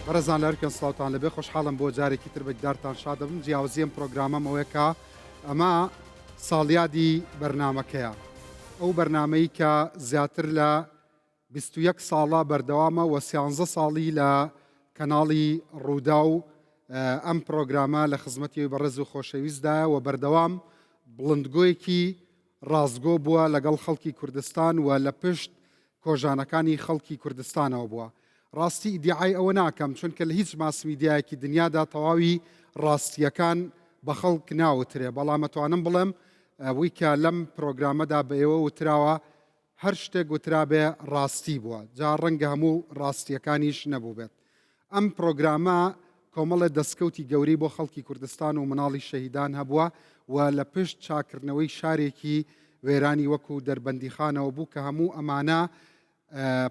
بەڕێزان لە هەرکەن سڵاوتان لەبێ خۆشحاڵم بۆ جارێکی تر بەگدارتان شاد دەبم. جیاوازیەم پرۆگرامەم ئەوەیە ئەمە ساڵیادی بەرنمەکەیە. ئەو بەرنمەی کە زیاتر لە 21 ساڵە بەردەوامە و 13 ساڵی لە کەناڵی ڕوودا و ئەم پرۆگرامە لە خزمەتی بەڕێز و خۆشەویستدا و بەردەوام بڵندگۆیەکی ڕازگۆ بووە لەگەڵ خەڵکی کوردستان و لە پشت کۆژانەکانی خەڵکی کوردستانەوە بووە. ڕاستی ئیدیعای ئەوە ناکەم چونکە لە هیچ ماسمیدیایەکی دنیادا تەواوی ڕاستیەکان بە خەڵک ناوترێ، بەڵام ئەتوانم بڵێم ئەوەی کە لەم پرۆگرامەدا بە ئێوە وتراوە هەر شتێک وترا بێ ڕاستی بووە، جا ڕەنگە هەموو ڕاستیەکانیش نەبوو بێت. ئەم پرۆگرامە کۆمەڵە دەستکەوتی گەورەی بۆ خەڵکی کوردستان و مناڵی شەهیدان هەبووە و لە پشت چاکردنەوەی شارێکی وێرانی وەکو دەربەندیخانەوە بوو کە هەموو ئەمانە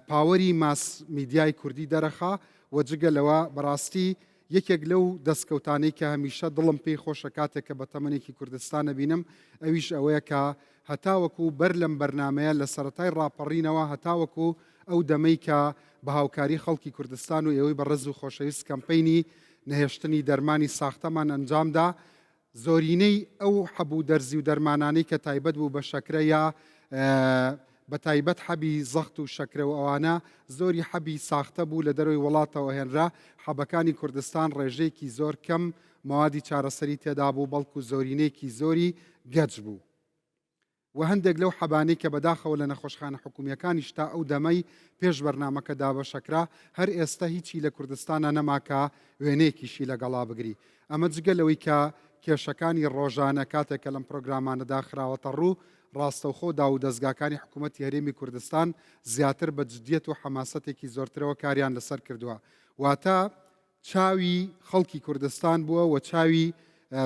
پاوەری ماس میدیای کوردی دەرەخا و جگەلەوە بەڕاستی یەکێک لەو دەستکەوتانەی کە هەمیشە دڵم پێی خۆشە کاتێک کە بە تەمەنێکی کوردستانە بینم ئەویش ئەوەیە کە هەتاوەکو بەر لەم بەرنمەیە لە سەرەتای ڕاپەڕینەوە هەتاوەکو ئەو دەمەی کە بە هاوکاری خەڵکی کوردستان و ئێوەی بەڕێز و خۆشەویست کەمپەینی نەهێشتنی دەرمانی ساختەمان ئەنجامدا زۆرینەی ئەو هەبوو دەرزی و دەرمانانەی کە تایبەت بوو بە شەکرە یا بە تایبەت حەبی زەخت و شەکرە و ئەوانە زۆری حەبی ساختە بوو لە دەروی وڵاتەوە هێنرا. حەبەکانی کوردستان ڕێژەیەکی زۆر کەم موادی چارەسەری تێدا بوو بەڵکو زۆرینەیەکی زۆری گەج بوو. و هەندێک لەو حەبانەی کە بەداخەوە لە نەخۆشخانە حکوومیەکانی شتا ئەو دەمەی پێش بەرنمەکەدا بە شەکرا هەر ئێستا هیچی لە کوردستانە نەماکە وێنەیەکیشی لەگەڵا بگری. ئەمە جگەلەوەی کە کێشەکانی ڕۆژانە کاتێکە لەم پرۆگرامانەدا خراوەتە ڕوو ڕاستەوخۆدا و دەستگاکانی حکوومەتی هەرێمی کوردستان زیاتر بە جدیەت و حەماسەتێکی زۆرترەوە کاریان لەسەر کردووە. واتە چاوی خەڵکی کوردستان بووە و چاوی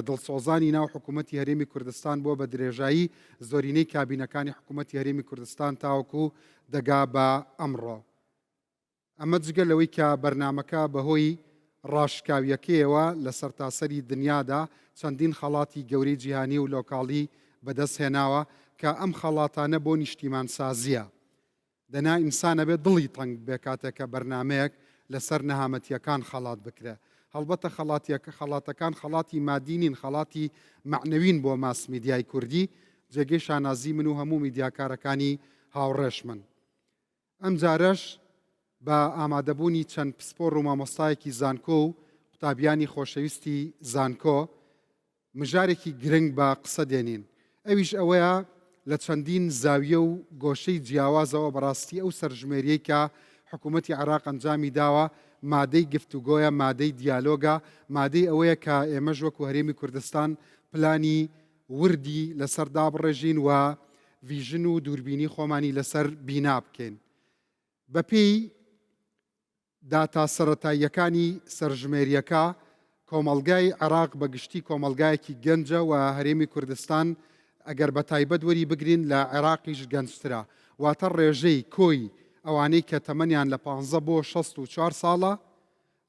دڵسۆزانی ناو حکوومەتی هەرێمی کوردستان بووە بە درێژایی زۆرینەی کابینەکانی حکوومەتی هەرێمی کوردستان تاوەکو دەگا بە ئەمڕۆ. ئەمە جگەلەوەی کە بەرنمەکە بەهۆی ڕاشکاویەکەیەوە لە سەرتاسەری دنیادا چەندین خەڵاتی گەورەی جیهانی و لۆکاڵی بەدەست هێناوە کە ئەم خەڵاتانە بۆ نیشتیمان سازیە. دەنا ئینسانە بێت دڵی تەنگ بێ کاتێکە بەرنمەیەک لەسەر نەهامەتیەکان خەڵات بکرێ. هەڵبەتە خەڵاتەکان خەڵاتی مادینین، خەڵاتی معنەوین بۆ ماس میدیای کوردی، جێگەی شانازی من و هەموو میدیاکارەکانی هاوڕێش من. ئەم جارەش بە ئامادەبوونی چەند پسپۆڕ و مامۆستایەکی زانکۆ و قوتابیانی خۆشەویستی زانکۆ مژارێکی گرنگ بە قسە دێنین. ئەویش ئەوەیە لە چەندین زاویە و گۆشەی جیاوازەوە بەڕاستی ئەو سەرژمێریەی کە حکوومەتی عێراق ئەنجامی داوە مادەی گفتوگۆیە، مادەی دیالۆگە، مادەی ئەوەیە کە ئێمەش وەکو هەرێمی کوردستان پلانی وردی لەسەر دابڕێژین و ڤیژن و دووربینی خۆمانی لەسەر بینا بکەین. بەپێی داتا سەرەتاییەکانی سەرژمێریەکە کۆمەڵگای عێراق بەگشتی کۆمەڵگایەکی گەنجە و هەرێمی کوردستان ئەگەر بە تایبەت وەری بگرین لە عێراقیش گەنجترە، واتە ڕێژەی کۆی ئەوانەی کە تەمەنیان لە 15 بۆ 64 ساڵە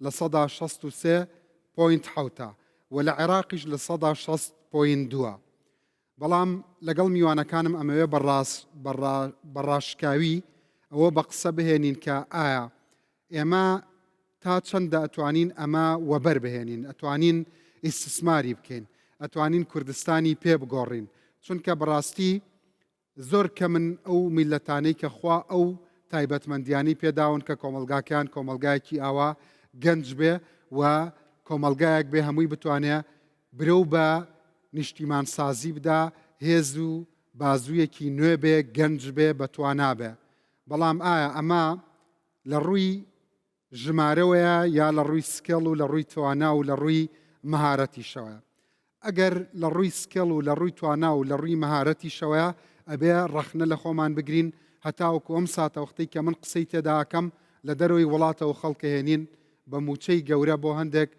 لە 163.7 و لە عێراقیش لە 160.2. بەڵام لەگەڵ میوانەکانم ئەمەوێ بەڕاشکاوی ئەوە بە قسە بهێنین کە ئایا ئێمە تا چەندە ئەتوانین ئەمە وەبەر بهێنین، ئەتوانین ئیستسماری بکەین، ئەتوانین کوردستانی پێ بگۆڕین، چونکە بەڕاستی زۆر کە من ئەو میلەتانەی کە خوا ئەو تایبەتمەندیانی پێداون کە کۆمەلگاکان کۆمەلگایەکی ئاوا گەنج بێ و کۆمەلگایەک بێ هەمووی بتوانێت برەو بە نیشتیمان سازی بدا، هێز و بازوویەکی نوێ بێ، گەنج بێ، بەتوانا بێ. بەڵام ئایا ئەمە لە ڕووی ژمارەوەیە یا لە ڕووی سکێڵ و لە ڕووی توانا و لە ڕووی مەهارەتیشەوە؟ ئەگەر لە ڕووی سکێڵ و لە ڕووی توانا و لە ڕووی مەهارەتیشەوەیە ئەبێ ڕەخنە لە خۆمان بگرین هەتاوەکو ئەم ساتە وەختەی کە من قسەی تێدا ئەکەم لە دەرەوەی وڵاتەوە خەڵکە هێنین بە موچەی گەورە بۆ هەندێک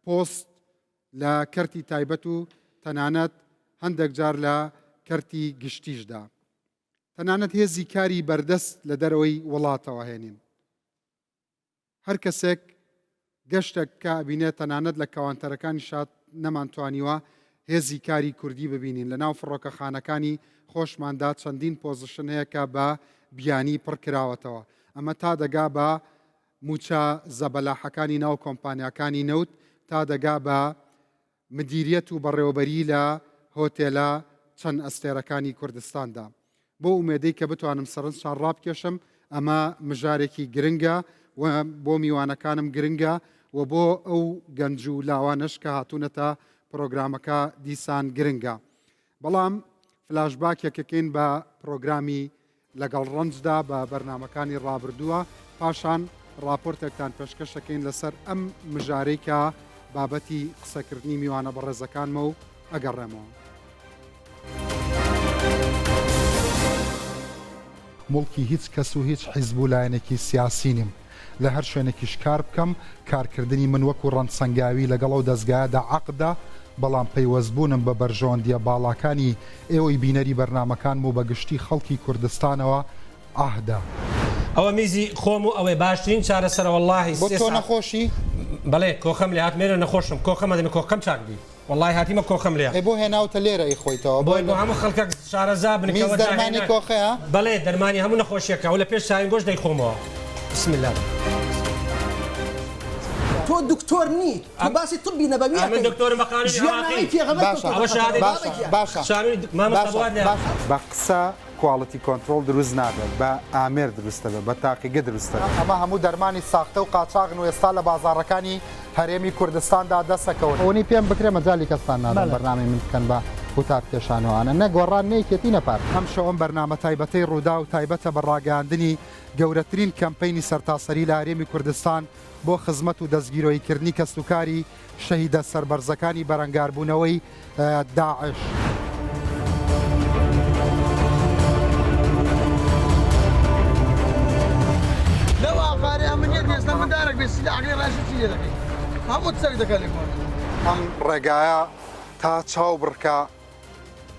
پۆست لە کەرتی تایبەت و تەنانەت هەندێک جار لە کەرتی گشتیشدا. تەنانەت هێزی کاری بەردەست لە دەرەوەی وڵاتەوە هێنین. هەر کەسێک گەشتێک کە بینێت تەنانەت لە کەوانتەرەکانی شاد نەمانتوانیوە هێزی کاری کوردی ببینین. لە ناو فڕۆکەخانەکانی خۆشماندا چەندین پۆزیشن هەیە کە بە بیانی پڕ کراوەتەوە. ئەمە تا دەگا بە موچە زەبەلاحەکانی ناو کۆمپانیاکانی نەوت تا دەگا بە مدیریەت و بەڕێوەبەری لە هۆتێلە چەند ئەستێرەکانی کوردستاندا بۆ ئومێدەی کە بتوانم سەرنجشان ڕابکێشم ئەمە مژارێکی گرنگە و بۆ میوانەکانم گرنگە و بۆ ئەو گەنج و لاوانش کە هاتوونەتە پرۆگرامەکە دیسان گرنگە بەڵام فلاشباکێکەکەین بە پرۆگرامی لەگەڵ ڕەنجدا بە بەرنمەکانی ڕابردووە پاشان راپۆرتێکتان پێشکەشەکەین لەسەر ئەم مژارەی کە بابەتی قسەکردنی میوانە بەڕێزەکانمە و ئەگەڕێمەوە. مڵکی هیچ کەس و هیچ حیزب و لایەنێکی سیاسی نیم لە هەر شوێنێکیش کار بکەم کارکردنی من وەکو ڕەنسەنگاوی لەگەڵ ئەو دەستگایەدا عەقدا بەڵام پەیوەستبوونم بە بەرژەوەندیە باڵاکانی ئێوەی بینەری بەرنامەکان و بەگشتی خەڵکی کوردستانەوە ئاهدا. ئەوە میزی خۆم و ئەوەی باشترین چارەسەرە وەڵڵاهی بۆ تۆ نەخۆشی؟ بەڵێ کۆخەم لێ هاتمێنە نەخۆشم کۆخەمە دەمێ کۆخەم چاکبی وەڵڵاهی هاتیمە کۆخەم لێ بۆ هێناوتە لێرە ئەی خۆیتەوە بۆ هەموو خەڵکە شارەزا بنکەوە دەرمانی کۆخەیە؟ بەڵێ دەرمانی هەموو نەخۆشیەکە و لە پێش چاوین گۆشت دەیخۆمەوە. بسم الله. تۆ دکتۆر نیت تۆ باسی طبی نەبەوی من دکتۆرم بە قانونی باشە بە قسە کواڵەتی کۆنتترۆل دروست نابێت بە ئامێر دروستە بێت بە تاقیگە دروستە ئەمە هەموو دەرمانی ساختە و قاچاغن و ئێستا لە بازاڕەکانی هەرێمی کوردستاندا دەستەکەون ئەوەی پێم بکرێ مەجای کەستان نادەم بەرنامی من بکەن بە قوتاب کێشانەوەوانە نەگۆڕان نەیکێتی نەپار ئەم شەوەم بەرنامە تایبەتەی ڕوودا و تایبەتە بە ڕاگەاندنی گەورەترین کەمپینی سەرتاسەری لە هەرێمی کوردستان بۆ خزمەت و دەستگیرۆیکردنی کەسوکاری شەهیدە سەربەرزەکانی بەرەنگاربوونەوەی داعش. ئەم ڕێگایە تا چاو بڕکە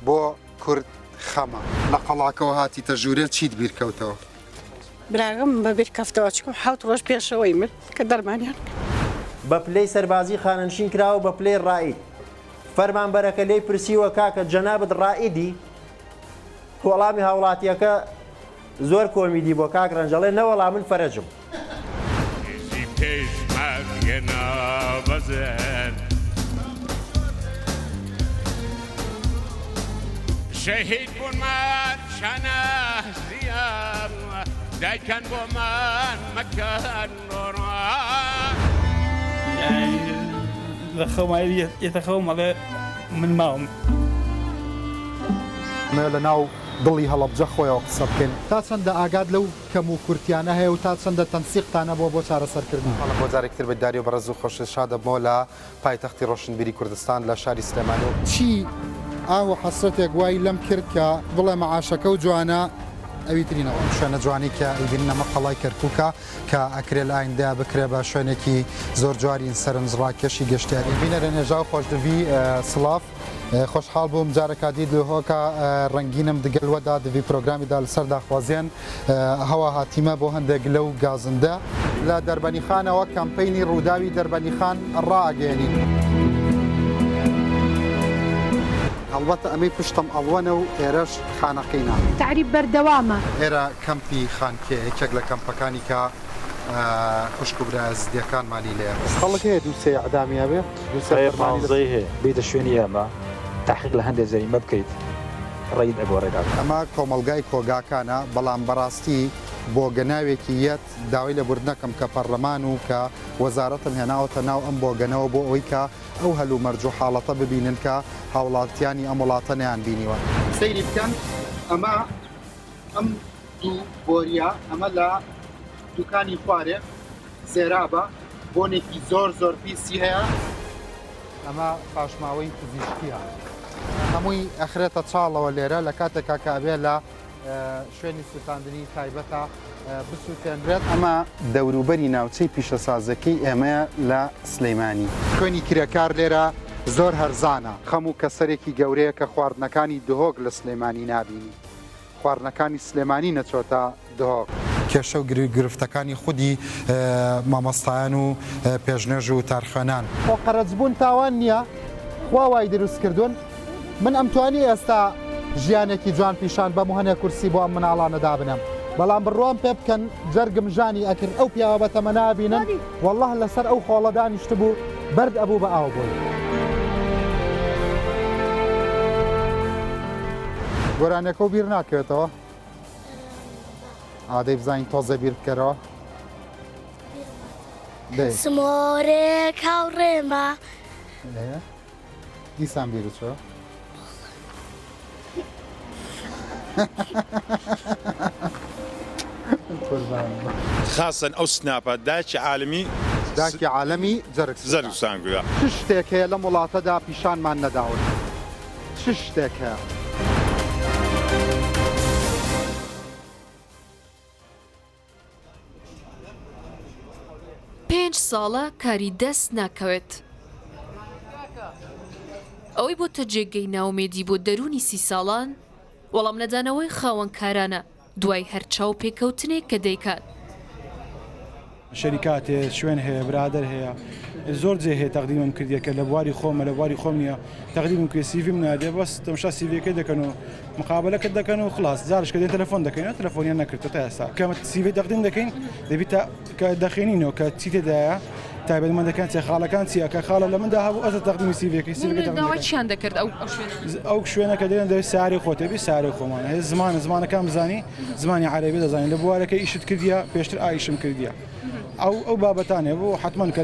بۆ کورد خەمە لە قەڵاکەوە هاتیتە ژوورێ چیت بیرکەوتەوە؟ براغم بەبێت کەفتەوە چکم حوت ڕۆژ پێشەوەی من کە دەرمانیان بە پلەی سەربازی خانەنشین کراوە بە پلەی ڕائید فەرمانبەرەکە لێی پرسیوە کاکە جەنابەت ڕائیدی وەڵامی هاوڵاتیەکە زۆر کۆمیدی بۆ کاک ڕەنجەڵێ نەوەڵام من فەرەجم شهید بوومان شانە زیان دایکان بۆمان مەکەن خەمای یەتەخەومەڵێ من ماوم لە ناو دڵی هەڵەبجە خۆیەوە قسە بکەین تا چەندە ئاگاد لەو کەم و کورتیانە هەیە و تا چەندە تەنسیقتانە بۆ چارەسەرکردن بۆ جارێکتر بەداری و بەڕێز و خۆش شادەبمەوە لە پایتەختی ڕۆشنبیری کوردستان لە شاری سلێمانی چی ئاو حەسرەتێک وای لەم کرد کە بڵێ مەعاشەکە و جوانە ئەویترینەوە شوێنە جوانی کە ئەیبینە مەقەڵای کەرکووکە کە ئەکرێ لە ئایندا بکرێ بە شوێنێکی زۆر جوارین سەرنجڕاکێشی گەشتیاری بینە لە نێژاو خۆشدەوی سڵاف خۆشحاڵ بووم جارێکا دیت لەهۆکە ڕەنگینم دگەلوەدا دەوی پرۆگرامیدا لەسەر داخوازیێن هەوا هاتیمە بۆ هەندێک لەو گازندە لە دەربەنیخانەوە کەمپینی ڕووداوی دەربەنیخان ڕائگەێنین. هەڵبەتە ئەمەی پشتم ئەڵوەنە و ئێرەش خانەقینە تعریب بەردەوامە ئێرە کەمپی خانکێ یەکێک لە کەمپەکانی کە خوشک و برازدیەکانمانی لێ خەڵک هەیە دووسێ عدامیە بێ دووسێمانزەی هەیە بیتە شوێنی ئێمە تحقیق لە هەندێک زەریمە بکەیت ڕێید ئەگۆڕێدا ئەمە کۆمەلگای کۆگاکانە بەڵام بەڕاستی بۆ گەناوێکی یەت داوای لە بردنەکەم کە پەرلەمان و کە وەزارەتم هێناوەتە ناو ئەم بۆ گەنەوە بۆ ئەوەی کە ئەو هەلوو مەرج و حاڵەتە ببینن کە هاوڵاتیانی ئەم وڵاتە نەیان بینیوە سەیری بکەن ئەمە ئەم دوو بۆریە ئەمە لە دوکانی خوارێ زێرابە بۆنێکی زۆر پیسی هەیە ئەمە پاشماوەی پزیشکیە هەمووی ئەخرێتە چاڵەوە لێرە لە کاتێکا کابێ لە شوێنی سوتاندنی تایبەتە بسووتێنرێت ئەمە دەوروبەری ناوچەی پیشەسازەکەی ئێمەیە لە سلەیمانی خوێنی کرێکار لێرە زۆر هەرزانە خەم و کەسەرێکی گەورەیە کە خواردنەکانی دهۆک لە سلێمانی نابینی خواردنەکانی سلێمانی نەچۆتە دهۆک کێشە و گرفتەکانی خودی مامۆستایان و پێشنێژ و تارخەنان خۆ قەرەجبوون تاوان نییە خوا وای دروست کردوون من ئەمتوانی ئێستا ژیانێکی جوان پیشان بەم هەنێ کورسی بۆ ئەم مناڵانە دابنم بەڵام بڕوان پێ بکەن جەرگم ژانی ئەکرد ئەو پیاوە بە تەمە نابینن والله لەسەر ئەو خۆڵە دانیشت بوو بەرد ئەبوو بە ئاو بووی گۆرانەکە و بیر ناکەوێتەوە ئادەی بزانین تۆزە بیر بکەرەوە سمۆرێک هاوڕێمە دیسان بیر چۆ خاصن ئەو سناپە داکی عالمی داکی عالەمی زەرگستان گویا چ شتێک هەیە لەم وڵاتەدا پیشانمان نەداون چ شتێک هەیە پێنج ساڵە کاری دەست ناکەوێت ئەوەی بۆ تەجێگەی ناومێدی بۆ دەرونی 30 ساڵان وەڵام نەدانەوەی خاوەنکارانە دوای هەرچاو پێکەوتنێک کە دەیکات شەریکات هەیە شوێن هەیە برادر هەیە زۆر جێ هەیە تەقدیمم کردیە کە لە بواری خۆمە لە بواری خۆم نییە تەقدیمم کرد سیڤیم نادێ بەس تەماشا سیڤەکەی دەکەن و مقابلەکە دەکەن و خلاص زارش کە دێن تەلەفۆن دەکەین تەلەفۆنیان نەکردو تا ئێستا کەمە سیڤی تەقدیم دەکەین دەبێت کە دەخێنینەوە کە چی تێدایە تایبەتمەندەکان چێ خاڵەکان چیە کە خاڵە لە مندا هەبوو ئەزە تەقدیمی سیڤەکەی داوای چیان دەکرد ئەو شوێنەکە دێن دەوێت ساری خۆتەبی ساری خۆمان هەیە زمانەکان بزانی زمانی عەرەبی دەزانین لە بوارەکە ئیشت کردیە پێشتر ئایشم کردیە ئەو بابەتانێ بۆ حتمما کە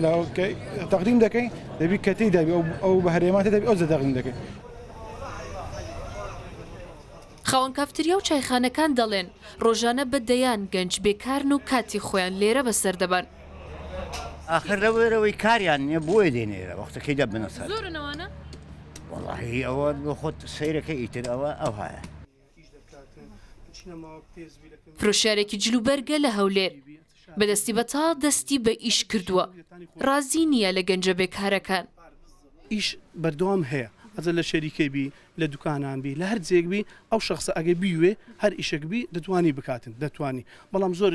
تەقدیم دەکەین دەبی کەتی دەبی ئەو بە هەرێماتە دەبی ئەو تەقدیم دەکەین خاوەن کافتریا و چایخانەکان دەڵێن ڕۆژانە بەدەیان گەنج بێکارن و کاتی خۆیان لێرە بەسەر دەبن آخر لەوەرەوەی کاریان نییە بۆیە دێنێرە وەختەکەی دەبنە سەر زۆرنەوەنە وەڵاهی ئەوە بۆ خۆت سەیرەکە ئیتر ئەو هەیە فرۆشارێکی جلوبەرگە لە هەولێر بەدەستی بەتاڵ دەستی بە ئیش کردووە ڕازی نییە لە گەنجە بێکارەکان ئیش بەردەوام هەیە ئەجە لە شەریکەی بی لە دوکانان بی لە هەر جێک بی ئەو شخصە ئەگەی بیوێ هەر ئیشێک بی دەتوانی بکاتن دەتوانی بەڵام زۆر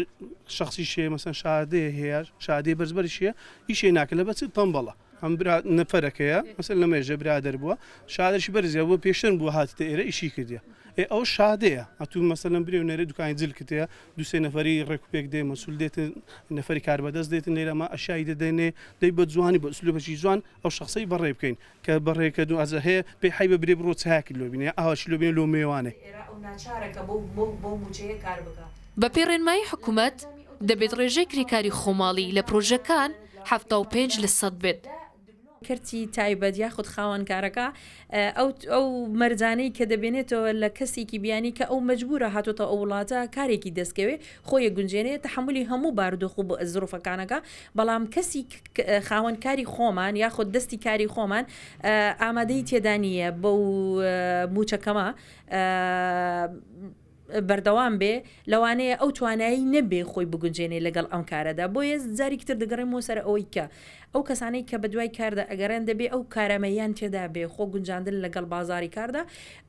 شخصی شێ مەسەن شادەیە هەیە شادەی بەرزبەرشیە ئیشێ ناکە لە بەچێت تەمبەڵە ئەم نەفەرەکەیە مەسەن لە مێژە برادر بووە شادەشی بەرزیە بووە پێشتر بووە هاتتە ئێرە ئیشی کردیە ئەو شادەیە ئەتون مەسەلەن برێ و نێرە دوکانی جل کردەیە دوسێ نەفەری ڕێکوپێک دێ مەسول دێتن نەفەری کار بەدەست دێتن لێرەمە ئەشایی دەدەێنێ دەی بە جوانی بە ئوسلوبەشی جوان ئەو شخصی بەڕێ بکەین کە بەڕێکە دوو ئەزە هەیە پێی حی بە برێ بڕۆ چاکی لۆبینێ ئاواش لۆبینێ لۆ میێوانێ بە پێڕێنمایی حکوومەت دەبێت ڕێژەی کرێکاری خۆماڵی لە پرۆژەکان 75% بێت کەرتی تایبەت یاخود خاوەنکارەکە ئەو مەرجانەی کە دەبێنێتەوە لە کەسێکی بیانی کە ئەو مەجبورە هاتوتە ئەو وڵاتە کارێکی دەستکەوێ خۆیە گونجێنێت تحملی هەموو بارودۆخ بۆ زرۆفەکانەکە بەڵام کەسی خاوەنکاری خۆمان یاخود دەستی کاری خۆمان ئامادەی تێدانیە بەو موچەکەمە بەردەوام بێ لەوانەیە ئەو توانایی نەبێ خۆی بگونجێنێ لەگەڵ ئەم کارەدا بۆیە زاریکتر دەگەڕێمەوە سەر ئەوەی کە ئەو کەسانەی کە بە دوای کاردا ئەگەران دەبێ ئەو کارەمەیان تێدا بێ خۆ گونجاندن لەگەڵ بازاری کاردا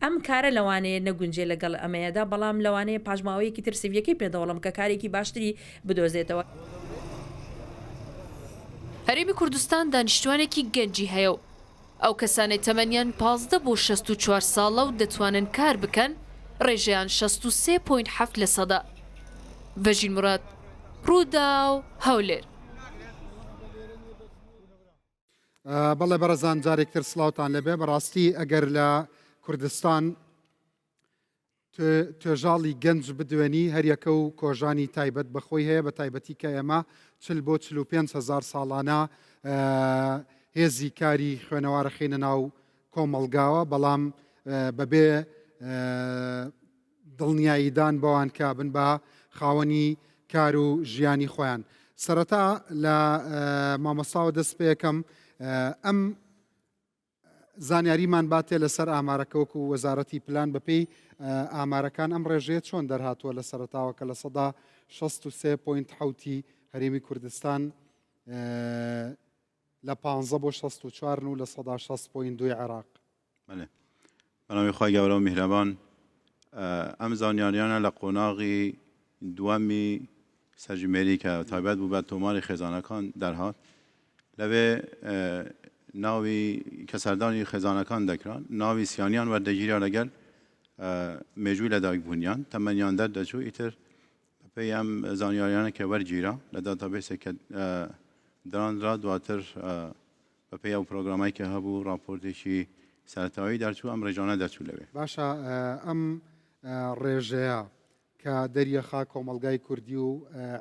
ئەم کارە لەوانەیە نەگونجێ لەگەڵ ئەمەیەدا بەڵام لەوانەیە پاژماوەیەکی تر سیڤەکەی پێدەوەڵم کە کارێکی باشتری بدۆزێتەوە هەرێمی کوردستان دانیشتوانێکی گەنجی هەیە و ئەو کەسانەی تەمەنیان 15 بۆ 64 ساڵە و دەتوانن کار بکەن ڕێژەیان 63.7% بەژین مراد ڕوودا و هەولێر بەڵێ بەڕەزان جارێکتر سڵاوتان لەبێ بەڕاستی ئەگەر لە کوردستان توێژاڵی گەنج بدوێنی هەریەکە و کۆژانی تایبەت بەخۆی هەیە بە تایبەتی کە ئێمە 40 بۆ 45,000 ساڵانە هێزی کاری خوێنەوارە خینە ناو کۆمەڵگاوە بەڵام بەبێ دڵنیاییدان بەوان کابن بە خاوەنی کار و ژیانی خۆیان سەرەتا لە مامۆستاوە دەست پێەکەم ئەم زانیاریمان باتێ لەسەر ئامارەکەوەکو و وەزارەتی پلان بەپێی ئامارەکان ئەم ڕێژەیە چۆن دەرهاتووە لە سەرەتاوەکە لە سەدا 63.7 هەرێمی کوردستان لە 15 بۆ 64 و لە سەدا 6.2 عێراق بەناوی خۆی گەورە و میهرەبان ئەم زانیاریانە لە قۆناغی دووەمی سەرژمێری کە تایبەت بوو بە تۆماری خێزانەکان دەرهات لەوێ ناوی کە سەردانی خێزانەکان دەکران ناوی سیانیان وەردەگیرە لەگەل مێژووی لە دایکبوونیان تەمەنیان دەردەچوو ئیتر پێیام زانیاریانێکە وەرگیرە لە داتابێسێکە دراندرا دواتر بە پێی ئەو پرۆگرامایی کە هەبوو راپۆرتێکی سەرەتاوی دەرچوو ئەم ڕێژانە دەرچوو لەوێ. باشە ئەم ڕێژەیە کە دەریەخا کۆمەلگای کوردی و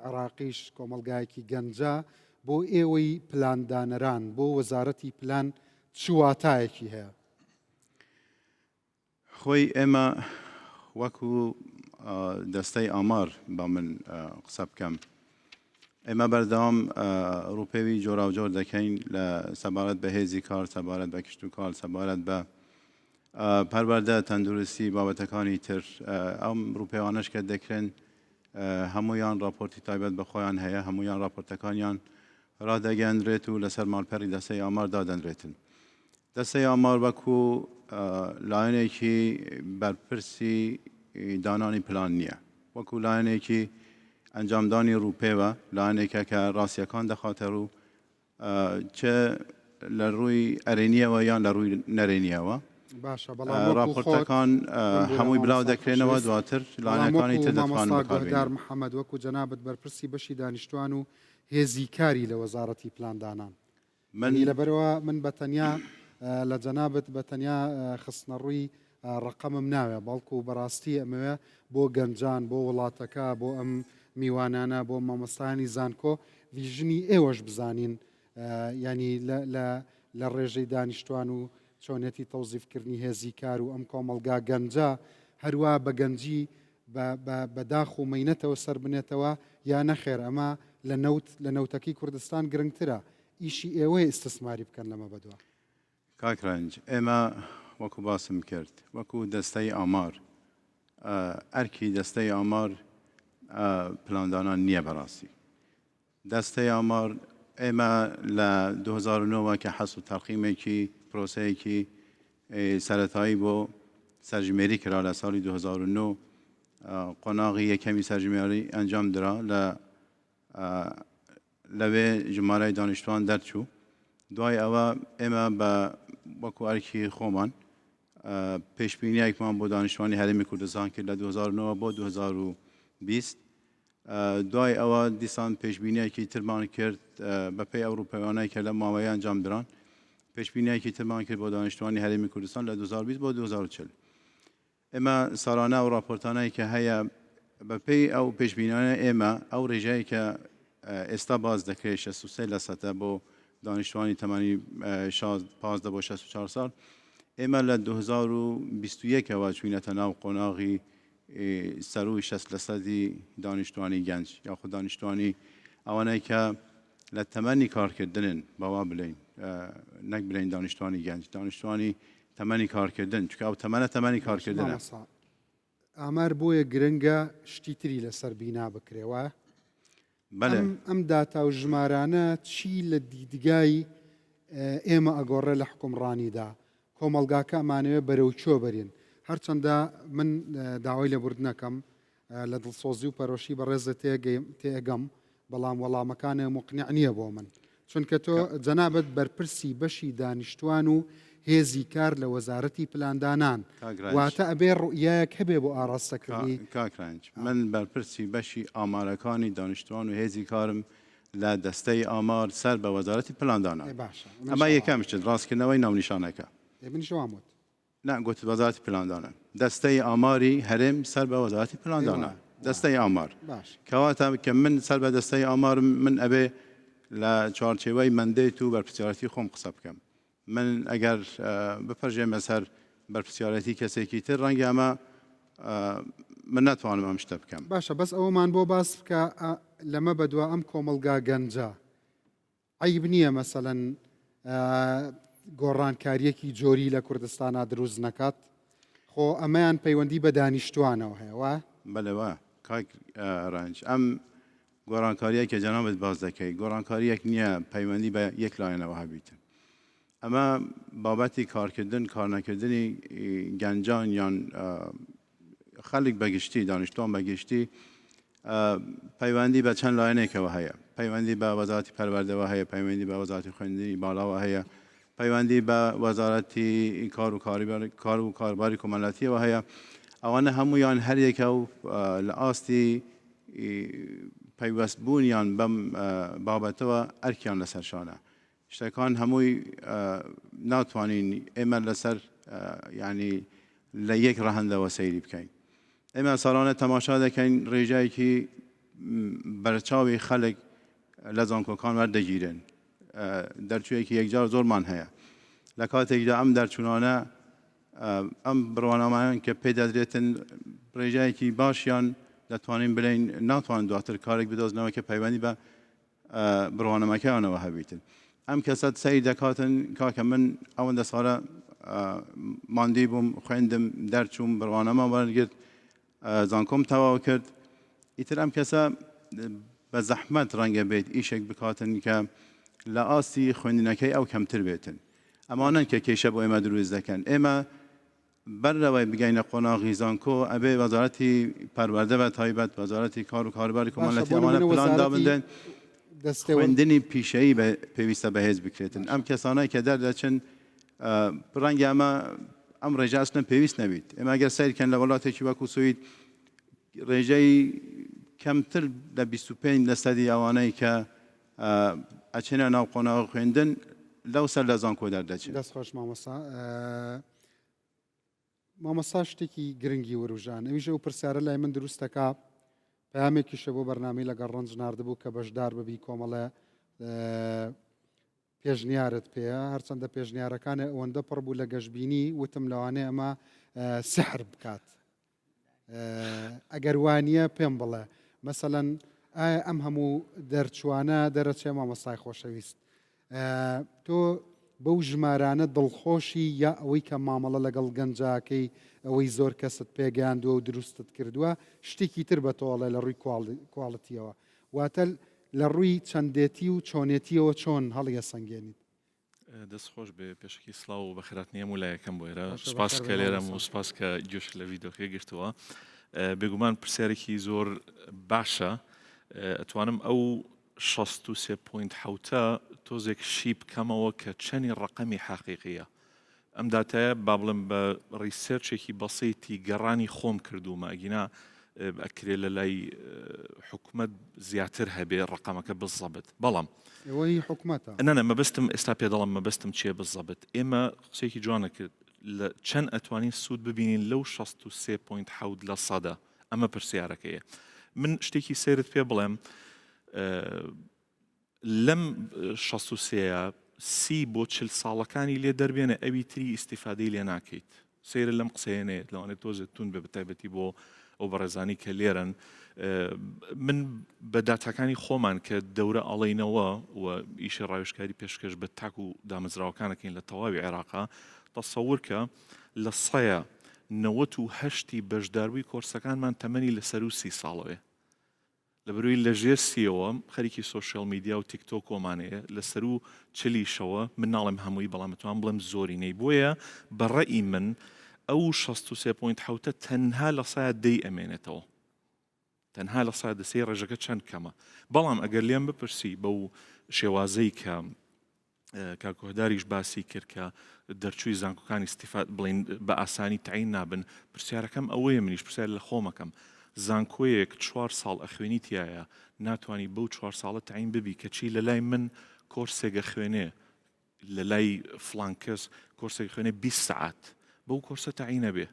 عێراقیش کۆمەلگایەکی گەنجە بۆ ئێوەی پلاندانەران بۆ وەزارەتی پلان چواتایەکی هەیە؟ خۆی ئێمە وەکو دەستەی ئامار بە من قسە بکەم ئێمە بەردەوام ڕووپێوی جۆراوجۆر دەکەین لە سەبارەت بە هێزی کار سەبارەت بە کشت و کار سەبارەت بە پەروەردە تەندروستی بابەتەکانی تر ئەم ڕووپێوانش کە دەکرێن هەمویان راپۆرتی تایبەت بە خۆیان هەیە هەمویان راپۆرتەکانیان ڕادەگەندرێت و لەسەر ماڵپەری دەستەی ئامار دادەنرێتن. دەستەی ئامار وەکو لایەنێکی بەرپرسی دانانی پلان نییە وەکو لایەنێکی ئەنجامدانی ڕووپێوە لایەنێکە کە ڕاستیەکان دەخاتە ڕوو چه لە ڕووی ئەرێنیەوە یان لە ڕووی نەرێنیەوە راپۆرتەکان هەمووی بڵاو دەکرێنەوە دواتر لایەنەکانی تر دەتوانن بەکاربێنن. محەممەد وەکو جەنابەت بەرپرسی بەشی دانیشتوان و هێزی کاری لە وەزارەتی پلاندانان منی لەبەرەوە من بەتەنیا لە جەنابەت بەتەنیا خستنە ڕووی ڕقەمم ناوێ بەڵکو و بەڕاستی ئەمەوێ بۆ گەنجان بۆ وڵاتەکە بۆ ئەم میوانانە بۆ مامۆستانی زانکۆ ویژنی ئێوەش بزانین ینی لە ڕێژەی دانیشتوان و چۆنێتی تەوزیفکردنی هێزی کار و ئەم کۆمەلگا گەنجە هەروە بە گەنجی بەداخ و مەینەتەوە سەر بنێتەوە یا نەخێر ئەمە لە نەوتەکەی کوردستان گرنگترە ئیشی ئێوەی ئستثماری بکەن لەمە بەدووە. کاکرنج ئێمە وەکو باسم کرد وەکو دەستەی ئامار ئەرکی دەستەی ئامار پلاندانان نییە بەڕاستی. دەستەی ئامار ئێمە لە 2009 کە حەس و تەقیمێکی پرۆسەیەکی سەرەتایی بۆ سەرژمێری کرا لە ساڵی 2009 قۆناغی یەکەمی سەرژمێری ئەنجام درا لەوێ ژمارەی دانیشتوان دەرچوو. دوای ئەوە ئێمە بە وەکو ئەرکی خۆمان پێشبینیەکمان بۆ دانیشتوانی هەرێمی کوردستان کرد لە 2009 بۆ 2020 دوای ئەوە دیسان پێشبینیەکی ترمان کرد بەپێی ئەوروپەیانەی کە لە ماوەیە ئەنجام دران پێشبینیەکی ترمان کرد بۆ دانیشتوانی هەرێمی کوردستان لە 2020 بۆ 2040. ئێمە ساڵانە و راپۆرتانەی کە هەیە بەپێی ئەو پێشبینیانە ئێمە ئەو ڕێژەیە کە ئێستا باز دەکرێت 63% بۆ دانیشتوانی تەمەنی 15 بۆ 64 ساڵ ئێمە لە 2021ەوە چوینەتە ناو قۆناغی سەروی 60% دانیشتوانی گەنج یاخود دانیشتوانی ئەوانەی کە لە تەمەنی کارکردنن باوا بڵین نەک بڵین دانیشتوانی گەنج دانیشتوانی تەمەنی کارکردن چکە ئەو تەمەنی کارکردنە. ئامار بۆیە گرنگە شتی تری لەسەر بینا بکرێەوە. ئەم داتا و ژمارانە چی لە دیدگای ئێمە ئەگۆڕێ لە حکومڕانیدا کۆمەلگاکە ئەمانەوێ بەرەو چۆ بەرین هەرچەندە من داوای لەبوردنەکەم لە دڵسۆزی و پەرۆشی بەڕێزە تێگەم بەڵام وەڵامەکانە مقنیع نییە بۆ من چونکە تۆ جەنابەت بەرپرسی بەشی دانیشتوان و هێزی کار لە وەزارەتی پلاندانان واتە ئەبێ ڕوئیەک هەبێ بۆ ئاڕاستەکردنی. کاکرنج من بەرپرسی بەشی ئامارەکانی دانیشتوان و هێزی کارم لە دەستەی ئامار سەر بە وەزارەتی پلاندانان. ئەمە یەکەم شت ڕاستکردنەوەی ناونیشانەکە منیشواموت نەگوت وەزارەتی پلاندانان دەستەی ئاماری هەرێم سەر بە وەزارەتی پلاندانان دەستەی ئامار کەواتە کە من سەر بە دەستەی ئامارم من ئەبێ لە چوارچێوەی مندێت و بەرپرسیارەتی خۆم قسە بکەم. من ئەگەر بپەرژێمە سەر بەرپرسیارەتی کەسێکی تر ڕەنگە ئەمە من ناتوانم ئەم شتە بکەم. باشە بەس ئەومان بۆ باس بکە لەمە بەدووە ئەم کۆمەلگا گەنجە عیب نییە مەسەلەن گۆڕانکاریەکی جۆری لە کوردستانە دروست نەکات خۆ ئەمەیان پەیوەندی بە دانیشتوانەوە هەیەوە بەلەوە کاک ڕەنج ئەم گۆڕانکاریە کە جەنابەت باز دەکەی گۆڕانکاریەک نییە پەیوەندی بە یەک لایەنەوە هەبیتن. ئەمە بابەتی کارکردن کارنەکردنی گەنجان یان خەڵک بەگشتی دانیشتوان بەگشتی پەیوەندی بە چەند لایەنێکەوە هەیە پەیوەندی بە وەزارەتی پەروەردەوە هەیە پەیوەندی بە وەزارەتی خوێندنی باڵاوە هەیە پەیوەندی بە وەزارەتی کار و کارباری کۆمەڵایەتیەوە هەیە ئەوانە هەمویان هەریەکە و لە ئاستی پەیوەستبوونیان بەم بابەتەوە ئەرکیان لەسەرشانە شتەکان هەمووی ناتوانین ئێمە لەسەر ینی لە یەک ڕەهەندەوە سەیری بکەین ئێمە ساڵانە تەماشا دەکەین ڕێژایەکی بەرچاوی خەڵک لە زانکۆکان وەردەگیرن دەرچوویەکی یەکجار زۆرمان هەیە لە کاتێکدا ئەم دەرچوونانە ئەم بڕوانەمایان کە پێدەدرێتن ڕێژایەکی باشیان دەتوانین بڵین ناتوان دواتر کارێک بدۆزنەوە کە پەیوەندی بە بڕوانەمەکەیانەوە هەبیتن ئەم کەسە سەیر دەکاتن کاکە من ئەوەندە ساڵە ماندی بووم خوێندم دەرچووم بڕوانەمە وەرگرت زانکۆم تەواو کرد ئیتر ئەم کەسە بە زەحمەت ڕەنگە بێت ئیشێک بکاتن کە لە ئاستی خوێندنەکەی ئەو کەمتر بێتن ئەمانن کە کێشە بۆ ئێمە دروست دەکەن ئێمە بەرەوەی بگەینە قۆناغی زانکۆ ئەبێ وەزارەتی پەروەردە بە تایبەت وەزارەتی کار و کارباری کۆمەڵەتی ئەمانە پلاندا بندێن خوێندنی پیشەیی پێویستە بەهێز بکرێتن ئەم کەسانەی کە دەردەچن ڕەنگە ئەم ڕێژە ئەسڵن پێویست نەبیت ئێمە ئەگەر سیرکەن لە وڵاتێکی وەکو سوید ڕێژەی کەمتر لە 25 لەسەدی ئەوانەی کە ئەچێنە ناو قۆناغ خوێندن لەو سەر لە زانکۆ دەردەچێت دەستخۆش مامۆستا مامۆستا شتێکی گرنگی وروژان ئەویژە و پرسیارە لای من دروستەکە پامێکیشە بۆ بەرنامەی لەگەڵ ڕەنج ناردبوو کە بەشدار ببی کۆمەڵە پێشنیارت پێەیە هەرچەندە پێشنیارەکانە ئەوەندە پڕ بوو لە گەشتبینی وتم لەوانەیە ئەمە سحر بکات ئەگەر وانە پێم بڵێ مەسەەن ئەم هەموو دەرچوانە دەرەچێ مامۆستای خۆشەویست تۆ بەو ژمارانە دڵخۆشی یا ئەوەی کە مامەڵە لەگەڵ گەنجاکەی ئەوەی زۆر کەست پێگەیاندووە و دروستت کردووە شتێکی تر بە تۆڵێ لە ڕووی کواڵەتیەوە واتە لە ڕووی چەندێتی و چۆنێتیەوە چۆن هەڵیە سەنگێنیت دەستخۆش بێ پێشکی سلااو و بەخرات نییە و لایەکەم بۆ ئێرە سپاس کە لێرەم و سپاس کە گوێش لە ڤیدۆکێ گرتووە بێگومان پرسیارێکی زۆر باشە ئەتوانم ئەو 63.7 تۆزێک شی بکەمەوە کە چەندی ڕقەمی حەقیقیە ئەم داتایە با بڵم بە ڕیسێرچێکی بەسیتی گەڕانی خۆم کردومە ئەگینا ئەکرێت لە لای حکومت زیاتر هەبێ ڕقەمەکە بزەبت بەڵام ئەوەی حکومەتە نەنە مەبەستم ئێستا پێ دەڵم مەبەستم چیە بزەبت ئێمە قسێکی جوانە کرد لە چەند ئەتوانین سوود ببینین لەو 63.7 لە سەدا ئەمە پرسیارەکەیە من شتێکی سێرت پێ بڵێم لەم 63 سی بۆ 40 ساڵەکانی لێ دەربێنە ئەوی تری ئیسیفادەی لێ ناکەیت سێرە لەم قسەیەنێت لەوانێت تۆزێت تون بێ بەتایبەتی بۆ ئەو بەڕێزانی کە لێرن من بە داتاکانی خۆمان کە دەورە ئەڵێنەوە و ئیشە ڕاوێژکاری پێشکەش بە تاک و دامەزراوەکانەکەین لە تەواوی عێراقا تەسەور کە لە 98 بەشداروی کۆرسەکانمان تەمەنی لەسەر و 30 ساڵەوێ لەبەروی لە ژێر سیەوە خەریکی سۆشیال میدیا و تیکتۆک کۆمانەیە لەسەر و چلیشەوە من ناڵێم هەمووی بەڵام توان بڵێم زۆرینەی بۆیە بەڕێئی من ئەو 63.7 تەنها لە سایە دەی ئەمێنێتەوە تەنها لە سایە دەسەی ڕێژەکە چەند کەمە بەڵام ئەگەر لێم بپرسی بەو شێوازەی کە کارکۆداریش باسی کرد کە دەرچووی زانکۆکانی استیفاد بڵین بە ئاسانی تعین نابن پرسیارەکەم ئەوەیە منیش پرسیار لە خۆمەکەم زانکۆیەک 4 ساڵ ئەخوێنی تایە ناتوانانی بەو 4 ساڵە تعین ببی کەچی لە لای من کۆرسێگە خوێنێ لە لای فڵان کەس کۆرسێک خوێنێ 20 ساعت بەو کۆرسە تعینە بێ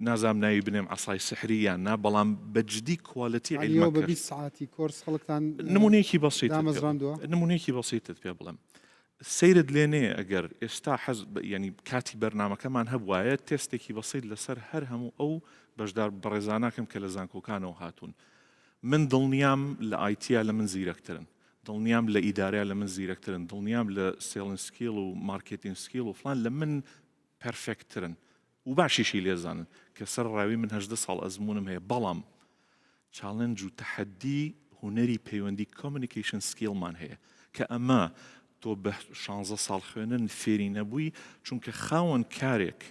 نازام ناوی بنێم عەسای سحریان نا بەڵام بەجددی کوالەتی عیلمە بە 20 ساعتی کۆرس خەڵکتان نمونەیەکی بەسیط دامەزراندووە نمونەیەکی بەسیتت پێ بڵێم سیرت لێنێ ئەگەر ئێستا حەز ینی کاتی بەرنامەکەمان هەبوایە تێستێکی بەسیط لەسەر هەر هەموو ئەو بەشدار بەڕێزاناکەم کە لە زانکۆکانەوە هاتوون من دڵنیام لە ئایتیا لە من زیرەکترن دڵنیام لە ئیدارەیە لە من زیرەکترن دڵنیام لە سێڵن سکیل و مارکتینگ سکیل و فلان لە من پەرفێکترن و باشیشی لێزانن کە سەر ڕاوی من 18 ساڵ ئەزمونم هەیە بەڵام چاڵنج و تەحەدی هوەری پەیوەندی کۆمیونیکیشن سکیلمان هەیە کە ئەمە تۆ بە 16 ساڵ خوێنن فێری نەبووی چونکە خاوەن کارێک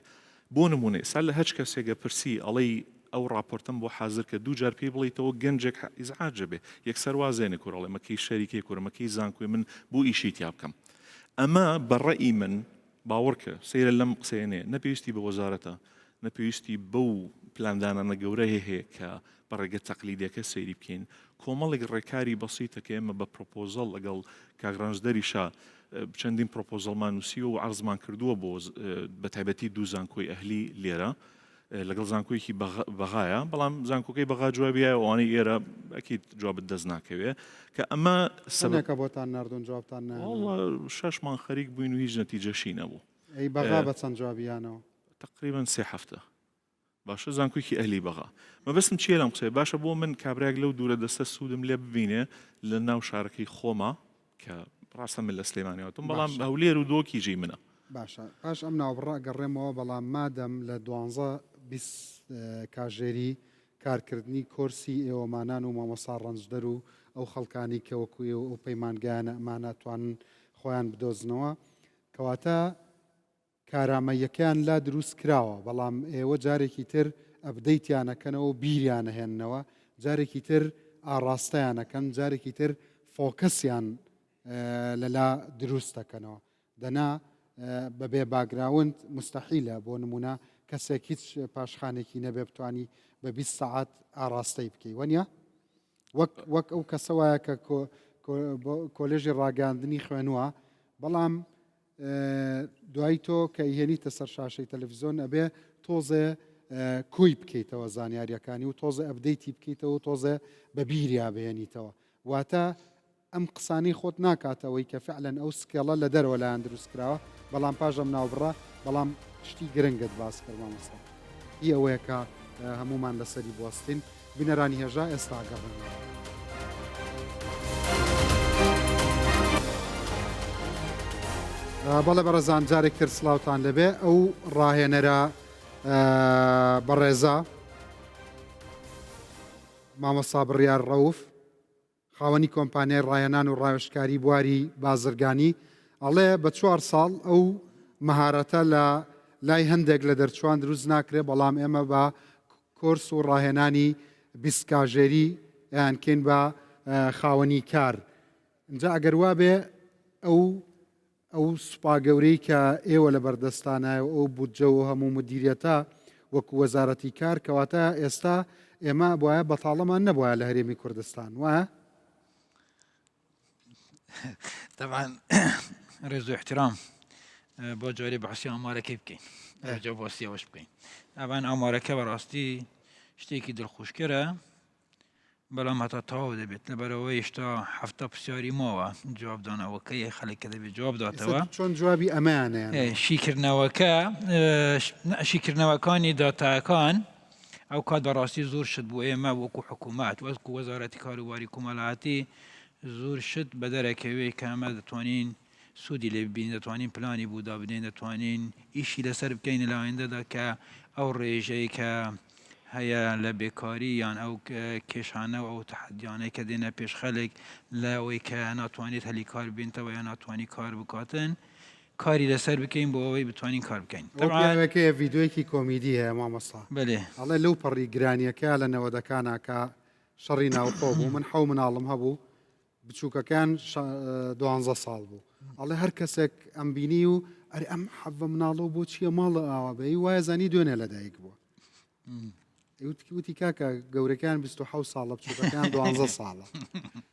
بۆ نمونێ سال لە هەچ کەسێکە پرسی ئەڵەی ئەو راپۆرتم بۆ حاضر کە دوو جار پێی بڵیتەوە گەنجێک ئیزعاجە بێ یەکسەر وازێنێ کوڕەڵێ مەکەی شەریکێ کوڕمەکەی زانکۆی من بۆ ئیشی تیا بکەم ئەمە بەڕێئی من باوەڕکە سەیرە لەم قسەیەنێ نەپێویستی بە وەزارەتە نەپێویستی بەو پلاندانانە گەورەیە هەیە کە بە ڕێگە تەقلیدیەکە سەیری بکەین کۆمەڵێک ڕێکاری بەسیتە کە ئێمە بە پرۆپۆزەڵ لەگەڵ کاگرانجدەریشە چەندین پرۆپۆزەڵمان نووسیوە و عەرزمان کردووە بۆ بە تایبەتی دوو زانکۆی ئەهلی لێرە لەگەڵ زانکۆیەکی بەغایە بەڵام زانکۆکەی بەغا جوابیە ئەوانەی ئێرە ئەکید جوابت دەست ناکەوێ کە ئەمە سەبەکە بۆتان ناردون جوابتان والله 6 مان خەریک بووین و هیچ نەتیجەشی نەبوو ئەی بەغا بە چەند جوابیانەوە تقریبا 3 هەفتە باشە زانکۆیەکی ئەهلی بەغا مەبەستم چیە لەم قسەیە باشە بۆ من کابراک لەو دوورە دەستە سوودم لێ ببینێ لە ناو شارەکەی خۆمە کە ڕاستە من لە سلێمانیەوەتم بەڵام هەولێر و دۆکیژی منە باشە پاش ئەم ناوبڕا گەڕێمەوە بەڵام مادەم لە 12 کاژێری کارکردنی کۆرسی ئێوەمانان و مامۆستا ڕەنجدەر و ئەو خەڵکانی کەوەکوێ و ئەو پەیمانگایانە ئەماناتوانن خۆیان بدۆزنەوە کەواتە کارامەیەکیان لا دروست کراوە بەڵام ئێوە جارێکی تر ئەبدەیتیانەکەنەوە و بیریانە هێننەوە جارێکی تر ئاڕاستەیانەکەن جارێکی تر فۆکەسیان لەلا دروستەکەنەوە دەنا بەبێ باگراوند مستەحیلە بۆ نمونە کەسێک هیچ پاشخانێکی نەبێ بتوانی بە 20 ساعات ئاڕاستەی بکەی وەنیە وەک ئەو کەسەوایە کە کۆلێژی ڕاگەاندنی خوێنووە بەڵام دوای تۆ کە ئیهێنیتە سەر شاشەی تەلەڤیزۆن ئەبێ تۆزێ کوی بکەیتەوە زانیاریەکانی و تۆزە ئەبدەیتی بکەیتەوە تۆزە بە بیریا بهێنیتەوە واتە ئەم قسانەی خۆت ناکاتەوەی کە فعلەن ئەو سکێڵە لە دەرەوە لایەن دروستکراوە بەڵام پاژەم ناوبڕە بەڵام شتی گرنگت باس کرد مامۆستا هی ئەوەیە کە هەمومان لەسەری بوەستین بنەرانی هێژا ئێستا گەڕێن بەڵێ بەڕێزان جارێکتر سلااوتان لەبێ ئەو ڕاهێنەرە بەڕێزە مامۆستا بڕیار ڕەوف خاوەنی کۆمپانیای ڕاهێنان و ڕاوێژکاری بواری بازرگانی ئەڵێ بە 4 ساڵ ئەو مەهارەتە لە لای هەندێک لە دەرچوان دروست ناکرێ بەڵام ئێمە بە کۆرس و ڕاهێنانی 20 کاژێری یانکەین بە خاوەنی کار اینجا ئەگەر وا بێ ئەو سوپاگەورەی کە ئێوە لە بەردەستانایە ئەو بودجە و هەموو مدیریەتە وەکو وەزارەتی کار کەواتە ئێستا ئێمە بواە بەتاڵەمان نەبووە لە هەرێمی کوردستان وایە؟ طبعا رێز و احترام بۆ جۆرێ بەحسی ئامارەکەی بکەین جا بۆسیەوەش بکەین ئەوان ئامارەکە بەڕاستی شتێکی دڵخۆشکەرە بەڵام هەتا تەواو دەبێت لەبەرەوەی هێشتا هەفتە پرسیاری ماوە جوابدانەوەکەی خەڵکە دەبێت جواب داتەوە چۆن جوابی ئەمەیانە شیکردنەوەکانی داتاکان ئەو کات بەڕاستی زۆر شت بۆ ئێمە وەکو حکوومەت وەکو وەزارەتی کاروباری کۆمەڵایەتی زۆر شت بە دەرەکەوێ کە ئەمە دەتوانین سوودی لێ ببین دەتوانین پلانی بوودا بدەین دەتوانین ئیشی لەسەر بکەین لەوایندەدا کە ئەو ڕێژەی کە هەیە لە بێکاری یان ئەو کێشانە و ئەو تەحەدیانەی کە دێنە پێش خەڵک لەوەی کە ناتوانێت هەلی کار بێنتەوە یان ناتوانی کار بکاتن کاری لەسەر بکەین بۆ ئەوەی بتوانین کار بکەین پیاوەکەیە ڤیددیۆیەکی کۆمیدی هەیە مامۆستا بەێ ئەڵێ لەو پەڕی گرانیەکە لە نەوەدەکانە کە شەڕی ناوخۆ بوو من حەو مناڵم هەبوو بچووکەکان 12 ساڵ بوو ئەڵێ هەر کەسێک ئەم بینی و ئەری ئەم حەڤە مناڵەوە بۆ چییە ماڵە ئاوا بەی وایە زانی دوێنێ لەدایک بووە وتی کاکە گەورەکان 27 ساڵە بچووکەکان 12 ساڵە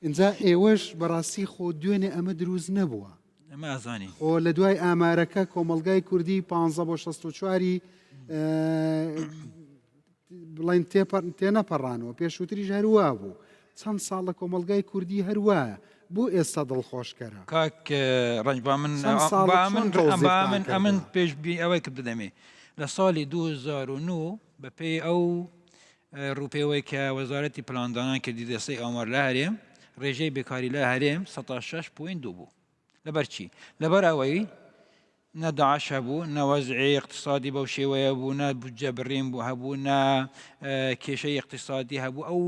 اینجا ئێوەش بەڕاستی خۆ دوێنێ ئەمە دروست نەبووە ئەمازانی خۆ لە دوای ئامارەکە کۆمەلگای کوردی 15 بۆ 64 بڵین تێنەپەڕانەوە پێشووتریش هەروە بوو چەند ساڵ لە کۆمەلگای کوردی هەروایە بۆ ئێستا دڵخۆشکەرە کاک ڕنج ئەمن پێشبی ئەوەی کە بدەمێ لە ساڵی 2009 بە پێی ئەو ڕوپێوەی کە وەزارەتی پلاندانان کردی دەستەی ئامار لە هەرێم ڕێژەی بێکاری لە هەرێم 16.2 بوو لەبەر چی لەبەر ئەوەی نە داعش هەبوو نەوەزعی اقتصادی بەو شێوەیە بوو نە بودجە بڕیم بوو هەبوو نە کێشەی اقتصادی هەبوو ئەو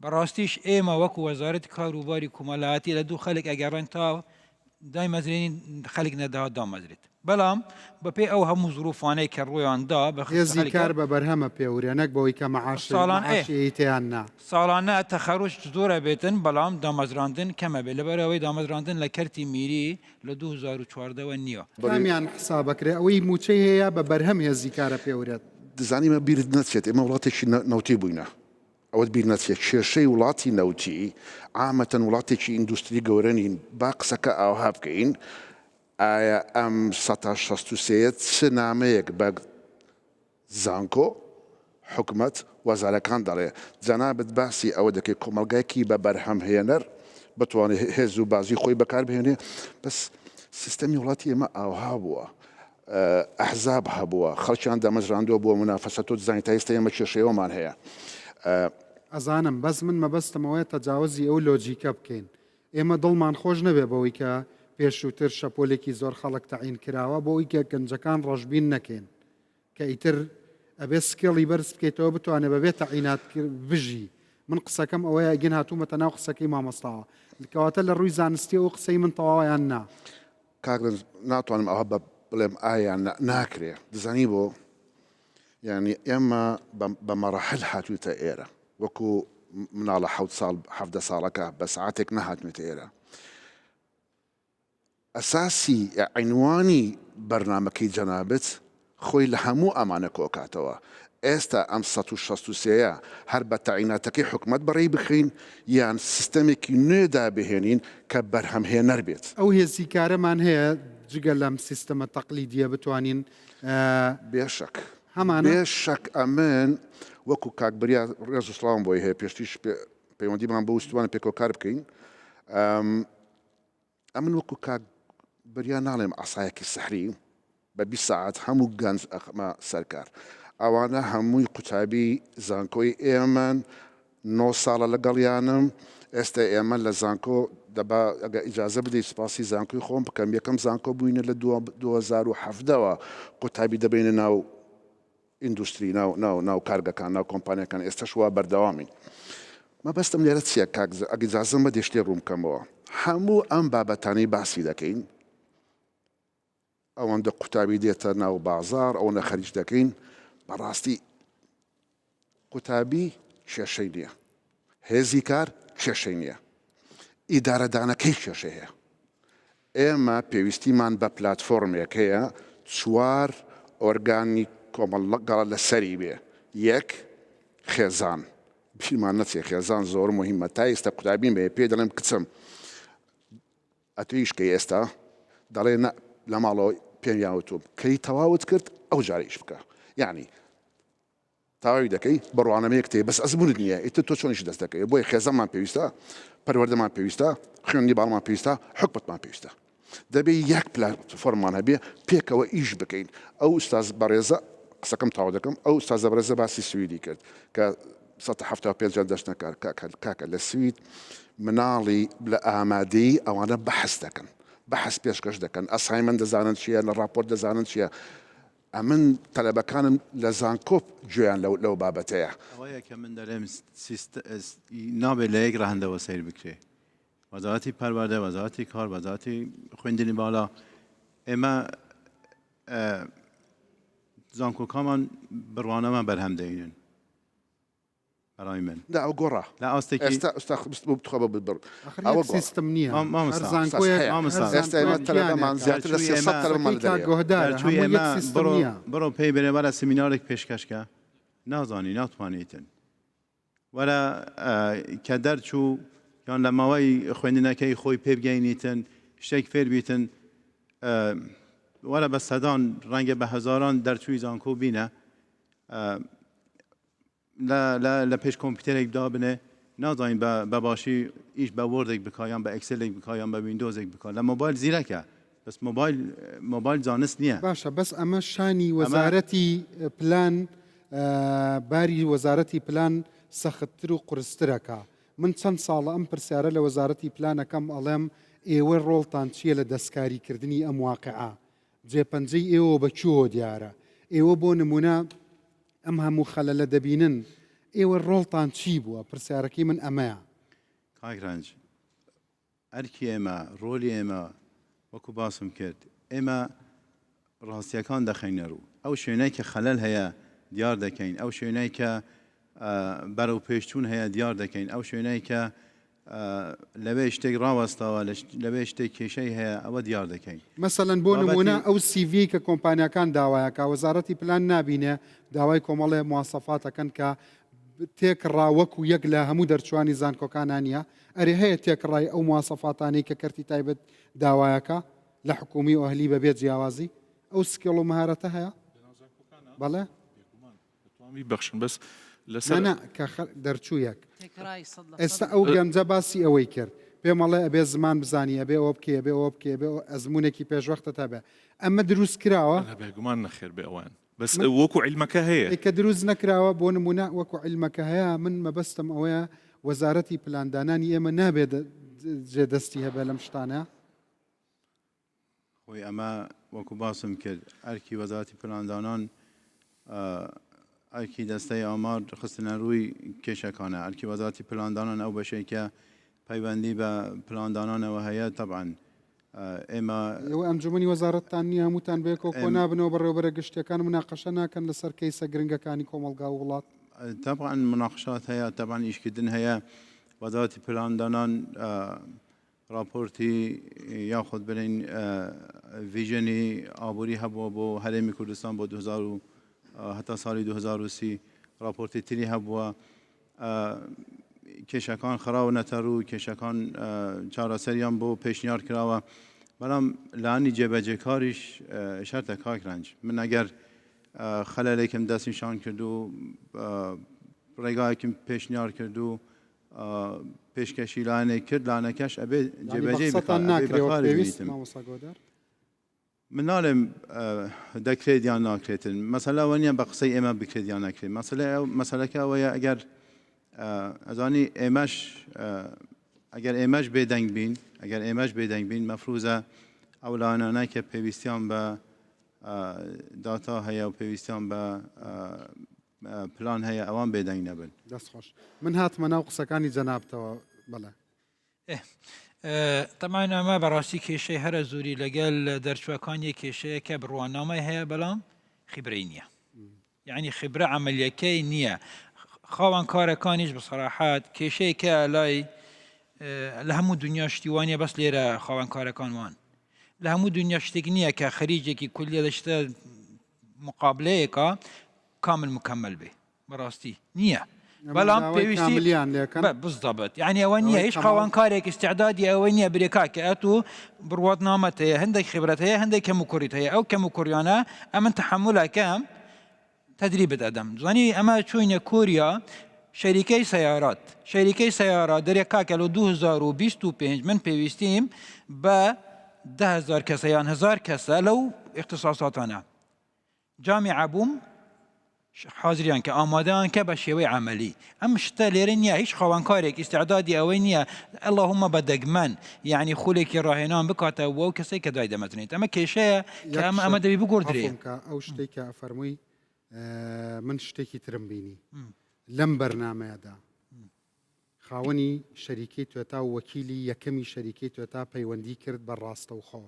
بەڕاستیش ئێمە وەکو وەزارەتی کاروباری کۆمەڵایەتی لە دوو خەڵک ئەگەڕێن تا دایمەزرێنی خەڵک نەداوە دامەزرێت بەڵام بەپێی ئەو هەموو زروفانەی کە ڕۆیاندا هێزی کار بە بەرهەمە پێورێنەک بەوەی کە مەعاشیتیان نا ساڵانە تەخەڕوش زۆرە بێتن بەڵام دامەزراندن کەمە بێت لەبەرەوەی دامەزراندن لە کەرتی میری لە 2014 نییە کامیان حسابەکرێ ئەوەی موچەی هەیە بە بەرهەم هێزی کارە پێورێت دزانیمە بیرت نەچێت ئێمە وڵاتێکی نەوتی بووینە ئەوەت بیر نەچێت کێشەی وڵاتی نەوتی عامەتەن وڵاتێکی ئیندوستری گەورە نین با قسەکە ئاوها بکەین ئایا ئەم 1963 چ نامەیەک بە زانکۆ حکومت وەزارەکان دەڵێ جەنابەت باسی ئەوە دەکەی کۆمەلگایەکی بە بەرهەمهێنەر بتوانێت هێز و بازی خۆی بەکار بهێنێ بەس سیستەمی وڵاتی ئێمە ئاوها بووە ئەحزاب هەبووە خەڵکیان دەمەژراندووە بۆ منافەسە تۆ دزانی تا ئێستا ئێمە کێشەیەوەمان هەیە ئەزانم بەس من مەبەستمەوەی تەجاوزی ئەو لۆجیکە بکەین ئێمە دڵمان خۆش نەبێ بەوەی کە پێشووتر شەپۆلێکی زۆر خەڵک تەعین کراوە بۆ ئەوی کە گەنجەکان ڕەشبین نەکەین کە ئیتر ئەبێ سکێڵی بەرز بکەیتەوە بتوانێت بەبێت تەعینات بژی من قسەکەم ئەوەیە ئەگەن هاتوومەتە ناو قسەکەی مامۆستاوە کەواتە لە ڕووی زانستی ئەو قسەی من تەواویان نا کاکرن ناتوانم ئەوە بڵێم ئایا ناکرێ دزانی بۆ یعنی ئێمە بە مەراحل هاتوویتە ئێرە وەکو مناڵە 7 ساڵەکە بە سعاتێک نەهاتوێتە ئێرە ئەساسی عینوانی بەرنامەکەی جەنابەت خۆی لە هەموو ئەمانە کۆکاتەوە ئێستا ئەم 1963 هەر بە تەعیناتەکەی حکومت بەڕێی بخەین یان سیستەمێکی نوێدا بهێنین کە بەرهەمهێنەر بێت ئەو هێزی کارەمان هەیە جگە لەم سیستەمە تەقلیدیە بتوانین بێشک هەمانە بێشک ئەمن وەکو کاکبریا ڕێز و سڵاوم بۆی هەیە پێشتیش پەیوەندیمان بە وستوانە پێکۆکار بکەین ئەمن وەکو کاکبریا ناڵێم ئاسایەکی سەحری بە 20 ساعت هەموو گەنج ئەخمە سەرکار ئەوانە هەمووی قوتابی زانکۆی ئێمەن 9 ساڵە لەگەڵیانم ئێستا ئێمە لە زانکۆ دەبا ئەگە ئیجازە بدەیت سپاسی زانکۆی خۆم بکەم یەکەم زانکۆ بووینە لە 2007ەوە قوتابی دەبینە ناو ئیندوستری ناو کارگەکان ناو کۆمپانیەکان ئێستا شووا بەردەوامین مەبەستم لێرە چییە ئەگیجازم بە دێشتێ ڕوون بکەمەوە هەموو ئەم بابەتانی باسی دەکەین ئەوەندە قوتابی دێتە ناو بازار ئەوەندە خەریج دەکەین بەڕاستی قوتابی کێشەی نییە هێزی کار کێشەی نییە ئیدارەدانەکەی کێشە هەیە ئێمە پێویستیمان بە پلاتفۆرمێک هەیە 4 ئۆرگانی کۆمەڵگەڵ لەسەری بێ یەک خێزان بیرمان نەچێ خێزان زۆر مهمە تا ئێستا قوتابیم بێ پێ دەڵێم کچم ئەتویشکەی ئێستا دەڵێ لە ماڵەوە پێم یاوتوم کەی تەواوت کرد ئەو جارەیش بکە یعنی تاواوی دەکەی بڕوانەمەیەک تێ بەس ئەزمونت نییە ئیتر تۆ چۆنیش دەست دەکەی بۆی خێزەمان پێویستە پەروەردەمان پێویستە خوێندی باڵمان پێویستە حکومەتمان پێویستە دەبێ یەک پلاتفۆرممان هەبێ پێکەوە ئیش بکەین ئەو ئوستاز بەڕێزە قسەکەم تاوا دەکەم ئەو ئوستازە بەڕێزە باسی سویدی کرد کە 1975 دەستنەکار کاکە لە سوید مناڵی لە ئامادەی ئەوانە بەحەس دەکەن بەحەس پێشکەش دەکەن ئەسایمەن دەزانن چییە لە راپۆرت دەزانن چییە ئەمن تەلەبەکانم لە زانکۆپ گوێیان لەو بابەتەیە ئەوەیە کە من دەڵێم نابێت لە یەک ڕەهەندەوە سیر بکرێ وەزارەتی پەروەردە وەزارەتی کار وەزارەتی خوێندنی باڵا ئێمە زانکۆکامان بڕوانەمان بەرهەم دەینن بەڕای من لا ئەو گۆڕە لا ئاستێکی ئێستا بتخوا ببڕ ئەوە سیستم نییە ئێستا ئێمە تەلەبەمان زیاتر لە 300 تەلەبەمان بڕۆ پێی بێنێوەرە سمینارێک پێشکەشکە نازانی ناتوانیتن وەرە کە دەرچوو یان لە ماوەی خوێندنەکەی خۆی پێ بگەینیتن شتێک فێر بیتن وەرە بە سەدان ڕەنگە بە هەزاران دەرچووی زانکۆ بینە لە پێش کۆمپیوتەرێک دابنێ نازانین بە باشی ئیش بە وۆردێک بکایان بە ئەکسلێک بکایان بە ویندۆزێک بکات لە مۆبایل زیرەکە بەس مۆبایل زانست نییە باشە بەس ئەمە شانی وەزارەتی پلان باری وەزارەتی پلان سەختتر و قورسترەکە من چەند ساڵە ئەم پرسیارە لە وەزارەتی پلانەکەم ئەڵێم ئێوە ڕۆڵتان چییە لە دەستکاریکردنی ئەم واقعە جێپەنجەی ئێوە بەچووە دیارە ئێوە بۆ نمونە ئەم هەموو خەلەلە دەبینن ئێوە ڕۆڵتان چی بووە پرسیارەکەی من ئەمەیە کاگرانج ئەرکی ئێمە ڕۆلی ئێمە وەکو باسم کرد ئێمە ڕاستیەکان دەخەینە ڕوو ئەو شوێنەی کە خەلەل هەیە دیار دەکەین ئەو شوێنەی کە بەرەو پێشچوون هەیە دیار دەکەین ئەو شوێنەی کە لەبێ شتێک ڕاوەستاوە لەبێ شتێک کێشەی هەیە ئەوە دیار دەکەین مەسەلەن بۆ نمونە ئەو CV کە کۆمپانیەکان داوایەکە وەزارەتی پلان نابینێ داوای کۆمەڵێ مواسەفاتەکەن کە تێکڕاوەک و یەک لە هەموو دەرچوانی زانکۆکانانە ئەرێ هەیە تێکڕای ئەو مواسەفاتانەی کە کەرتی تایبەت داوایەکە لە حکومی و ئەهلی بەبێت جیاوازی ئەو سکێڵ و مهارەتە هەیە بەڵێ بەخشن بەس لەسەر کە دەرچوویەک ئێستا ئەو گەنجە باسی ئەوەی کرد پێمەڵێ ئەبێ زمان بزانانی ئەبێ ئەوە بکێ بێ ئەوە بکێ بێ ئەزمونێکی پێشوەختە تا بێ ئەمە دروست کراوە بێگومان نەخێر بێ ئەوان بەس وەکو عیلمەکە هەیە کە دروست نەکراوە بۆ نمونە وەکو عیلمەکە هەیە من مەبەستم ئەوەیە وەزارەتی پلاندانانی ئێمە نابێت جێدەستی هەبێ لەم شتانە خۆی ئەمە وەکو باسم کرد ئەرکی وەزارەتی پلاندانان ئەرکی دەستەی ئامار خستنە ڕووی کێشەکانە ئەرکی وەزارەتی پلاندانان ئەو بەشێکە پەیوەندی بە پلاندانانەوە هەیە طبعاً ئێمە ئەوە ئەنجومەنی وەزارەتتان نییە هەمووتان بێکەوە کۆ نابنەوە بەڕێوەبەرە گشتەکان مناقەشە ناکەن لەسەر کەیسە گرنگەکانی کۆمەلگا و وڵات طبعاً مناقشات هەیە طبعاً ئیشکردن هەیە وەزارەتی پلاندانان راپۆرتی یاخود برین ڤیژنی ئابووری هەبووە بۆ هەرێمی کوردستان بۆ 2000 هەتا ساڵی 2030 راپۆرتی تری هەبووە کێشەکان خراوە نەتەڕوو کێشەکان چارەسەریان بۆ پێشنیار کراوە بەڵام لانی جێبەجێکاریش شەرتە کاکرنج من ئەگەر خەلەلێکم دەستنیشان کرد و ڕێگایەکم پێشنیار کرد و پێشکەشی لاانێک کرد لاانەکەش ئەبێ جێبەجێ من ناڵێم دەکرێت یان ناکرێتن مەسەلا وەنیە بە قسەی ئێمە بکرێت یان ناکرێت مەسەلەکە ئەوەیە ئەگەر ئەزانی ئێمەش ئەگەر ئێمەش بێدەنگ بین ئەگەر ئێمەش بێدەنگ بین مەفروزە ئەو لاانانە کە پێویستیان بە داتا هەیە و پێویستیان بە پلان هەیە ئەوان بێدەنگ نەبن دەستخۆش من هاتمە ناو قسەکانی جەنابتەوە بەڵێ تەمان ئەمە بەڕاستی کێشەی هەرە زوری لەگەل دەرچوەکانی کێشەیە کە بڕوانامای هەیە بەڵام خیبرەی نییە یعنی خیبرە عملیەکەی نییە خاوەن کارەکانیش بەسەراحات کێشەیەکە لای لە هەموو دنیا شتیوانە بەس لێرە خاوەن کارەکان وان لە هەموو دنیا شتێک نییە کە خەریجێکی کولیە لە شتە مقابلەیەکە کامل مکمل بێ بەڕاستی نییە بەڵام پێویستی بزدەبێت یعنی ئەوە نییە هیچ خاوەنکارێک استعدادی ئەوەی نییە برێکا کە ئەتو بڕواتنامەت هەیە هەندێک خبرەت هەیە هەندێک کەم و کوڕیت هەیە ئەو کەم و کوڕیانە ئەمن تحملەکەم تدریبت ئەدەم زانی ئەمە چوینە کوریا شەریکەی سەیارات دەرێکاکە لە 2025 من پێویستیم بە 10,000 کەسە یان 1000 کەسە لەو اختصاصاتانە جامیع بووم حاضریان کە ئامادەیان کە بە شێوەی عملی ئەم شتە لێرە نییە هیچ خاوەنکارێک ئیستعدادی ئەوەی نییە اللهم بەدەگمەن یعنی خولێکی ڕاهێنان بکاتەوە بۆ ئەو کەسێک کە دوای دەمەترێت ئەمە کێشەیە کە ئەمە دەبی بگۆڕدرێ ئەو شتێک کە ئەفەرمووی من شتێکی ترم بینی لەم بەرنامەیەدا خاوەنی شەریکەی توێتا و وەکیلی یەکەمی شەریکەی توێتا پەیوەندی کرد بە ڕاستەوخۆ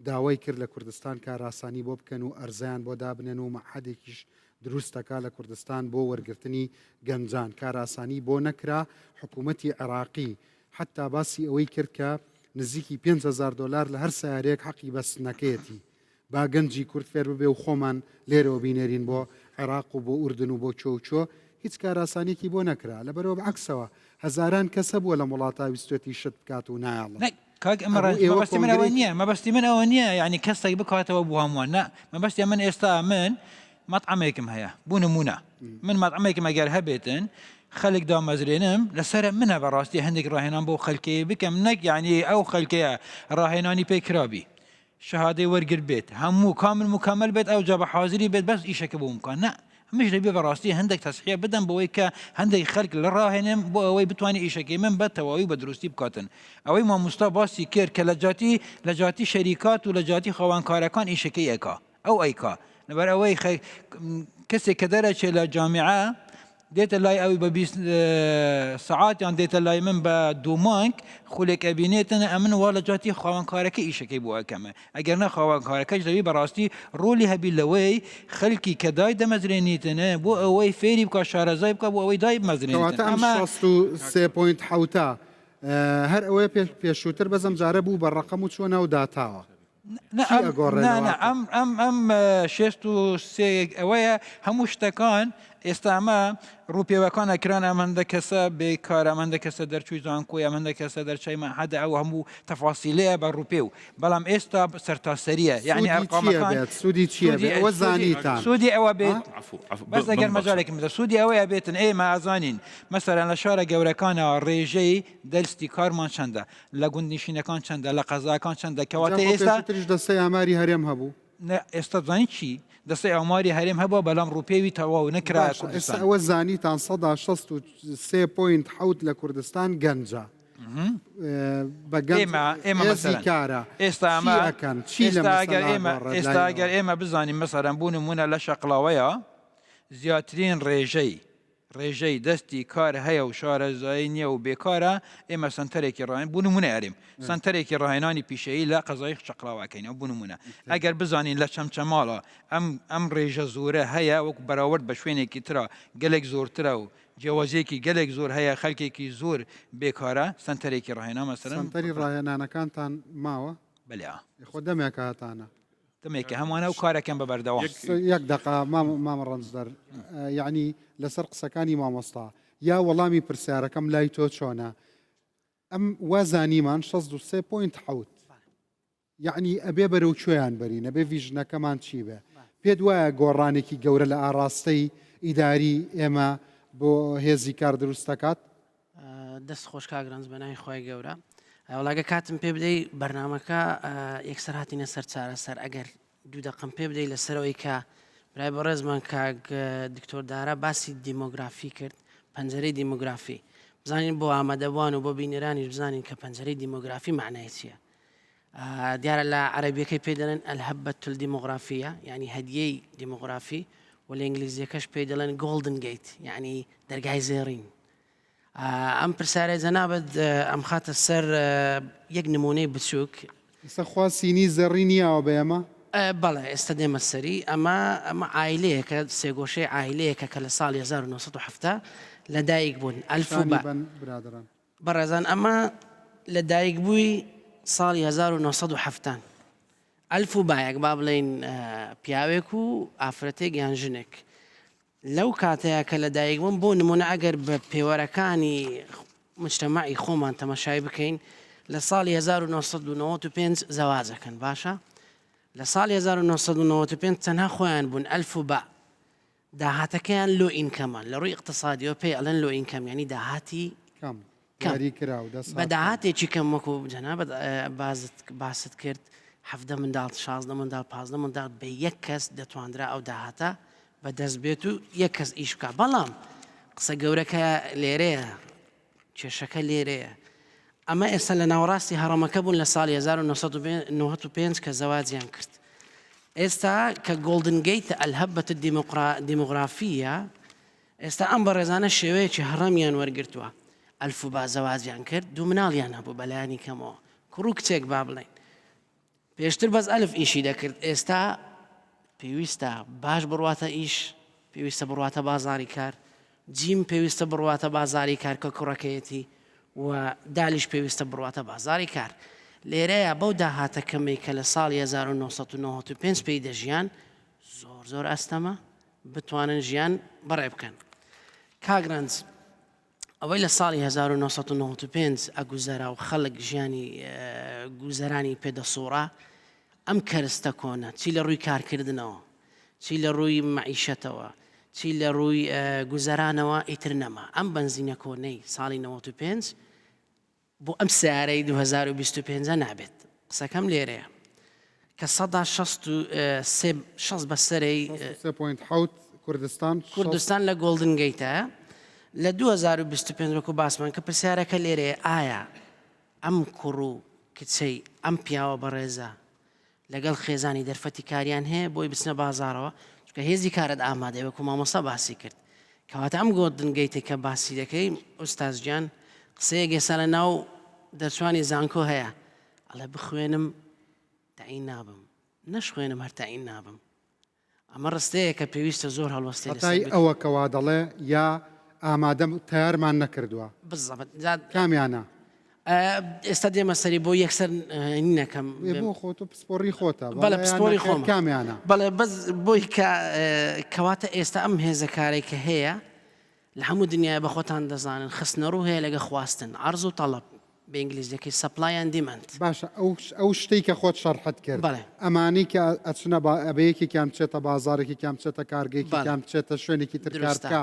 داوای کرد لە کوردستان کاراسانی بۆ بکەن و ئەرزیان بۆ دابنێن و مەحەدێکیش دروستەکە لە کوردستان بۆ وەرگرتنی گەنجان کاراسانی بۆ نەکرا حکوومەتی عێراقی حتا باسی ئەوەی کرد کە نزیکی $5,000 لە هەر سیارەیەک حەقی بەستنەکەیەتی با گەنجی کورد فێر ببێ و خۆمان لێرەوە بینێرین بۆ عێراق و بۆ ئوردن و بۆ چۆچۆ هیچ کاراسانێکی بۆ نەکرا لەبەرەوە بەعکسەوە هەزاران کەسە بووە لە وڵاتە ویستێتی شت بکات و نایڵە مەبەستی من ئەوە نییە مەبەستی من ئەوە نییە ینی کەسێک بکاتەوە بۆ هەمووان نە مەبەستی من ئێستا من مەطعمێکم هەیە بوو نمونە من مەطعمێکم ئەگەر هەبێتن خەڵک دامەزرێنم لەسرە منە بەڕاستی هەندێک ڕاهێنان بۆ خەلکەیە بکەم نەک یعنی ئەو خەلکەیە ڕاهێنانی پێکرابی شەهادەی وەرگر بێت هەموو کامل مکمل بێت ئەو جا بە حاضری بێت بەس ئیشەکە بۆ بکەن نە مش دەبێ بەڕاستی هەندێک تەسخیە بدەم بەوەی کە هەندێک خەڵک لە ڕاهێنم بۆ ئەوەی بتوانێت ئیشەکەی من بە تەواوی بە دروستی بکاتن ئەوەی مامۆستا باسی کرد کە لە جاتی شەریکات و لە جاتی خاوەنکارەکان ئیشەکەی ئەکا ئەو ئەیکا لەبەر ئەوەی کەسێک کە دەرەچێت لە جامیعە دێتە لای ئەوی بە 20 سعاتیان دێتە لای من بە 2 مانگ خولێک ئەبینێتن ئەمن وا لە جاتی خاوەنکارەکە ئیشەکەی بۆ ئەکەمە ئەگەر نە خاوەنکارەکەش دەوی بەڕاستی ڕۆلی هەبی لەوەی خەلکی کە دای دەمەزرێنیتنە بۆ ئەوەی فێری بکە شارەزای بکە بۆ ئەوەی دای بمەزرێنیتن ئەمە 3.7 هەر ئەوەیە پێشووتر بەزەم جارە بوو بە ڕقم و چۆنە و داتاوە ئەم 63 ئەوەیە هەموو شتەکان ئێستا ئەمە ڕوپێوەکانە کران ئەمەندە کەسە بێکار ئەمەندە کەسە دەرچووی زانکۆی ئەمەندە کەسە دەرچەی مەحەدە ئەو هەموو تەفاسیلەیە بە ڕوپێ و بەڵام ئێستا سەرتاسەریە یعنی ئەرقامەکان سوودی چییە ئەوە زانیتان سوودی ئەوە بێت بەس ئەگەر مەجارێکم بدە سوودی ئەوەیە بێتن ئێمە ئازانین مەسەرەن لە شارە گەورەکانەوە ڕێژەی دەستی کارمان چەندە لە گوندنشینەکان چەندە لە قەزاکان چەندە کەواتە ئێستا تریش دەستەی ئاماری هەرێم هەبوو ئێستا زانین چی دەستی ئاماری هەرێم هەبوو بەڵام ڕوپێوی تەواو نەکرا ئێستا ئەوە زانیتان 63.7 لە کوردستان گەنجە ئێستا ئەگەر ئێمە بزانین مەسەرەن بوون نمونە لە شەقڵاوەیە زیاترین ڕێژەی دەستی کار هەیە و شارەزایی نییە و بێکارە ئێمە سنتەرێکی ڕاهێن بوو نمونە ئەرێم سنتەرێکی ڕاهێنانی پیشەیی لە قەزای شەقڵاوەکەینەوە بوو نمونە ئەگەر بزانین لە چەمچەماڵە ئەم ڕێژە زۆرە هەیە وەک بەراورد بە شوێنێکی ترە گەلێک زۆرترە و جیاوازیەکی گەلێک زۆر هەیە خەلکێکی زۆر بێکارە سنتەرێکی ڕاهێنا مەسەرەن سنتەری ڕاهێنانەکانتان ماوە بەلێ خۆ دەمێک هاتانە دەمێکە هەموانە و کارەکەم بە بەردەوام یەک دقا مامە ڕەنجدەر یعنی لەسەر قسەکانی مامۆستا یا وەڵامی پرسیارەکەم لای تۆ چۆنە ئەم وازانیمان 63.7 یعنی ئەبێ بەرەو کوێیان بەرینە بێ ڤیژنەکەمان چی بێ پێت وایە گۆڕانێکی گەورە لە ئاڕاستەی ئیداری ئێمە بۆ هێزی کار دروست دەکات دەست خۆش کاگرانز بەناوی خۆی گەورە وڵاگە کاتم پێ بدەی بەرنمەکە یەکسەر هاتینە سەر چارەسەر ئەگەر دوو دەقم پێ بدەی لەسەرەوەی کە برای بە ڕێزمان کاک دکتۆردارە باسی دیمۆگرافی کرد پەنجەرەی دیمۆگرافی بزانین بۆ ئامادەبووان و بۆ بینێرانیش بزانین کە پەنجەرەی دیمۆگرافی معنای چییە دیارە لە عەرەبیەکەی پێ دەڵێن ئەلهەبەت الدیمۆغرافیە یعنی هەدیەی دیمۆغرافی و لە ئینگلیزیەکەش پێی دەڵێن گۆڵدن گەیت یعنی دەرگای زێڕین ئەم پرسیارە جەنابەت ئەم خاتە سەر یەک نمونەی بچووک ئێستاخوا سینی زەڕی نییەوە بە ئێمە بەڵێ ئێستا دێمە سەری ئەمە ئایلەیەکە سێگۆشەی ئایلەیەکە کە لە ساڵی 1970 لەدایک بوون ئەلفوبا بەڕێزان ئەمە لەدایک بووی ساڵی 1970 ئەلفوبایەک با بڵێن پیاوێک و ئافرەتێک یان ژنێک لەو کاتەیە کە لەدایک بوون بۆ نمونە ئەگەر بە پێوەرەکانی مجتەماعی خۆمان تەماشای بکەین لە ساڵی 1995 زەواجەکەن باشە لە ساڵی 1995 تەنها خۆیان بوون ئەلفوبا داهاتەکەیان لۆ ئینکەمان لە ڕووی اقتصادیەوە پێی ئەڵێن لۆ ئینکەم ینی داهاتی بە داهاتێکی کەم وەکو جەنابەت باست کرد 17 منداڵ 16 منداڵ 15 منداڵ بە یەک کەس دەتواندرا ئەو داهاتە بەدەست بێت و یەک کەس ئیش بکە بەڵام قسە گەورەکە لێرەیە کێشەکە لێرەیە ئەمە ئێستا لە ناوەڕاستی هەڕەمەکە بوون لە ساڵی 1995 کە زەواجیان کرد ئێستا کە گۆڵدن گەیت ئەلهەبەت دیمۆغرافیە ئێستا ئەم بە ڕێزانە شێوەیەکی هەڕەمیان وەرگرتووە ئەلفوبا زەواجیان کرد دوو مناڵیان هەبوو بەلایانی کەمەوە کوڕ و کچێک با بڵێن پێشتر بەس ئەلف ئیشی دەکرد ئێستا پێویستە باش بڕواتە ئیش پێویستە بڕواتە بازاری کار جیم پێویستە بڕواتە بازاری کار کە کوڕەکەیەتی و دالیش پێویستە بڕواتە بازاری کار لێرەیە بەو داهاتەکەمی کە لە ساڵی 1995 پێی دەژیان زۆر ئەستەمە بتوانن ژیان بەڕێ بکەن کاگرانز ئەوەی لە ساڵی 1995 ئەگوزەرا و خەڵک ژیانی گوزەرانی پێدەسوڕا ئەم کەرستە کۆنە چی لە ڕووی کارکردنەوە چی لە ڕووی معیشەتەوە چی لە ڕووی گوزەرانەوە ئیتر نەما ئەم بنزینە کۆنەی ساڵی 95 بۆ ئەم سیارەی 2025 نابێت قسەکەم لێرەیە کە 160 بەسەرەی کوردستان لە گۆڵدن گەیتە لە 2025 وەکو باسمان کە پرسیارەکە لێرەیە ئایا ئەم کوڕ و کچەی ئەم پیاوە بەڕێزە لەگەڵ خێزانی دەرفەتی کاریان هەیە بۆی بچنە بازارەوە چکە هێزی کارت ئامادەی وەکو مامۆستا باسی کرد کەواتە ئەم گۆڵدن گەیتێک کە باسی دەکەی ئوستاز گیان قسەیەک ئێستا لە ناو دەرچوانی زانکۆ هەیە ئەڵێ بخوێنم تەعین نابم نەشخوێنم هەر تەعین نابم ئەمە ڕستەیە کە پێویستە زۆر هەڵوەستێ هەتای ئەوە کەوا دەڵێ یا ئامادەم تیارمان نەکردووە بزەبەت کامیانە ئێستا دێمە سەری بۆ یەکسەر نینەکەم بۆ خۆت و پسپۆڕی خۆتە بەڵێ پسپۆری خۆم کامیانە بەڵێ بەس بۆی کەواتە ئێستا ئەم هێزەکارێک کە هەیە لە هەموو دنیای بە خۆتان دەزانن خستنە ڕوو هەیە لەگە خواستن عرض و تەڵەب بە ئینگلیزیەکەی سەپلای ئەند دیمەند باشە ئەو شتەی کە خۆت شەرحەت کرد ئەمانی کە ئەچنە ئەبەیەکی کام بچێتە بازارێکی کام بچێتە کارگەیەکی کام بچێتە شوێنێکی ترکارکە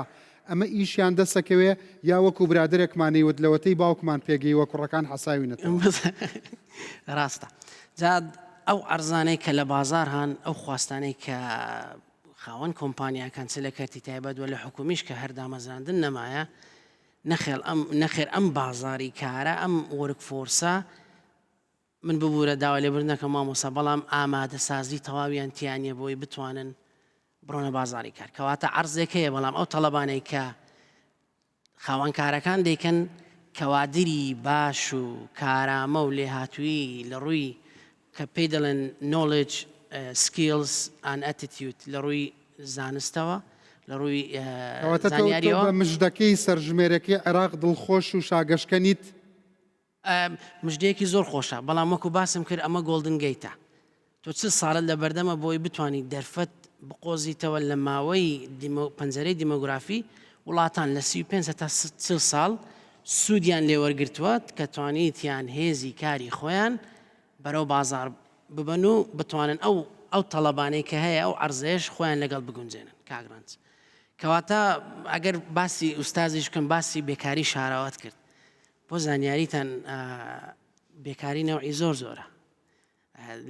ئەمە ئیشیان دەسەکەوێ یا وەکو برادێکمانی وت لەوەتەی باوکمان پێگەی وە کوڕەکان حەساوینەوە ڕاستە جاد ئەو ئەرزانەی کە لە بازار هاان ئەو خواستانەی کە خاوەن کۆمپانیاکان چ لە کەرتی تایبەت وە لە حکومیش کە هەردامەزراندن نەمایە نەخێر ئەم بازاری کارە ئەم وەرکفۆرسە من ببوورە داوا لێبوردنەکە مامۆسا بەڵام ئامادە سازی تەواویان تیانە بۆی بتوانن بڕۆنە بازاری کار کەواتە عرضێک هەیە بەڵام ئەو تەڵەبانەی کە خاوەن کارەکان دەیکەن کەوادری باش و کارامە و لێهاتووی لە ڕووی کە پێی دەڵێن knowledge skills and attitude لە ڕووی زانستەوە لە ڕووی زانیاریەوە مژدەکەی سەرژمێرەکەی عێراق دڵخۆش و شاگەشکەنیت مژدەیەکی زۆر خۆشە بەڵام وەکو باسم کرد ئەمە گۆڵدن گەیتە تۆ چ ساڵت لە بەردەمە بۆی بتانی دەرفەت بقۆزیتەوە لە ماوەی پەنجەرەی دیمۆگرافی وڵاتان لە 35 تا 40 ساڵ سوودیان لێوەرگرتووە کە توانیتیان هێزی کاری خۆیان بەرەو بازار ببن و بتوانن ئەو تەڵەبانەی کە هەیە ئەو عەرزەیەش خۆیان لەگەڵ بگونجێنن کاگرانت کەواتە ئەگەر باسی ئوستازیش بکەم باسی بێکاری شاراوەت کرد بۆ زانیاریتان بێکاری نەوعی زۆر زۆرە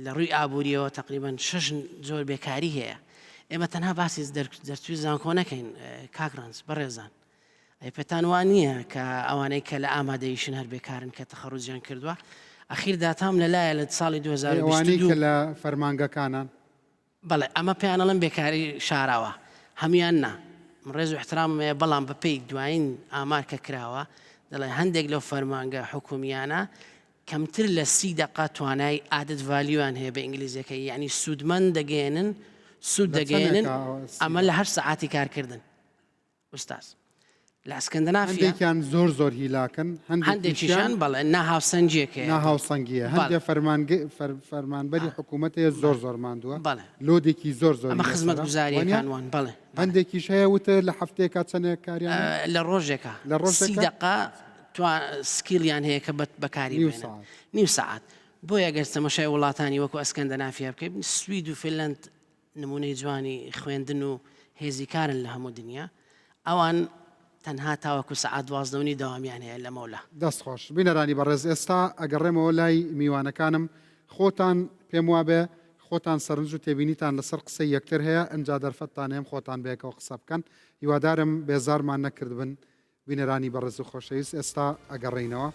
لە ڕووی ئابوووریەوە تقریبان 6 زۆر بێکاری هەیە ئێمە تەنها باسی دەرچوی زانکۆ نەکەین کاگرانس بەڕێزان پێتان وان نییە کە ئەوانەی کە لە ئامادەیشن هەر بێکارن کە تەخەڕوجیان کردووە ئەخیر داتام لەلایە لە ساڵی 2022 کە لە فەرمانگەکانان بەڵێ ئەمە پێیانەڵم بێکاری شاراوە هەمویان نا ڕێز و احترامەیە بەڵام بەپێی دوایین ئامار کە کراوە دەڵێ هەندێک لەو فەرمانگە حکومیانە کەمتر لە 30 دقه توانای عادت ڤالیویان هەیە بە ئینگلیزیەکەی یعنی سوودمەند دەگەێنن سوود دەگەێنن ئەمە لە هەر سەعاتی کارکردن ئوستاز لە ئەسکەندەنافیا هەندێکیان زۆر هیلاکن هەندێکیشان بەڵێ ناهاوسەنجیەکەیە ناهاوسەنگیە هەندێک فەرمانبەری حکوومەتەیە زۆر ماندووە لۆدێکی زۆر ئەمە خزمەت گوزاریەکانوان بڵێ هەندێکیش هەیە وتە لە هەفتەیەکە چەندێک کاریان لە ڕۆژێکە لە 30 دقه سکیلیان هەیە کە بەکاری نیو ساعت بۆیە گەر تەماشای وڵاتانی وەکو ئەسکەندەنافیا بکەین سوید و فینلەند نمونەی جوانی خوێندن و هێزیکارن لە هەموو دنیا ئەوان تەنها تاوەکو سەعات 12 داوامیان هەیە لە مەولا دەستخۆش بینەرانی بەڕێز ئێستا ئەگەڕێمەوە لای میوانەکانم خۆتان پێم وابێ خۆتان سەرنج و تێبینیتان لەسەر قسەی یەکتر هەیە ئەنجا دەرفەتتان هەیە خۆتان بێکەوە قسە بکەن هیوادارم بێزارمان نەکرد بن بینەرانی بەڕێز و خۆشەویست ئێستا ئەگەڕێینەوە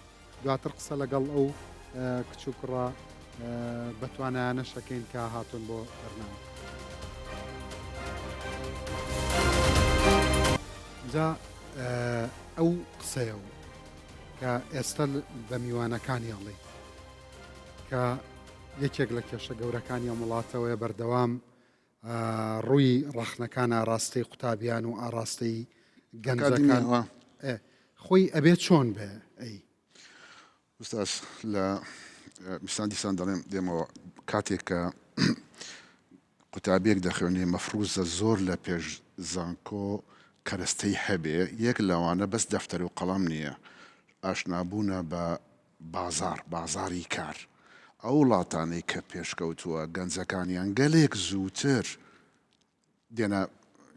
دواتر قسە لەگەڵ ئەو کچ و کوڕە بەتوانایانە شەکەین کە هاتون بۆ بەرنامە جا ئەو قسەیە و کە ئێستا بە میوانەکانی هەڵێ کە یەکێک لە کێشە گەورەکانی ئەم وڵاتەوەی بەردەوام ڕووی ڕەخنەکان ئاراستەی قوتابیان و ئاراستەی گەنجەکان خۆی ئەبێت چۆن بێ ئەی ئوستاس لە میسان دیسان دەڵێم دێمەوە کاتێک کە قوتابیەک دەخوێنێ مەفروزە زۆر لە پێش زانکۆ کەرەستەی هەبێ یەک لەوانە بەس دەفتەر و قەڵام نییە ئاشنابوونە بە بازاری کار ئەو وڵاتانەی کە پێشکەوتووە گەنجەکانیان گەلێک زووتر دێنە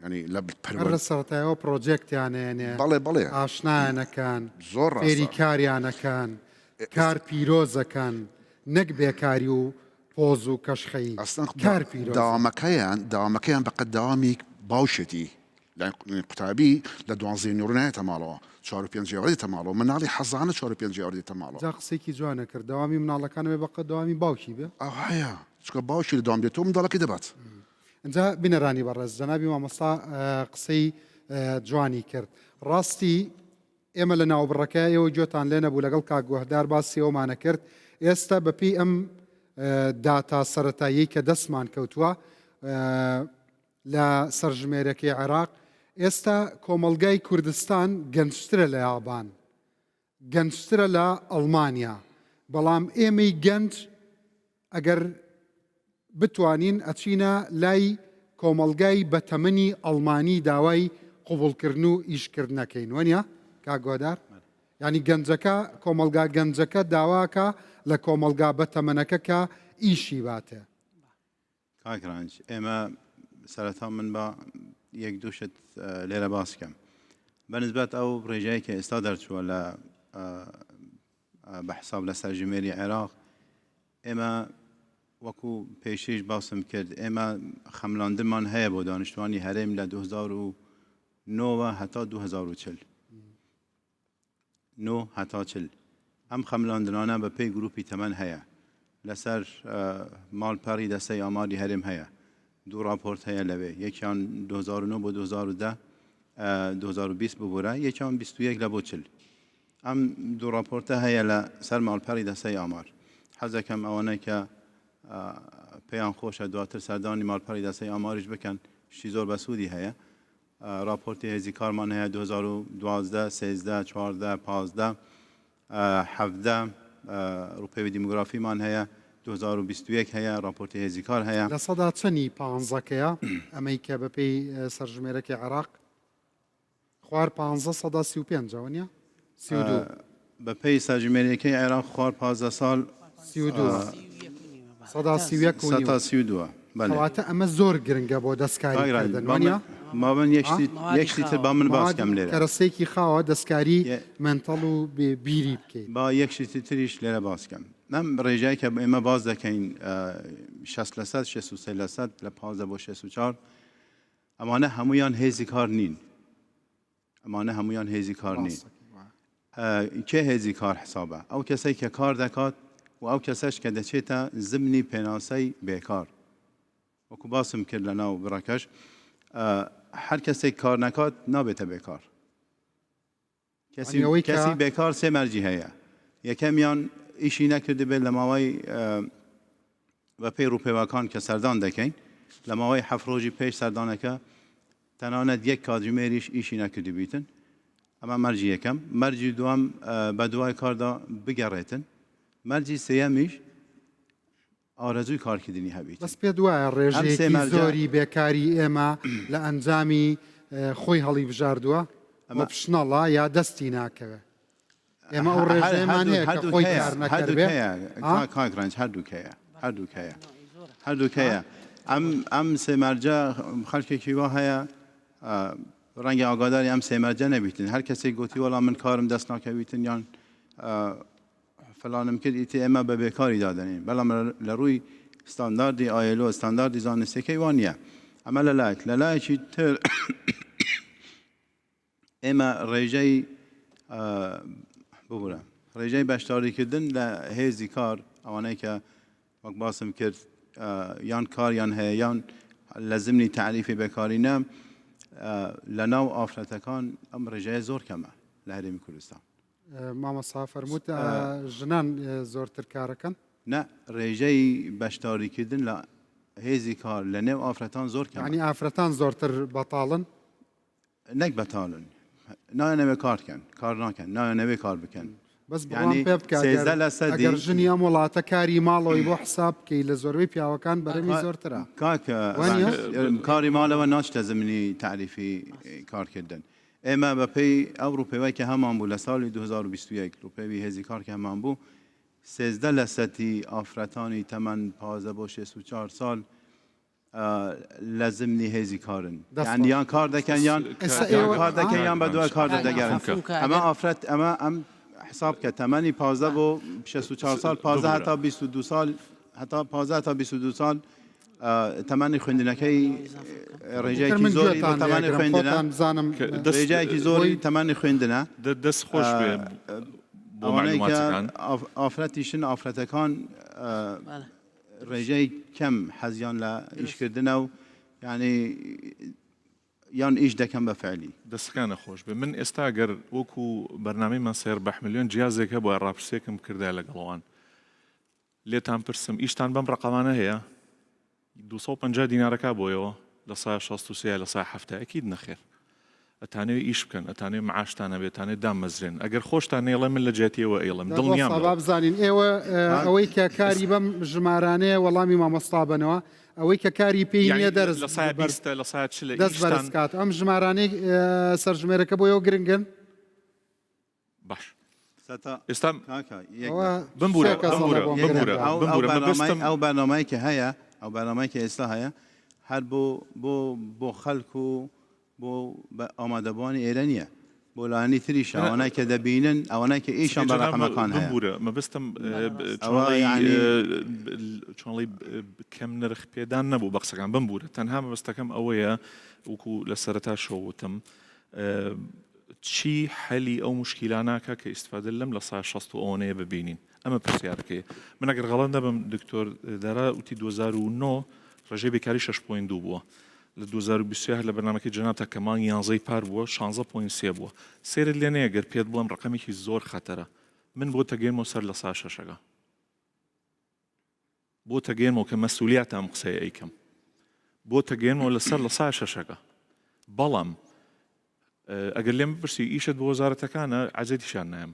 ینی لە سەرەتایەوە پرۆجێکتیانێنێ بەڵێ ئاشنایەنەکان زۆر فێری کاریانەکان کار پیرۆزەکان نەک بێکاری و پۆز و کەشخەی کار پیرۆز داوامەکەیان بەقەت داوامی باوشێتی قوتابی لە 12 نۆڕنایەتە ماڵەوە 4-5 جیاوازێتە ماڵەوە مناڵی حەزانە 4-5 جیاوازێتە ماڵەوە جا قسێکی جوانە کرد داوامی مناڵەکانەوێ بەقەت داوامی باوکی بێ ئەو هەیە چکە باوشی لە داوام بێتەوە منداڵەکەی دەبات اینجا بینەرانی بەڕێز جەنابی مامۆستا قسەی جوانی کرد ڕاستی ئێمە لە ناوبڕەکەیەوە گوێتان لێ نەبوو لەگەڵ کاگوهدار باسی ئەومانە کرد ئێستا بەپی ئەم داتا سەرەتایی کە دەستمان کەوتووە لە سەرژمێرەکەی عێراق ئێستا کۆمەلگای کوردستان گەنجترە لە یابان گەنجترە لە ئەڵمانیا بەڵام ئێمەی گەنج ئەگەر بتوانین ئەچینە لای کۆمەلگای بەتەمەنی ئەڵمانی داوای قوبوڵکردن و ئیشکردنەکەین وەنیە کاگۆدار ینی گەنجەکە کۆمەلگا گەنجەکە داواکە لە کۆمەلگا بەتەمەنەکە کە ئیشی باتێ کاکرانج ئێمە سەرەتا من بە یەک دووشت لێرە باس بکەم بەنسبەت ئەو ڕێژەیە کە ئێستا دەرچووە لە بە حساب لە سەرژمێری عێراق ئێمە وەکو پێشیش باسم کرد ئێمە خەملاندنمان هەیە بۆ دانیشتوانی هەرێم لە 2009 هەتا 2040 9 هەتا 40 ئەم خەملاندنانە بە پێی گروپی تەمەن هەیە لەسەر ماڵپەڕی دەستەی ئاماری هەرێم هەیە دوو راپۆرت هەیە لەوێ یەکیان 2009 بۆ 2010 2020 ببوورە یەکیان 21 لە بۆ 40 ئەم دوو راپۆرتە هەیە لە سەر ماڵپەڕی دەستەی ئامار حەزەکەم ئەوانەی کە پێیان خۆشە دواتر سەردانی ماڵپەڕی دەستەی ئاماریش بکەن شتی زۆر بەسوودی هەیە راپۆرتی هێزی کارمان هەیە 2012 13 14 15 17 ڕوپێوی دیموگرافیمان هەیە 2021 هەیە راپۆرتی هێزی کار هەیە لە سەدا چەنی پانزەکەیە ئەمەی کە بەپێی سەرژمێرەکی عێراق خوار 15 سەدا 35 وەنیە 32 بەپێی سەرژمێرەکەی عێراق خوار 15 ساڵ 32 سەدا 32 کەواتە ئەمە زۆر گرنگە بۆ دەستکاریکردن وانە ماوەن یەکشتی تر با من باسکەم لێرە کەرەسێکی خاوە دەستکاری منتەڵ و بیری بکەیت با یەکشتی تریش لێرە باسکەم ئەم ڕێژایی کە ئێمە باز دەکەین 60% 63% لە 15 بۆ 64 ئەمانە هەمویان هێزی کار نین ئەمانە هەمویان هێزی کار نین کێ هێزی کار حسابە ئەو کەسەی کە کار دەکات و ئەو کەسەش کە دەچێتە زمنی پێناسەی بێکار وەکو باسم کرد لە ناو بڕەکەش هەر کەسێک کار نەکات نابێتە بێکار کەسی بێکار سێ مەرجی هەیە یەکەمیان ئیشی نەکرده بێت لە ماوەی بە پێی ڕوپێوەکان کە سەردان دەکەین لە ماوەی 7 ڕۆژی پێش سەردانەکە تەنانەت یەک کاتژمێریش ئیشی نەکردی بیتن ئەمە مەرجی یەکەم مەرجی دوام بە دوای کاردا بگەڕێتن مەرجی سێیەمیش ئارەزووی کارکردنی هەبیت بەس پێ دوایە ڕێژەیەکی زۆری بێکاری ئێمە لە ئەنجامی خۆی هەڵی بژاردووە ئەمە پشنەڵە یا دەستی ناکەوێ ئێمە ئەو ڕێژەیەمان هەیە کە خۆی کار نەکردبێ کاکرانج هەردووکەیە هەردووکەیە ئەم سێمەرجە خەڵکێکی وا هەیە ڕەنگە ئاگاداری ئەم سێمەرجە نەبیتن هەر کەسێک گوتی وەڵام من کارم دەست ناکەویتن یان فلانم کرد ئیتی ئێمە بە بێکاری دادەنین بەڵام لە ڕووی ستانداردی ئایلۆ ستانداردی زانستیەکەی وانە ئەمە لە لایەکی تر ئێمە ڕێژەی ببوورە ڕێژەی بەشداریکردن لە هێزی کار ئەوانەی کە وەک باسم کرد یان کاریان هەیە یان لە زمنی تعریفی بێکارینە لە ناو ئافرەتەکان ئەم ڕێژەیە زۆر کەمە لە هەرێمی کوردستان مامەسا فەرمووت ژنان زۆرتر کارەکەن نە ڕێژەی بەشداریکردن لە هێزی کار لە نێو ئافرەتان زۆر کەمە ینی ئافرەتان زۆرتر بەتاڵن نەک بەتاڵن نایەنەوێ کارکەن کار ناکەن نایەنەوێ کار بکەن بەس پێ بکەگەر ژنی ئەم وڵاتە کاری ماڵەوەی بۆ حساب بکەی لە زۆربەی پیاوەکان بەرەمی زۆرترە کاکە کاری ماڵەوە ناچتە زمینی تعریفی کارکردن ئێمە بەپێی ئەو ڕوپێوەی کە هەمان بوو لە ساڵی 2021 ڕوپێوی هێزی کار کە هەمان بوو 13% ئافرەتانی تەمەن 15 بۆ 64 ساڵ لە زمنی هێزی کارن یان کار دەکەن یان کار دەکەن یان بە دوای کار دەگەرن ئەمە ئافرەت ئەم حساب کە تەمەنی 15 بۆ 64 سال 15 هەتا 22 سال هەتا 15 تا 22 سال تەمەنی خوێندنەکەی ڕێژەیەکی زۆری تەمەنی خوێندنە ڕێژەیەکی زۆری تەمەنی خوێندنە دەست خۆش بێ بۆ معلوماتەکان ئافرەتیشن ئافرەتەکان ڕێژەی کەم حەزیان لە ئیشکردنە و یعنی یان ئیش دەکەم بە فعلی دەستەکانە خۆش بێ من ئێستا گەر وەکو بەرنامەیمان سێر بە ملیۆن جیازێکە بۆ ڕاپرسێکم کردای لەگەڵەوان لێتان پرسم ئیشتان بەم ڕقەمانە هەیە 250 دینارەکە بۆیەوە لە سای 63 لە سای 7 ئەکید نەخێر ئەتانێ ئیش بکەن ئەتانێ معاشتانە بێت ئەتانێ دامەزرێن ئەگەر خۆشتان نێڵە من لە جێتیەوە ئێڵم دڵنیام بزانین ئێوە ئەوەی کە کاری بەم ژمارانەیە وەڵامی مامۆستا بنەوە ئەوەی کە کاری پێی نییە دەست بەرزکات ئەم ژمارانەی سەرژمێرەکە بۆ ئەوە گرنگن باش ئێستا بمبورە ئەو بەرنامەی کە هەیە ئەو بەرنامەی کە ئێستا هەیە هەر بۆ خەڵک و بۆ ئامادەبوانی ئێرە نییە بۆ لایانی تریش ئەوانای کە دەبینن ئەوانای کە ئیشان بە ڕقەمەکان هەیە بمبورە مەبستم چۆنڵی کەم نرخ پێدان نەبوو بە قسەکان بمبورە تەنها مەبستەکەم ئەوەیە وەکو لە سەرەتا شەوتم چی حەلی ئەو مشکیلاناکە کە ئیسفادە لەم لە سا 60 ئەوەنەیە ببینین ئەمە پرسیارەکەی من ئەگەر غەڵەت نەبم دکتۆر دارا وتی 2009 ڕێژەی بێکاری 6.2 بووە لە 2020 لە بەرنامەکەی جەنابتە کە مانگی 11 پار بووە 16.3 بووە سێرت لێ نەیە گەر پێت بڵم ڕقەمێکی زۆر خەتەرە من بۆ تەگەێنمەوە سەر لە سا 6ەکە بۆ تەگەێنمەوە کە مەسئولیات ئەم قسەیە ئەیکەم بۆ تەگەێنمەوە لەسەر لە سا 6ەکە بەڵام ئەگەر لێم بپرسی ئیشت بۆ وەزارەتەکانە عەجێتیشیان نایم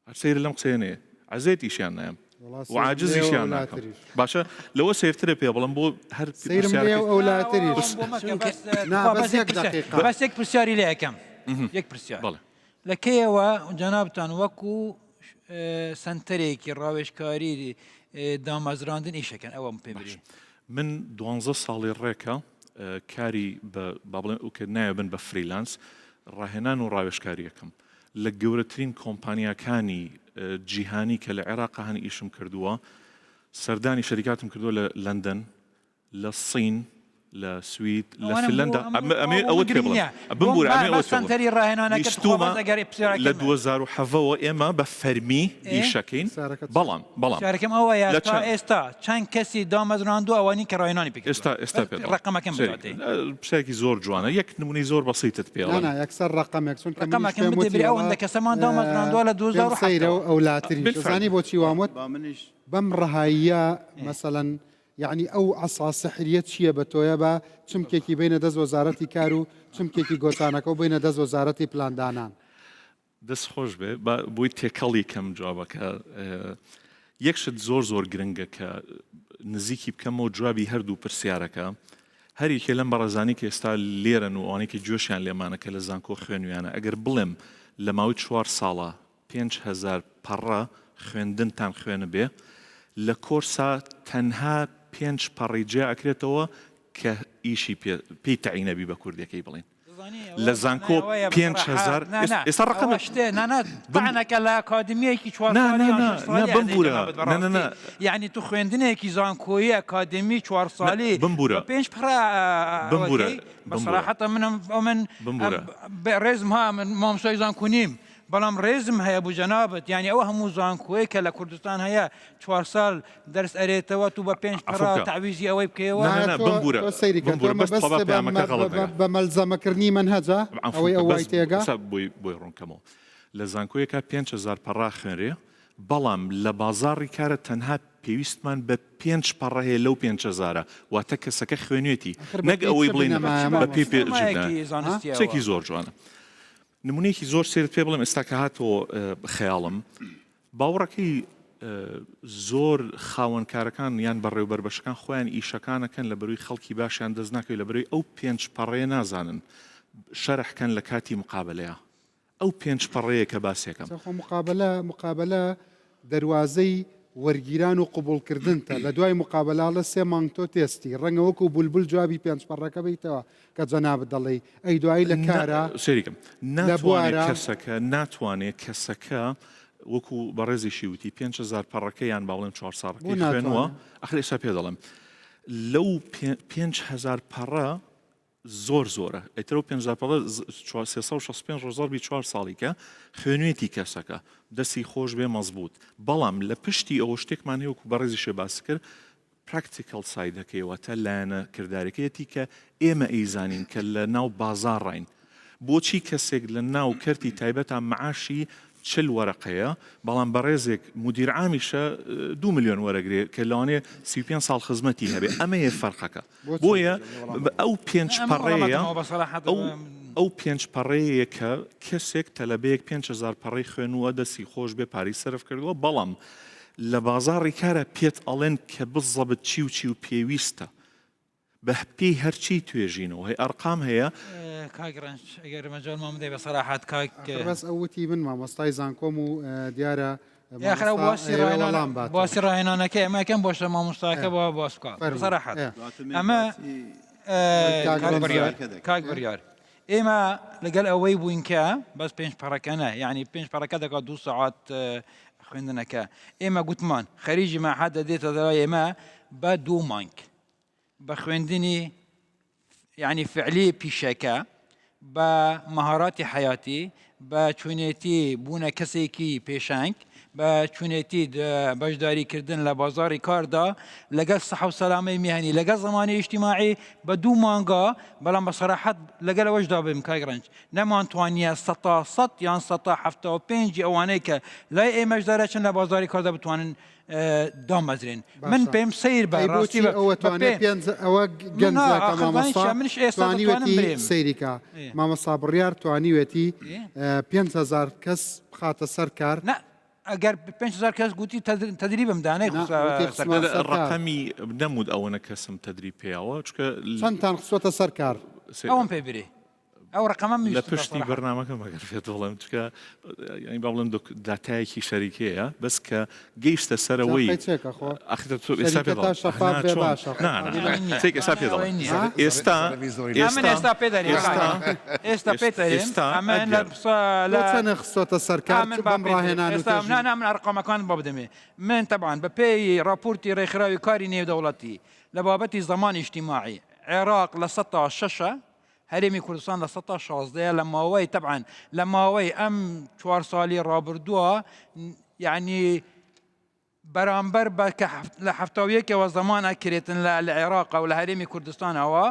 هەر سەیرە لەم قسەیە نەیە عەجێتیشیان نایم وعاجزیشیان ناکەم باشە لەوە سێرترە پێ بەڵام بۆ هەر بەس یەک پرسیاری لێ یەکەم یەک پرسیار لە کەیەوە جەنابتان وەکو سنتەرێکی ڕاوێژکاری دامەزراندن ئیشەکەن ئەوەم پێ برێ من 12 ساڵی ڕێکە کاری با بڵێن ئەوکە نایە بن بە فریلانس ڕاهێنان و ڕاوێژکاریەکەم لە گەورەترین کۆمپانیاکانی جیهانی کە لە عێراق هەن ئیشم کردووە سەردانی شەریکاتم کردووە لە لەندەن لە سین لە سوید لە فنلەندا ئەمێ ئەوە پێ بڵێم بمبورە ئەمێ ئەوە سەنتەری ڕاهێنانەکە لە 2007ەوە ئێمە بە فەرمی ئیشەکەین بەڵام شارەکەم ئەوەیە تا ئێستا چەند کەسی دامەزراندووە ئەوانی کە ڕاهێنانی پێ ئێستا پێ ڕقەمەکەم بداتێ پرسیارێکی زۆر جوانە یەک نمونەی زۆر بەسیتت پێ یەکسەر ڕقەمێک چون ڕقەمەکەم بدەبێ ئەوەندە کەسەمان دامەزراندووە لە 2007 ئەو لاتری زانی بۆچی واموت بەم ڕەهاییە مەسەڵەن یعنی ئەو عسا سحریەت چییە بە تۆیە بە چمکێکی بینە دەست وەزارەتی کار و چمکێکی گۆچانەکە و بینە دەست وەزارەتی پلاندانان دەست خۆش بێ بۆی تێکەڵی کەم جوابەکە یەکشت زۆر گرنگە کە نزیکی بکەمەوە جوابی هەردوو پرسیارەکە هەریکێ لەم بەڕێزانی کە ئێستا لێرەن و ئەوانێکی جۆشیان لێمانەکە لە زانکۆ خوێنویانە ئەگەر بڵێم لە ماوەی 4 ساڵە 5,000 پەڕە خوێندنتان خوێنە بێ لە کۆرسا تەنها 5 پەڕی جێ ئەکرێتەوە کە ئیشی پێی تەعینەبی بە کوردەکەی بڵێن لە زانکۆ 5,000 ئێستا ڕقەمە بەعنەکە لە ئاکادمیەکی 4 یعنی تو خوێندنێکی زانکۆیی ئاکادمی 4 ساڵی بمبورە 5 پڕە بەسەراحەتە من ڕێزم ها من مامۆستای زانکۆنیم بەڵام ڕێزم هەیە بوو جەنابەت یعنی ئەوە هەموو زانکۆیە کە لە کوردستان هەیە 4 ساڵ دەرس ئەرێتەوە تو بە 5 پڕ تعویزی ئەوەی بکەوە بە مەلزەمەکردنی منهەجە ئەوەی ئەوەی تێگا بۆی ڕوونکەمەوە لە زانکۆیەکە 5,000 پەڕا خوێنرێ بەڵام لە بازاڕی کارە تەنها پێویستمان بە 5 پەڕە هەیە لەو 5,000 واتە کەسەکە خوێنوێتی نەک ئەوەی بڵین بە پێی زۆر جوانە نمونەیەکی زۆر سێرت پێ بڵم ئێستا کە هاتەوە خەیاڵم باوەڕەکەی زۆر خاوەنکارەکان یان بەڕێوەبەربەشەکان خۆیان ئیشەکانەکەن لە بەروی خەڵکی باشیان دەست ناکەوێت لە بەروی ئەو 5 پەڕەیە نازانن شەرحکەن لە کاتی مقابلەیە ئەو 5 پەڕەیە کە باسێکم مقابلە دەواازەی وەرگیران و قوبولکردنتە لە دوای مقابلە لە 3 مانگ تۆ تێستی ڕەنگە وەکو بولبول جوابی 5 پەڕەکە بیتەوە کە جەنابەت دەڵێ ئەی دوایی لە کارە سێریکەم ناتوانێت کەسەکە وەکو بەڕێزیشی وتی 5,000 پەڕەکە یان باڵێن 4 ساڵەکەی خوێنووە ئەخر ئێستا پێ دەڵێم لەو 5,000 پەڕە زۆرە ئەترە 5,000 پەڕە 365 ڕۆژ 4 ساڵیکە خوێنوێتی کەسەکە دەستی خۆش بێ مەزبوط بەڵام لە پشتی ئەوە شتێکمان هەیە وەکو بەڕێزیشێ باس کرد پراکتیکەڵ سایدەکەیەوە تا لایەنە کردارەکەیەتی کە ئێمە ئەیزانین کە لە ناو بازاڕین بۆچی کەسێک لە ناو کەرتی تایبەتە معاشی 40 وەرەقەیە بەڵام بەڕێزێک مدیر عامیشە 2 ملیۆن وەرەگرێ کە لەوانێ 35 ساڵ خزمەتی هەبێ ئەمەیە فەرقەکە بۆیە ئەو 5 پەڕەیە ئەو پێنج پەڕەیە کە کەسێک تەلەبەیەک 5,000 پەڕەی خوێنووە دەستی خۆش بێ پاری سەرف کردووە بەڵام لە بازاڕی کارە پێت ئەڵێن کە بزەبت چی و چی و پێویستە بە پێی هەرچی توێژینەوە هەی ئەرقام هەیە کاگرانج ئەگەر مەجال مامدەی بە سەراحەت کاک بەس ئەوتی من مامۆستای زانکۆم و دیارە یاخرا باسی ڕاهێنانەکە ئەمەکەم بۆشە مامۆستاکە بۆ باسکە سەراحەت ئەمە کاک بڕیار ئێمە لەگەڵ ئەوەی بووین کە بەس پێنج پەڕەکەنە یعنی پێنج پەڕەکە دەکات 2 ساعات خوێندنەکە ئێمە گوتمان خەریجی مەعهد دەدێتە دەوای ئێمە بە 2 مانگ بە خوێندنی یعنی فعلی پیشەکە بە مەهاراتی حیاتی بە چونێتی بوونە کەسێکی پێشنگ بە چونێتی بەشداریکردن لە بازاری کاردا لەگەڵ سەح و سەلامەی میهنی لەگەڵ زمانی ئیجتیماعی بە 2 مانگا بەڵام بە سەراحەت لەگەڵ ئەوەشدا بم کاگرنج نەمانتوانیە 100 یان 175 ئەوانەی کە لای ئێمەش دەرەچن لە بازاری کاردا بتوانن دامەزرێن من پێم سیر بە ڕاستی ئەوە گەنجەکە مامۆستا سەیریکە مامۆستا بڕیار توانیوێتی 5,000 کەس بخاتە سەر کار ئەگەر 5,000 کەس گوتی تەدریبم دانەی ڕقەمی نەمود ئەوەنە کەسم تەدریب پێیاوە چکە چەندتان خسوەتە سەر کار ئەوم پێ برێ ئەو ڕقەمە لە پشتی بەرنامەکە مەگەر پێت بڵێم چکە ینی با بڵێم داتایەکی شەریکەیە بەس کە گەیشتە سەرەوەی ئێستا پێدەێنە خسۆتە سەرکار من ئەرقامەکان بۆ بدەمێ من تەبان بە پێی راپۆرتی ڕێکخراوی کاری نێودەوڵەتی لە بابەتی زەمانی ئیجتیماعی عێراق لە 106 هەرێمی کوردستان لە 116 لە ماوەی تەبعاً لە ماوەی ئەم 4 ساڵی ڕابردووە یعنی بەرامبەر بە کە لە هەفتاویەکەوە زەمان ئەکرێتن لە عێراق و لە هەرێمی کوردستانەوە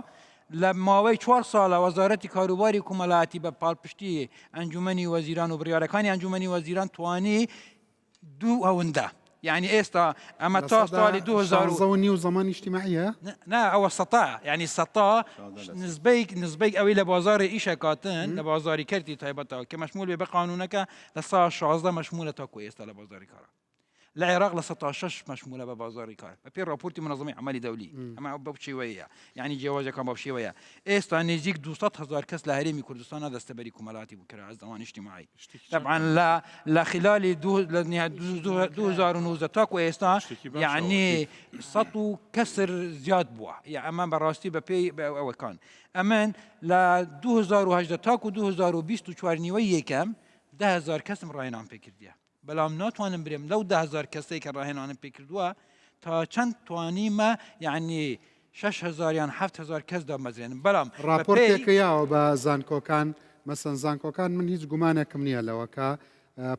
لە ماوەی 4 ساڵە وەزارەتی کاروباری کومەڵایەتی بە پاڵپشتی ئەنجومەنی وەزیران و بڕیارەکانی ئەنجومەنی وەزیران توانی 2 ئەوەندە يعني ئێستا ئەمە تا ساڵی 2009 زمانی اجتماعیە نا ئەوە سەتا ینی سەتا نزبەی ئەوەی لە بازاری ئیشەکاتن لە بازاری کردی تایبەتەوە کە مەشمول بێ بە قانونەکە لە سا 16 مەشمولە تاکو ئێستا لە بازاری کارە لە عێراق لە 106 مەشمولە بە بازاری کار بە پێی راپۆرتی منەظەمی عملی دەولی ئەمە بەو شێوەیە یعنی جیاوازەکان بەو شێوەیە ئێستا نزیک 200,000 کەس لە هەرێمی کوردستانە دەستەبەری کومەڵاتی بووکرا ئەز زەمان اجتیماعی طبعا لە خلالی 2019 تاکو ئێستا یعنی 100 و کەسر زیاد بووە یا ئەمە بەڕاستی بە پێی ئەوەکان ئەمن لە 2018 تاکو 2024 نیوەی یەکەم 10,000 کەسم ڕاهێنان پێ کردیە بەڵام ناتوانم برێم لەو 10,000 کەسەی کە ڕاهێنانم پێ کردووە تا چەند توانیمە یعنی 6,000 یان 7,000 کەس دامەزرێنم بەڵام راپۆرتێکە یاوە بە زانکۆکان مەسەن زانکۆکان من هیچ گومانێکم نییە لەوە کە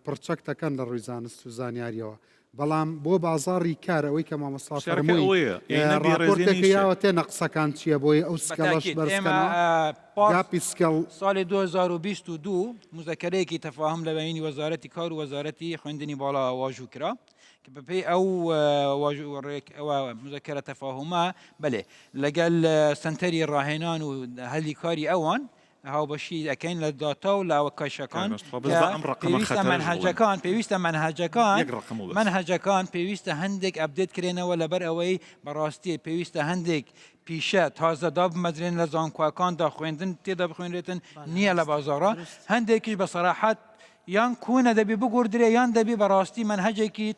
پرچەک دەکەن لە ڕووی زانست و زانیاریەوە بەڵام بۆ بازاڕی کار ئەوەی کە مامۆستا فەرمووی راپۆرتێکە یاوە تێ نەقسەکان چییە بۆی ئەو سکەڵەش بەرزکەنەوە سکەڵ ساڵی 2022 مزەکەرەیەکی تەفاهم لە بینی وەزارەتی کار و وەزارەتی خوێندنی باڵا واژوو کرا کە بەپێی ئەو مزەکەرە تەفاهمە بەلێ لەگەل سنتەری ڕاهێنان و هەلی کاری ئەوان هاوبەشی دەکەین لە داتا و لاوە کەشەکان پێویستە منهەجەکان پێویستە هەندێک ئەپدێت کرێنەوە لەبەر ئەوەی بەڕاستی پێویستە هەندێک پیشە تازەدا بمەزرێن لە زانکۆکاندا خوێندن تێدا بخوێنرێتن نییە لە بازاڕە هەندێکیش بە سەراحەت یان کوونە دەبی بگوردرێ یان دەبی بەڕاستی منهەجێکی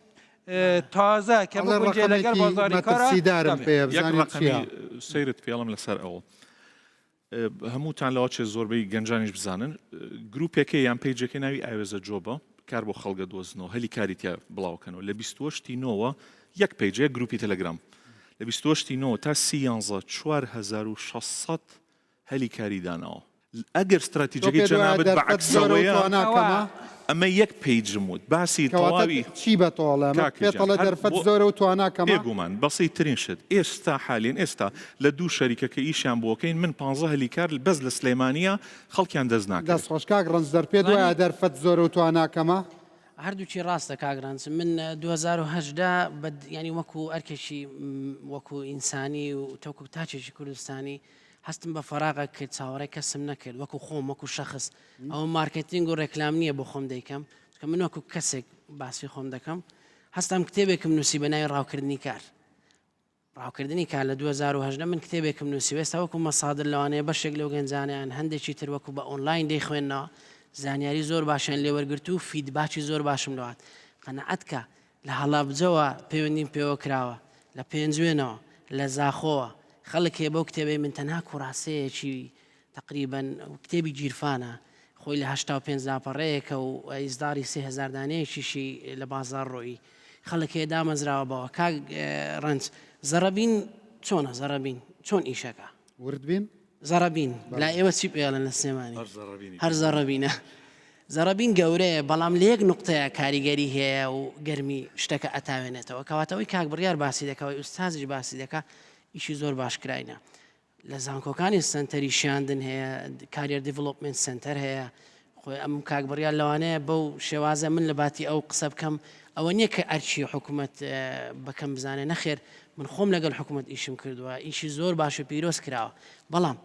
تازە کە بگوێ لەگەڵ بازاری کارە سەیرت پێڵم لەسەر ئەوە هەمووتان لەوە چێ زۆربەی گەنجانیش بزانن گروپێکی یان پیجێکی ناوی ئاوێزە جۆبە کار بۆ خەڵگە دۆزنەوە هەلی کاری تیا بڵاوکەنەوە لە 28 یەک پیجەیە گروپی تەلەگرام لە 28 تا 4,600 هەلی کاری داناوە ئەگەر استراتیجیەکەی جەنابەت بەعکسەوەیە ئەمە یەک پیجم وت باسی تەواوی چی بەتۆڵە پێتەڵە دەرفەت زۆرە و تواناکەمە بێگومان بەسیترین شت ئێستا حالین ئێستا لە دوو شەریکەکە ئیشیان بۆکەین من 15 هەلیکار بەس لە سلێمانیە خەڵکیان دەست ناکەن دەستخۆشکاک ڕەنج دەرپێت وایە دەرفەت زۆرە و تواناکەمە هەردووچی ڕاستە کاگرانس من 2010 ینی وەکو ئەرکێکی وەکو ئینسانی و تەوکو تاچێکی کوردستانی هەستم بە فەراغە کرد چاوەڕێ کەسم نەکرد وەکو خۆم وەکو شەخص ئەوە مارکتینگ و ڕێکلام نییە بۆ خۆم دەیکەم چکە من وەکو کەسێک باسی خۆم دەکەم هەستم کتێبێکم نووسی بە ناوی ڕاوکردنی کار ڕاوکردنی کار لە 2010 من کتێبێکم نووسی وێستا وەکو مەسادر لەوانەیە بەشێک لەو گەنجانیان هەندێکی تر وەکو بە ئۆنلاین دەیخوێنەوە زانیاری زۆر باشیان لێوەرگرت و فیدباکی زۆر باشم لەوات قەنەعەتکە لە هەڵابجەوە پەیوەندیم پێوە کراوە لە پێنجوێنەوە لە زاخۆوە خەڵک هەیە بەو کتێبەی من تەنها کوڕاسەیەکی تقریبەن کتێبی گیرفانە خۆی لە 85 لاپەڕەیەکە و ئیزداری 3000 دانەیەکیشی لە بازار ڕۆیی خەڵک هەیە دامەزراوە بەوە کاک ڕەنج زەڕەبین چۆنە زەڕەبین چۆن ئیشەکە وردبین زەڕەبین لا ئێوە چی پێڵن لە سێمانی هەر زەڕەبینە زەڕەبین گەورەیە بەڵام لە یەک نقطەیە کاریگەری هەیە و گەرمی شتەکە ئەتاوێنێتەوە کەواتەوەی کاک بڕیار باسی دەکەوەی ئوستازیش باسی دەکە ئیشی زۆر باشکراینە لە زانکۆکانی سنتەری شاندن هەیە کاریر دیڤلۆپمنت سنتەر هەیە خۆی ئەم کاک بڕیار لەوانەیە بەو شێوازە من لە باتی ئەو قسە بکەم ئەوە نییە کە ئەرچی حکوومەت بەکەم بزانێ نەخێر من خۆم لەگەڵ حکوومەت ئیشم کردووە ئیشی زۆر باش و پیرۆز کراوە بەڵام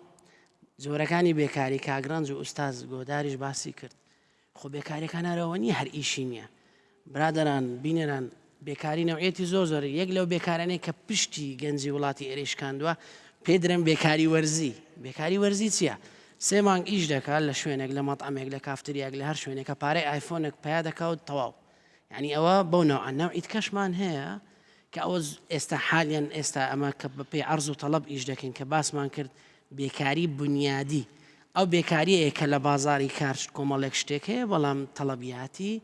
زۆرەکانی بێکاری کاگرانج و ئوستاز گۆداریش باسی کرد خۆ بێکاریەکانەرەوە نیە هەر ئیشی نییە برادەران بینێران بێکاری نەوعەتی زۆر زۆر یەک لەو بێکارانەی کە پشتی گەنجی وڵاتی ئێرێشکاندووە پێدرم بێکاری وەرزی بێکاری وەرزی چییە؟ 3 مانگ ئیش دەکات لە شوێنێک لە مەطعمێک لە کافتریاک لە هەر شوێنێکە پارەی ئایفۆنێک پیا دەکات تەواو یعنی ئەوە بەو نەوعیت کەشمان هەیە کە ئەوە ئێستا حالیان ئێستا ئەمە کە بەپێی عەرز و تەڵەب ئیش دەکەین کە باسمان کرد بێکاری بنیادی ئەو بێکاریەیە کە لە بازاری کار کۆمەڵێک شتێک هەیە بەڵام تەڵەبیاتی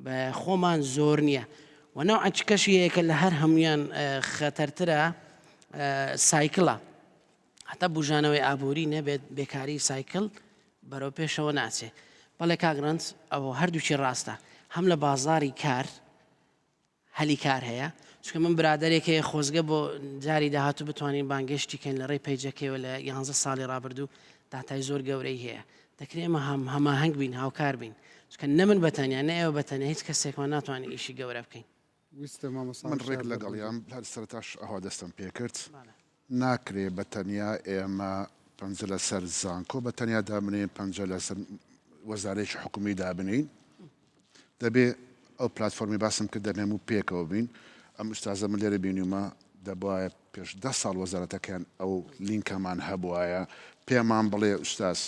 بە خۆمان زۆر نییە و نەوعەت کەشی هەیە کە لە هەر هەمویان خەتەرترە سایکڵە هەتا بژانەوەی ئابووری نەبێت بێکاری سایکل بەرەو پێشەوە ناچێ بەڵێ کاگرانت ئەوە هەردووچی ڕاستە هەم لە بازاری کار هەلی کار هەیە چکە من برادێکەیە خۆزگە بۆ جاری داهاتوو بتوانین بانگشتی کەین لە ڕێی پەیجەکەیەوە لە 11 ساڵی ڕابردوو داتای زۆر گەورەی هەیە دەکرێت ئمە هەماهەنگ بین هاوکار بین چکە نە من بەتەنیا نە ئێوە بەتەنیا هیچ کەسێکمان ناتوانین ئیشی گەورە بکەین من ڕێک لەگەڵیان هەر سەرتاش ئەوە دەستم پێ کرد ناکرێ بەتەنیا ئێمە پەنجە لەسەر زانکۆ بەتەنیا دابنین پەنجە لەسەر وەزارێکی حکومی دابنین دەبێ ئەو پلتفۆرمی باسم کرد دەبێم و پێکەوە بین ئەم ئوستازە من لێرە بینیمە دەبواە پێش 10 ساڵ وەزارەتەکان ئەو لینکەمان هەبوایە پێمان بڵێ ئوستاز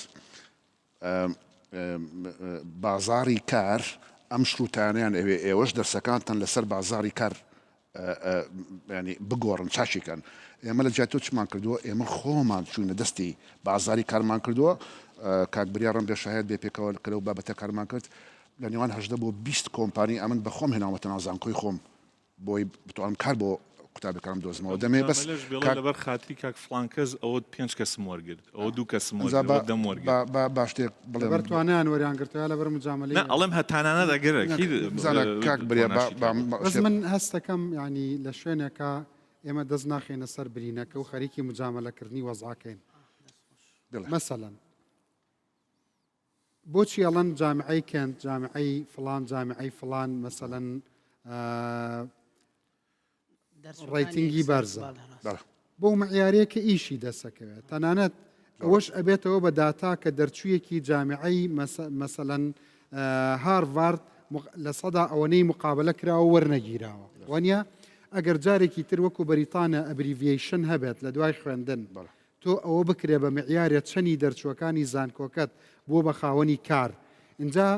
بازاری کار ئەم شروتانیان ئەوێ ئێوەش دەرسەکانتان لەسەر بازاری کار ینی بگۆڕن چاشیکەن ئێمە لە جاتۆ چمان کردووە ئێمە خۆمان چوونە دەستی بازاری کارمان کردووە کاک بریاڕم بێشایەت بێ پێکەوە کە لەو بابەتە کارمان کرد لە نێوان 18 بۆ 20 کۆمپانی ئەمن بە خۆم هێناوەتە ناوزانکۆی خۆم بۆی بتوانم کار بۆ قوتابەکانم دۆزمەوە دەمێ بەس لەبەر خاتری کاک فڵان کەس ئەوە 5 کەسم وەرگرت ئەوە 2 کەسم وەرگرت دەم وەرگرت باش شتێک بڵێ بەرتوانیان وەریان گرتووە لەبەر مجاملەی ئەڵێم هەتانانە دەگەرە کاک بریا بەس من هەست دەکەم ینی لە شوێنێکە ئێمە دەست ناخێنە سەر برینەکە و خەریکی مجاملەکردنی وەزعاکەین مەسەلەن بۆچی ئەڵەن جامعەی کەنت جامعەی فڵان جامعەی فڵان مەسەلەن ڕیتنگی بەرزە بۆ معیارەیەکە ئیشی دەسەکەوێت تەنانەت ئەوەش ئەبێتەوە بە داتا کە دەرچوویەکی جامعەی مەسەلەن هارڤارد لە سەدا ئەوەنەی مقابلە کراوە وەرنەگیراوە وانە ئەگەر جارێکی تر وەکو بەریتانە ئەبریڤیشن هەبێت لە دوای خوێندن تۆ ئەوە بکرێ بە معیارێت چەنی دەرچووەکانی زانکۆکەت بۆ بە خاوەنی کار اینجا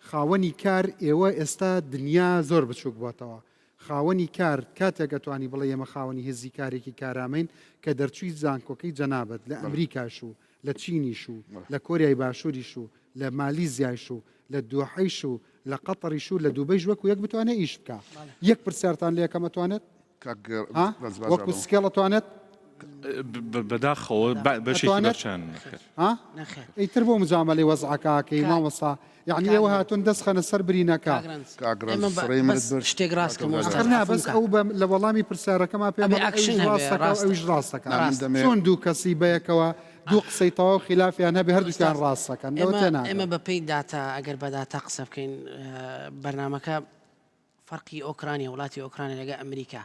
خاوەنی کار ئێوە ئێستا دنیا زۆر بچووک بۆتەوە خاوەنی کار کاتێک دەتوانی بڵێ ئێمە خاوەنی هێزی کارێکی کارامین کە دەرچووی زانکۆکەی جەنابەت لە ئەمریکاش و لە چینیش و لە کۆریای باشووریش و لە مالیزیایش و لە دۆحەیش و لە قەتەریش و لە دووبەیش وەکو یەک بتوانێت ئیش بکە یەک پرسیارتان لێ یەکەمەتوانێت وەکو سکێڵەتوانێت بەداخەوە بەشێکی بەرچان ئەیتر بۆ مجاملەی وەزعەکەکەی مامەسا یعنی ئێوە هاتوون دەست خەنە سەر برینەکە شتێک ڕاستکەم بەس ئەو لە وەڵامی پرسیارەکەما پێ ئەویش ڕاستەکە چۆن دوو کەسی بەیەکەوە دوو قسەی تەواو خلافیان هەبێ هەردووکیان ڕاستەکەن ئێمە بەپێی داتا ئەگەر بە داتا قسە بکەین بەرنامەکە فەرقی ئۆکرانیا وڵاتی ئۆکرانیا لەگە ئەمریکا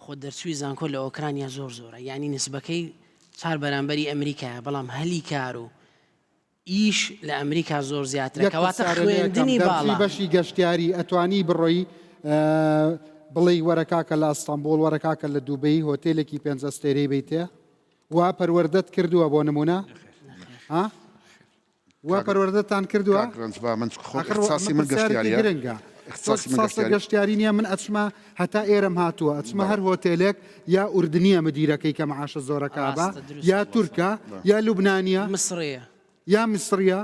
خۆ دەرچووی زانکۆ لە ئۆکرانیا زۆر زۆرە یعنی نسبەکەی چار بەرامبەری ئەمریکایە بەڵام هەلی کار و ئیش لە ئەمریکا زۆر زیاترە کەواتە خوێندنی باڵا بەشی گەشتیاری ئەتوانی بڕۆی بڵێ وەرەکاکە لە ئەستانبول وەرەکاکە لە دووبەی هۆتێلێکی 5 ئەستێرەی بیتێ وا پەروەردەت کردووە بۆ نمونە وا پەروەردەتان کردووە من گرنگە گەشتیاری نییە من ئەچمە هەتا ئێرەم هاتووە ئەچمە هەر هۆتێلێک یا ئوردنیە مدیرەکەی کە مەعاشە زۆرەکە بە یا تورکە یا لوبنانیە مسڕەیە یا میسریە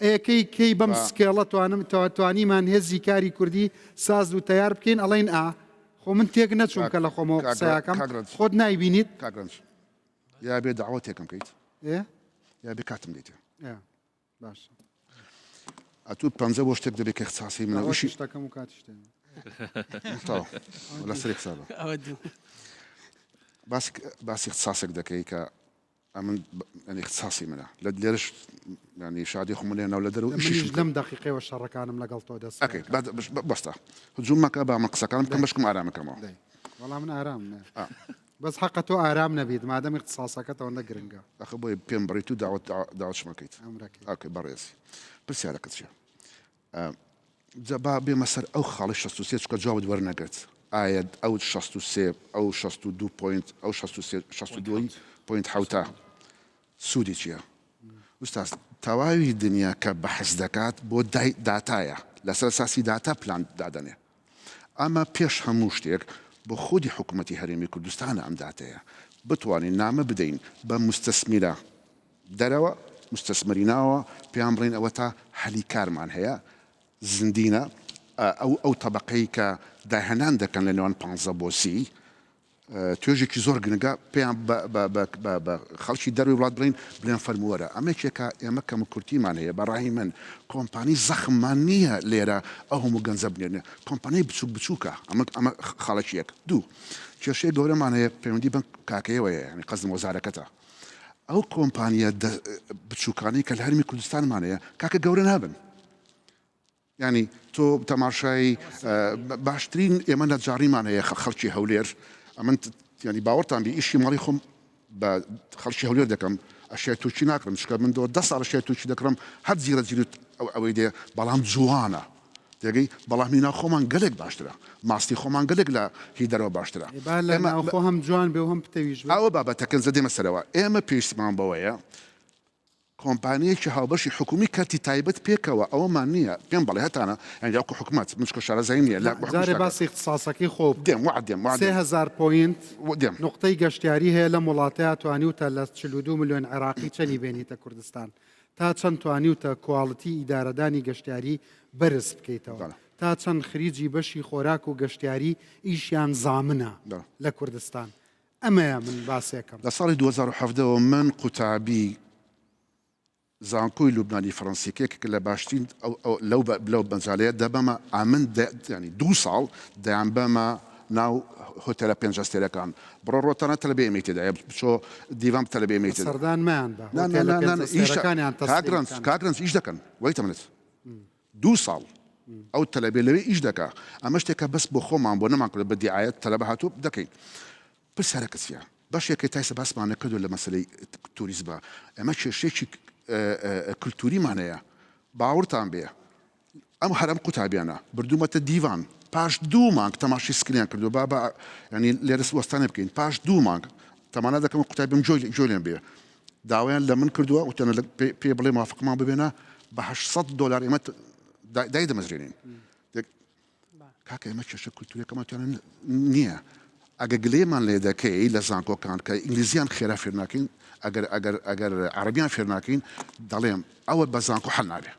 ئەکەی کەی بەم سکێڵە توانیمان هێزی کاری کوردی ساز و تیار بکەین ئەڵێن خۆ من تێک نەچوم کە لە خۆمەوە قسەیەکەم خۆت نایبینیت یا بێ داواتێکم بکەیت یا بێ کاتم دیتە باش ئەتو پەنجە بۆ شتێک دەبێت کە اختصاسی منە وشی شتەکەم و کاتیشتێن لە سەر حسابە باسی اختصاسێک دەکەی کە ئەمن اختصاسی منە لە لێرش ینی شادی خۆمونێ ناو لە دەرەوە لەم دقیقەوە شەڕەکانم لەگەڵ تۆ دەست بەستە هجوومەکە با من قسەکانم بکەم بەشکم ئارامەکەمەوە وەڵام من ئارام بەس حەقە تۆ ئارام نەبیت مادەم اختصاسەکەتەوە گرنگە ئەخە بۆی پێم بڕیت و داواتشمەکەیت ئەوکەی بەڕێزی پرسیارەکە چیە با بێمە سەر ئەو خاڵی 63 چکە جوابت وەرنەگرت ئایا ئەو 63 ئەو 62 پوینت ئەو 62.7 سوودی چییە؟ ئوستاز تەواوی دنیا کە بەحث دەکات بۆ داتایە لەسەر ساسی داتا پلان دادەنێ ئەمە پێش هەموو شتێک بۆ خودی حکوومەتی هەرێمی کوردستانە ئەم داتەیە بتوانین نامە بدەین بە مستەسمیرە دەرەوە مستەسمەری ناوە پێیان بڵین ئەوە تا هەلی کارمان هەیە زندینە ئەو تەبقەی کە داهێنان دەکەن لە نێوان 15 بۆ 30 توێژێکی زۆر گرنگە پێیان بە خەڵکی دەروی وڵات بڵێن فەرمووەرە ئەمە کێکە ئێمە کەم کورتیمان هەیە بەڕاهی من کۆمپانی زەخممان نییە لێرە ئەو هەموو گەنجە بنێنێ کۆمپانیای بچووکە ئەمە خاڵەکیەک دوو کێشەیە گەورەمان هەیە پەیوەندی بن کاکەیەوەیە ینی قەزم وەزارەکەتە ئەو کۆمپانیە بچووکانی کە لە هەرمی کوردستانمان هەیە کاکە گەورە نابن ینی تۆ تەماشای باشترین ئێمە نەجاریمان هەیە خەڵکی هەولێر ئەمن ینی باوەڕتان بی ئیشی ماڵی خۆم بە خەڵکی هەولێر دەکەم ئەشیای تووچی ناکەم چکە من 10 ساڵ ئەشیای تووچی دەکڕم هەر جیرە جیرت ئەوەی دێ بەڵام جوانە دەگەی بەڵامی ناو خۆمان گەلێک باشترە ماستی خۆمان گەلێک لە هی دەرەوە باشترە خۆ هەم جوان بێ هەم پتەویش ئەوە بابەتەکەن زەدێمە سەرەوە ئێمە پێویستمان بەوەیە کۆمپانیەکی هاوبەشی حکومی کەتی تایبەت پێکەوە ئەوەمان نییە پێم بەڵێ هەتانە ئەنجاکو حکومەت منشکە شارەزای نییە لە باسی اختصاسەکەی خۆ دێم 3000 پوینت نقطەی گەشتیاری هەیە لە وڵاتەیە توانیوتە لە 42 ملیۆن عێراقی چەنی بێنیتە کوردستان تا چەند توانیوتە کواڵەتی ئیدارەدانی گەشتیاری بەرز بکەیتەوە تا چەند خریجی بەشی خۆراک و گەشتیاری ئیشیان زامنە لە کوردستان ئەمەیە من باسێکم لە ساڵی 2017 من قوتابی زانکۆی لوبنانی فەڕەنسیکێک لە باشترین لەو بەنجالەیە دەبەمە ئامن ینی 2 ساڵ دەیان بەمە ناو هۆتێلە 5 ئەستێرەکان بڕۆ ڕۆتانە تەلەبێ ئەمەیتێدا بچۆ دیوام تەلەبێ ئەمەیتێدا سەردانمان کاگرنج ئیش دەکەن وەیتە منت 2 ساڵ ئەو تەلەبێ لەوێ ئیش دەکا ئەمە شتێکە بەس بۆ خۆمان بۆ نەمان کرد بە دیعایەت تەلەبە هاتوو دەکەین پرسیارەکە چییە بەشێکی تایسە باسمانە کردو لە مەسلەی توریزمە ئەمە کێشەیەکی کللتوریمان هەیە باوەڕتان بێ ئەم هەرم قوتابیانە بردوومەتە دیوان پاش 2 مانگ تەماشی سکریان کردو با ینی لێرە وەستانە بکەین پاش 2 مانگ تەمانە دەکەم قوتابیم جۆلێن بێ داوایان لە من کردووە وتەنە پێ بڵێ موافقمان ببێنە بە $800 ئێمە دای دەمەزرێنین کاکە ئێمە کێشە کولتوریەکەمەتیانە نییە ئەگە گلێمان لێ دەکەی لە زانکۆکان کە ئینگلیزیان خێرا فێر ناکەین ئەگەر عربیان فێر ناکەین دەڵێم ئەوە بە زانکۆ حەل نابێ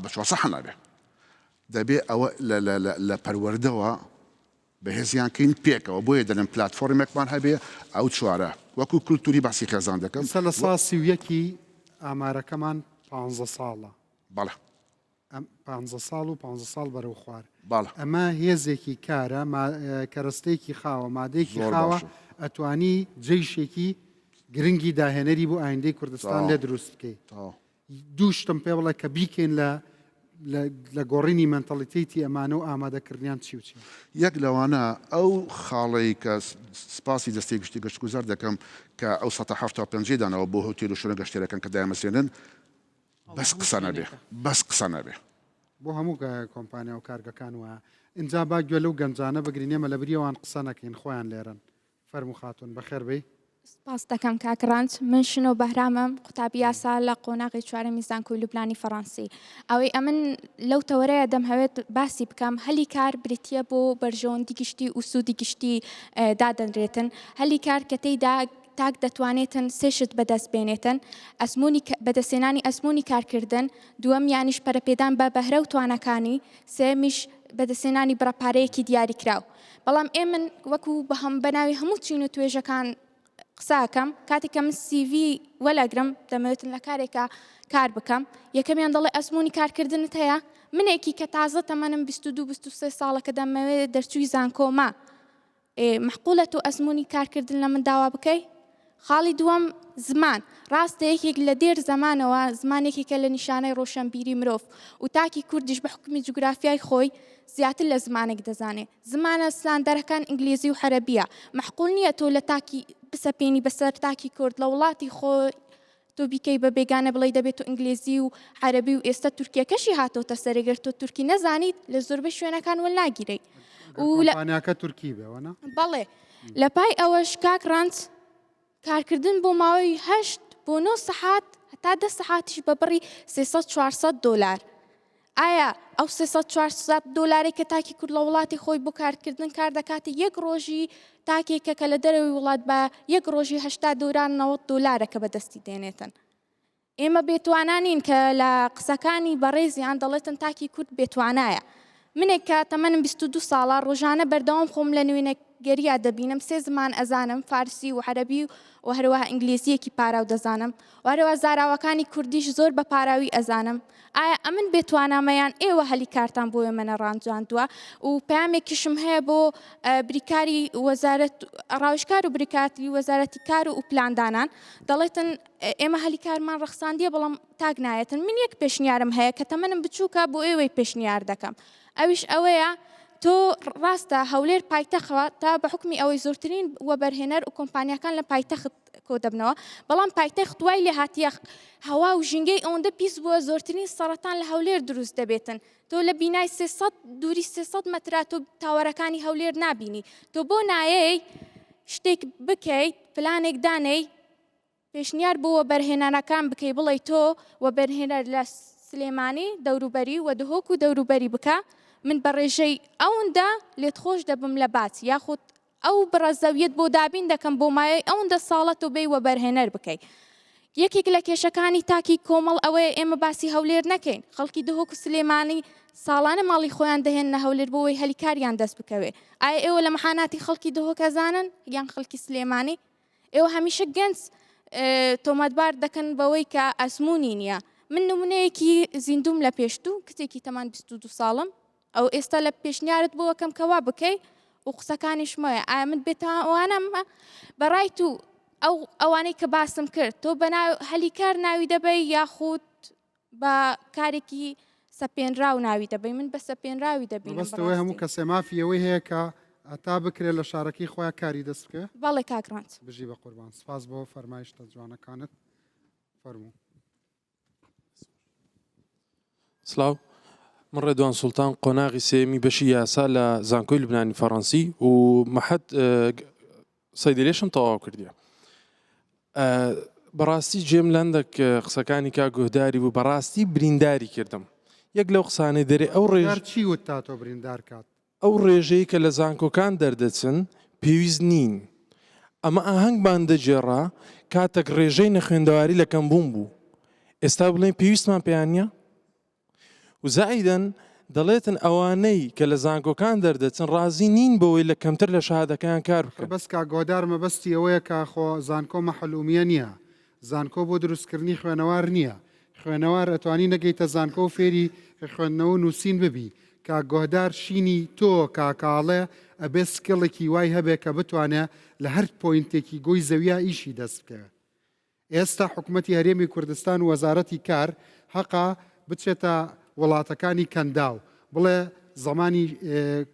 بە چواسە حەل نابێ دەبێ ئەوە لە پەروەردەوە بەهێزیانکەین پێکەوە بۆیە دەڵێن پلاتفۆرمێکمان هەبێ ئەو چوارە وەکو کولتوری باسی خێزان دەکەم لە ساسی یەکی ئامارەکەمان 15 ساڵە بەڵێ 15 ساڵ و 15 ساڵ بەرەو خوار ئەمە هێزێکی کارە کەرەستەیەکی خاوە مادەیەکی خاوە ئەتوانی جێیشێکی گرنگی داهێنەری بۆ ئایندەی کوردستان لێ دروست بکەیت دووشتم پێ بڵێ کە بیکەین لە لە گۆڕینی مەنتەڵیتیتی ئەمانە و ئامادەکردیان چی و چی؟ یەک لەوانە ئەو خاڵی کە سپاسی دەستی گشتی گەشتگوزار دەکەم کە ئەو 175 دانەوە بۆ هۆتێل و شوێنە گەشتێرەکان کە دایمەسێنن بەس قسە نەبێ بەس قسە نەبێ بۆ هەموو کۆمپانیا و کارگەکان وە اینجا با گوێ لەو گەنجانە بگرینێمە لە بریەوان قسە نەکەین خۆیان لێرن فەرموو خاتون بەخێر بێ سپاس دەکەم کاکڕانج من شنۆ بەهرامم قوتابی یاسا لە قۆناغی چوارەمی زانکۆی لوبنانی فەڕەنسی ئەوەی ئەمن لەو تەوەرەیە دەم هەوێت باسی بکەم هەلی کار بریتە بۆ بەرژەوەندی گشتی و سوودی گشتی دادەنرێتن هەلی کار کە تێیدا تاک دەتوانێتن سێشت بەدەست بێنێتن بەدەستێنانی ئەزمموی کارکردن دووەم یانیش پەرەپێدان بە بەهرە و توانەکانی سێمیش بەدەستێنانی بڕەپارەیەکی دیاری کراو بەڵام ئێمن وەکو بەهەم بەناوی هەموو چین و توێژەکان قساکەم کاتێککە من CV وەلاگرم دەمەوێتن لە کارێکە کار بکەم یەکەمیان دەڵێ ئەزمموی کارکردنت هەیە منێکی کە تازە تەمەنم 22-23 ساڵەکە دەمەوێت دەرچووی زانکۆما محقولە تۆ ئەزمموی کارکردن لە من داوا بکەی خاڵی دووەم زمان ڕاستە یەکێک لە دێر زمانەوە زمانێکێکە لە نیشانەی ڕۆشنبیری مرۆڤ و تاکی کوردیش بە حکمی جوگرافیای خۆی زیاتر لە زمانێک دەزانێت زمانە سلاندەرەکان ئینگلیزی و حەرەبیە محقول نییە تۆ لە تاکی بسەپێنی بەسەر تاکی کورد لە وڵاتی خۆ تۆ بیکەی بە بێگانە بڵێ دەبێت و ئینگلیزی و عەرەبی و ئێستا تورکیەکەشی هاتۆتە سەرێگەر تۆ تورکی نەزانیت لە زۆربەی شوێنەکان وەلناگیرەی کۆمپانیاکە تورکی بێوەنا بەڵێ لە پای ئەوەش کاکڕانج کارکردن بۆ ماوەی 8 بۆ 9 سەعات هەتا 10 سەعاتیش بە بڕی 300-400 دۆلار ئایا ئەو 300-400 دۆلاری کە تاکی کورد لە وڵاتی خۆی بۆ کارکردن کار دەکاتە یەک ڕۆژی تاکێکە کە لە دەرەوەی وڵات بە یەک ڕۆژی 80 دۆلارە کە بەدەستی دێنێتن ئێمە بێتوانانین کە لە قسەکانی بەڕێزیان دەڵێتن تاکی کورد بێتوانایە منێک کە تەمەنم 22 ساڵە ڕۆژانە بەردەوام خۆم لە نوێنەگەریە دەبینم 3 زمان ئەزانم فارسی و عەرەبی و هەروەها ئینگلیزیەکی پاراو دەزانم و هەروەها زاراوەکانی کوردیش زۆر بە پاراوی ئەزانم ئایا ئەمن بێتوانامەیان ئێوە هەلی کارتان بۆ ئێمە نەڕانجاندووە و پامێکیشم هەیە بۆ بریکاری وەزارەت ڕاوشکار و بریکاری وەزارەتی کار و پلاندانان دەڵێتن ئێمە هەلی کارمان ڕەخساندیە بەڵام تاک نایەتن من یەک پێشنیارم هەیە کە تەمەنم بچووکە بۆ ئێوەی پێشنیار دەکەم ئەویش ئەوەیە تۆ ڕاستە هەولێر پایتەخەوە تا بە حکمی ئەوەی زۆرترین وەبەرهێنەر و کۆمپانیەکان لە پایتەخت کۆ دەبنەوە بەڵام پایتەخت دوای لێ هاتیە هەوا و ژینگەی ئەوەندە پیس بووە زۆرترین سەرەتان لە هەولێر دروست دەبێتن تۆ لە بینای 300 دووری 300 مەترا تۆ تاوەرەکانی هەولێر نابینی تۆ بۆ نایەی شتێک بکەیت پلانێک دانەی پێشنیار بۆ وەبەرهێنانەکان بکەی بڵێ تۆ وەبەرهێنەر لە سلێمانی دەوروبەری و دهۆک و دەوروبەری بکە من بە ڕێژەی ئەوەندا لێت خۆش دەبم لە باچ یاخود ئەو بڕەزەویەت بۆ دابین دەکەم بۆ مایەی ئەوەندە ساڵەت و بێ وەبەرهێنەر بکەیت یەکێک لە کێشەکانی تاکی کۆمەڵ ئەوەیە ئێمە باسی هەولێر نەکەین خەڵکی دهۆک و سلێمانی ساڵانە ماڵی خۆیان دەهێنە هەولێر بۆەوەی هەلیکاریان دەست بکەوێ ئایا ئێوە لە مەحاناتی خەڵکی دهۆک ئەزانن یان خەڵکی سلێمانی ئێوە هەمیشە گەنج تۆمەتبار دەکەن بەوەی کە ئەزمموی نییە من نمونەیەکی زیندوم لە پێشتوو کتێکی تەمان 22 ساڵم ئەو ئێستا لە پێشنیارت بۆ وەکەم کەوا بکەی و قسەکانیشمەیە ئایا من بێتوانەمە بەڕای تو ئەوانەی کە باسم کرد تۆ بە هەلی کار ناوی دەبەی یاخود بە کارێکی سەپێنراو ناوی دەبەی من بە سەپێنراوی دەبینم بەستەوەی هەموو کەسێ مافی ئەوەی هەیە کە ئەتا بکرێت لە شارەکەی خۆیان کاری دەست بکە بەڵێ کاکڕانت بژی بە قوربان سپاس بۆ فەرمایشتە جوانەکانت فەرموو سلااو من ڕێدوان سوڵتان قۆناغی سێمی بەشی یاسا لە زانکۆی لوبنانی فەڕەنسی و مەحەد سەیدێلێشم تەواو کردیە بەڕاستی جێم لەندێک قسەکانی کا گۆهداری بوو بەڕاستی برینداری کردم یەک لەو قسانەی دەرێ ئەو ڕێژ چی وت تا تۆ بریندار کات ئەو ڕێژەی کە لە زانکۆکان دەردەچن پێویست نین ئەمە ئاهەنگمان دەجێڕا کاتێک ڕێژەی نەخوێندەواری لە کەمبوون بوو ئێستا بڵێن پێویستمان پێیان نییە و زائیدەن دەڵێتن ئەوانەی کە لە زانکۆکان دەردەچن ڕازی نین بەوەی لە کەمتر لە شەهادەکەیان کار بکەن بەس کا گۆدار مەبەستی ئەوەیە کە خۆ زانکۆ مەحلومیە نییە زانکۆ بۆ دروستکردنی خوێنەوار نییە خوێنەوار ئەتوانی نەگەیتە زانکۆ و فێری خوێندنەوە نووسین ببی کا گۆدار شینی تۆ کاکاڵێ ئەبێ سکڵێکی وای هەبێ کە بتوانێت لە هەر پۆینتێکی گۆی زەویە ئیشی دەست بکەوێت ئێستا حکوومەتی هەرێمی کوردستان و وەزارەتی کار حەقا بچێتە وڵاتەکانی کەنداو بڵێ زمانی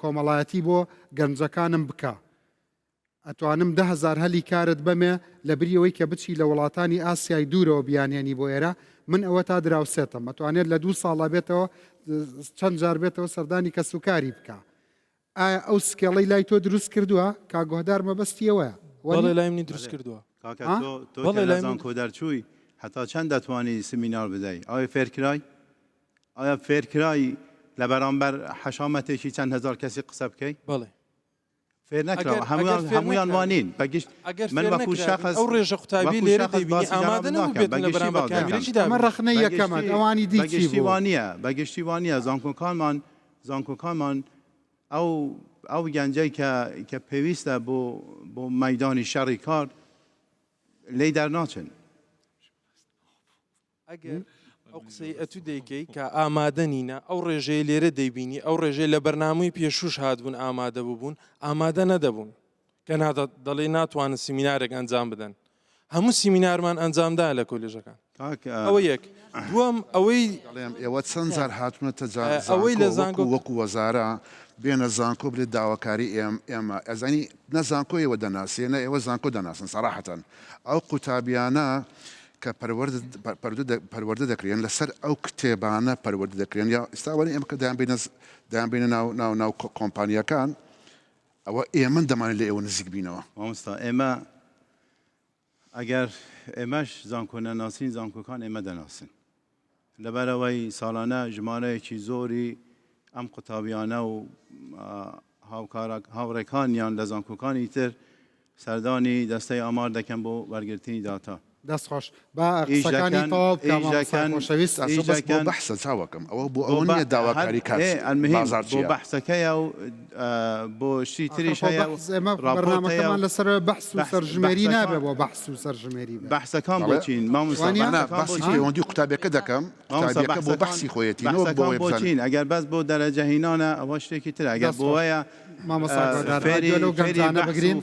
کۆمەڵایەتی بۆ گەنجەکانم بکە ئەتوانم 10,000 هەلی کارت بەمێ لە بریەوەی کە بچی لە وڵاتانی ئاسیای دوورەوە بیانێنی بۆ ئێرە من ئەوە تا دراوسێتم ئەتوانێت لە 2 ساڵە بێتەوە چەند جار بێتەوە سەردانی کەسوکاری بکە ئایا ئەو سکێڵەی لای تۆ دروست کردووە کاگۆهدار مەبەستیەوەیە بەڵێ لای منی دروست کردووە تۆ لە زانکۆ دەرچووی هەتا چەند دەتوانی سمینار بدەی ئایا فێرکرای ئایا فێرکرای لە بەرامبەر حەشامەتێکی چەند هزار کەسی قسە بکەی بەڵێ فێر نەکراوە هەمویان وانین بەگشت من وەکو شەخص ئەو ڕێژە قوتابی لێرە دەبینی ئامادە نەبووبێتن لە بەرامبەر کامێرەی ئەمە ڕەخنەی یەکەمە ئەوانی دیچی بەگشتی وانە زانکۆکانمان ئەو گەنجەی کە پێویستە بۆ مەیدانی شەڕی کار لێی دەرناچن ئەگەر ئەو قسەی ئەتو دەیکەی کە ئامادە نینە ئەو ڕێژەیە لێرە دەیبینی ئەو ڕێژەی لە بەرنامەی پێشوش هاتبوون ئامادە بووبوون ئامادە نەدەبوون کە دەڵێ ناتوانن سیمینارێک ئەنجام بدەن هەموو سیمینارمان ئەنجامدا لە کۆلێژەکان ئەوە یەک دووەم ئەوەی ئێوە چەند جار هاتونەتە ئەوەی لە زانکۆ وەکو وەزارە بێنە زانکۆ بێت داواکاری ئێمە ئەزانی نە زانکۆ ئێوە دەناسێنە ئێوە زانکۆ دەناسن سەراحەتەن ئەو قوتابیانە کە پەروەردە دەکرێن لەسەر ئەو کتێبانە پەروەردە دەکرێن یا ئێستاوەری ئێمە کە دایانبینە ناو کۆمپانیەکان ئەوە ئێمە دەمانێت لە ئێوە نزیک بینەوە مامۆستا ئێمە ئەگەر ئێمەش زانکۆ نەناسین زانکۆکان ئێمە دەناسن لەبەرەوەی ساڵانە ژمارەیەکی زۆری ئەم قوتابیانە و هاوڕێکانیان لە زانکۆکانی تر سەردانی دەستەی ئامار دەکەن بۆ وەرگرتنی داتا دەستخۆش با قسەکانی تەواو بکەمەویست بۆ بەحسە چاوەکەم ئەوە بۆ ئەوە نییە داواکاری بۆ بەحسەکەیە و بۆ شتی تریش هەیە بەرنامەکەمان لەسەر بەحس و سەرژمێری نابێ بۆ بەحس و سەرژمێری بەحسەکان بۆچین باسی پەیوەندی قوتابیەکە دەکەم قوتابیەکە بۆ بەحسی خۆیەتینەوە بۆچین ئەگەر بەس بۆ دەرەجە هینانە ئەوە شتێکی تر ئەگەر بۆیە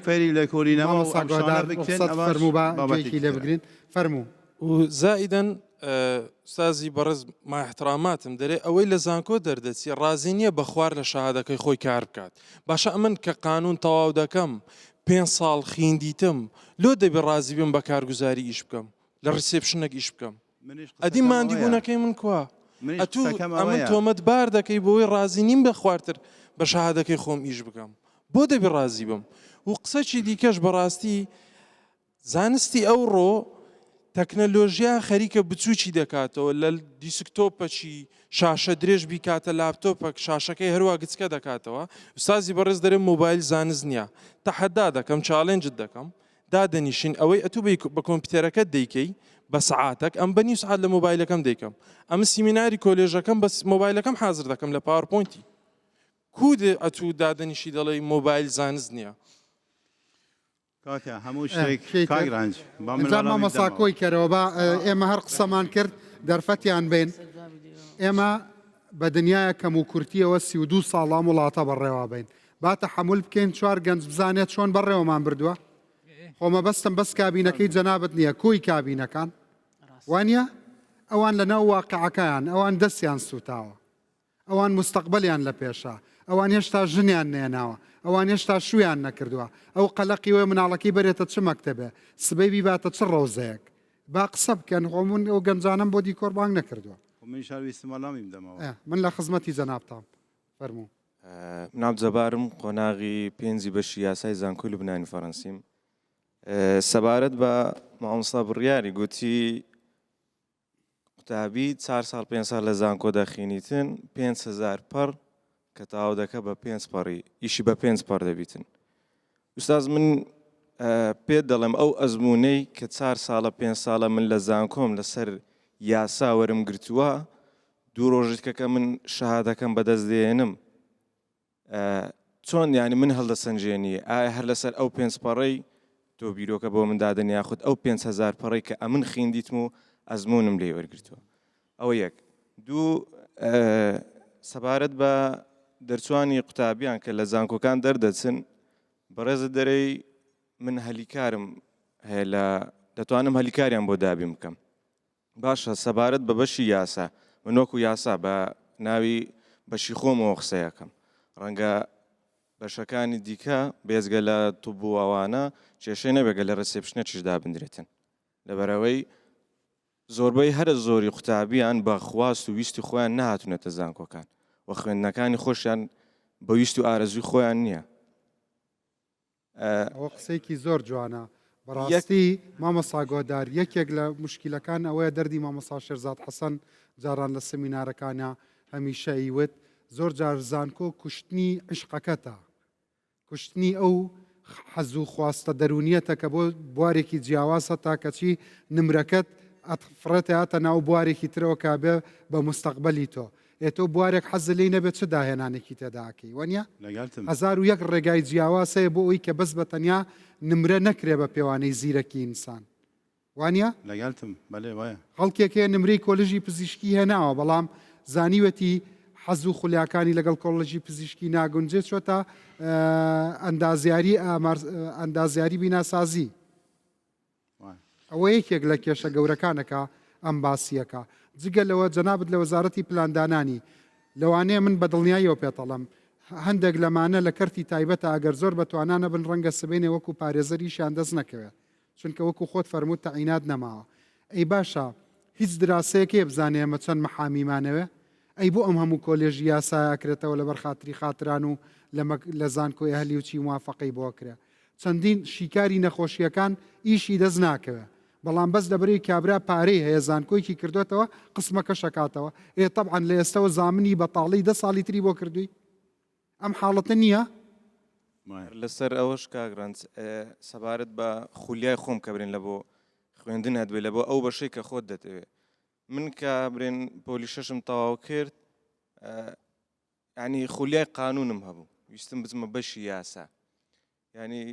فێری لە کۆرینەوە لێ بگرین فەرموو و زائیدەن سازی بەڕز ما احتراماتم دەرێ ئەوەی لە زانکۆ دەردەچی ڕازی نییە بە خوار لە شەهادەکەی خۆی کار بکات باشە ئەمن کە قانون تەواو دەکەم 5 ساڵ خیندیتم لۆ دەبێ ڕازی بم بە کارگوزاری ئیش بکەم لە ڕسێپشنێک ئیش بکەم ئەدی مادی بوونەکەی من کووە ئەتوو ئەمن تۆمەت بار دەکەی بۆی ڕازی نیم بە خوارتر بە شەهادەکەی خۆم ئیش بکەم بۆ دەبێ ڕازی بم و قسەی دیکەش بەڕاستی زانستی ئەوڕۆ تەکنەلۆژیا خەریکە بچووکی دەکاتەوە لە دیسکتۆپەچی شاشە درێژ بیکاتە لاپتۆپەک شاشەکەی هەروە گچکە دەکاتەوە سازی بەڕێز دەرێ مۆبایل زانست نییە تەحەدا دەکەم چاڵێنجت دەکەم دادەنیشین ئەوەی ئەتوو بە کۆمپیوتەرەکەت دەیکەی بە سعاتێک ئەم بە نیو سعات لە مۆبایلەکەم دەیکەم ئەمە سیمیناری کۆلێژەکەم بە مۆبایلەکەم حاضر دەکەم لە پاوەرپۆینتی کودێ ئەتوو دادەنیشی دەڵێ مۆبایل زانست نییە هەموو شتێک کاگرانج مامەساکۆی کەرەوە بە ئێمە هەر قسەمان کرد دەرفەتیان بێن ئێمە بە دنیاە کەم و کورتیەوە 32 ساڵام وڵاتە بەڕێوە بین با تەحمل بکەین 4 گەنج بزانێت چۆن بەڕێوەمان بردووە خۆمە بەستم بەس کابینەکەی جەنابەت نییە کۆی کابینەکان وانە ئەوان لە ناو واقعەکەیان ئەوان دەستیان سوتاوە ئەوان مستەقبەلیان لە پێشە ئەوان هێشتا ژنیان نێناوە ئەوان هێشتا شویان نەکردووە ئەو قەلەقی وێ مناڵەکەی بەرێتە چ مەکتەبێ سبەی بیباتە چ ڕۆزەیەک با قسە بکەن خۆمون ئەو گەنجانم بۆ دیکۆر بانگ نەکردووە من لە خزمەتی جەنابتام فەرموو ناوجەبارم قۆناغی پێنجی بەشی یاسای زانکۆی لوبنانی فەڕەنسیم سەبارەت بە مامۆستا بڕیاری گوتی قوتابی 4 ساڵ 5 ساڵ لە زانکۆ دەخینیتن 5,000 پەڕ کە تاوا دەکە بە 5 پەڕی ئیشی بە 5 پەڕ دەبیتن ئوستاز من پێت دەڵێم ئەو ئەزمونەی کە 4 ساڵە 5 ساڵە من لە زانکۆم لەسەر یاسا وەرم گرتووە دوو ڕۆژێکەکە من شەهادەکەم بەدەست دێنم چۆن یانی من هەڵدەسەنجێنی ئایا هەر لەسەر ئەو 5 پەڕەی تۆ بیرۆکە بۆ من دادن یاخود ئەو 5,000 پەڕەی کە ئەمن خیندیتم و ئەزمونم لێ وەرگرتووە ئەوە یەک دوو سەبارەت بە دەرچوانی قوتابیان کە لە زانکۆکان دەردەچن بەڕێزە دەرەی من هەلیکارم هەیە لە دەتوانم هەلیکاریان بۆ دابی بکەم باشە سەبارەت بە بەشی یاسا من وەکو یاسا بە ناوی بەشی خۆمەوە قسەیەکەم ڕەنگە بەشەکانی دیکە بێزگە لە توبوو ئەوانە کێشەی نەبێگە لە ڕسێپشنە چشدا بندرێتن لەبەرەوەی زۆربەی هەرە زۆری قوتابیان بە خواست و ویستی خۆیان نهاتونەتە زانکۆکان و خوێندنەکانی خۆشیان بە ویست و ئارەزوی خۆیان نییە. ئەوە قسەیەکی زۆر جوانە بەڕاستی مامەسا گۆدار یەکێک لە مشکلەکان ئەوەیە دەردی مامەسا شێرزاد حەسەن جاران لە سەمینارەکانە هەمیشە ئیوت زۆر جار زانکۆ کوشتنی عشقەکەتە کوشتنی ئەو حەز و خواستە دەرونیەتە کە بۆ بوارێکی جیاوازە تا کەچی نمرەکەت ئەفرەتە هاتە ناو بوارێکی ترەوە کابێ بە مستەقبەلی تۆ ئێتۆ بوارێک حەز لێی نەبێت چ داهێنانێکی تێداکەی وەنیە؟ 1001 ڕێگای جیاوازەیە بۆ ئەوی کە بەس بە تەنیا نمرە نەکرێ بە پێوانەی زیرەکی ئینسان وانە؟ لەگەڵتم بەڵێ وایە خەڵکێکەیە نمرەی کۆلژی پزیشکی هێناوە بەڵام زانیوەتی حەز و خولیاکانی لەگەڵ کۆڵژی پزیشکی ناگونجێت چۆتە ئەندازیاری بیناسازی ئەوە یەکێک لە کێشە گەورەکانەکە ئەم باسیەکە جگە لەوە جەنابەت لە وەزارەتی پلاندانانی لەوانەیە من بە دڵنیاییەوە پێتەڵم هەندێک لەمانە لە کەرتی تایبەتە ئەگەر زۆر بەتوانانە بن ڕەنگە سبێنێ وەکو پارێزەریشیان دەست نەکەوێت چونکە وەکو خۆت فەرمووت تەعینات نەماوە ئەی باشە هیچ دراسەیەکێ بزانێ ئەمە چەند مەحامیمانەوە ئەی بۆ ئەم هەموو کۆلێژی یاسایەکرێتەوە لەبەر خاتری خاتران و لە زانکۆی هەلی و چی موافقەی بۆ کرێ چەندین شیکاری نەخۆشیەکان ئیشی دەست ناکەوێت بەڵام بەس لەبەری کابرا پارەی هەیە زانکۆیکی کردوێتەوە قسمەکە شکاتەوە طبعاً لە ئێستەوە زامنی بەتاڵی 10 ساڵی تری بۆ کردووی ئەم حاڵەتە نییە لەسەر ئەوەش کاگرانت سەبارەت بە خولیای خۆم کە برێن لە بۆ خوێندن هەدوێت لە بۆ ئەو بەشەی کە خۆت دەتەوێت من کە برێن پۆلی شەشم تەواو کرد ینی خولیای قانونم هەبوو ویستم بزمە بەشی یاسا ینی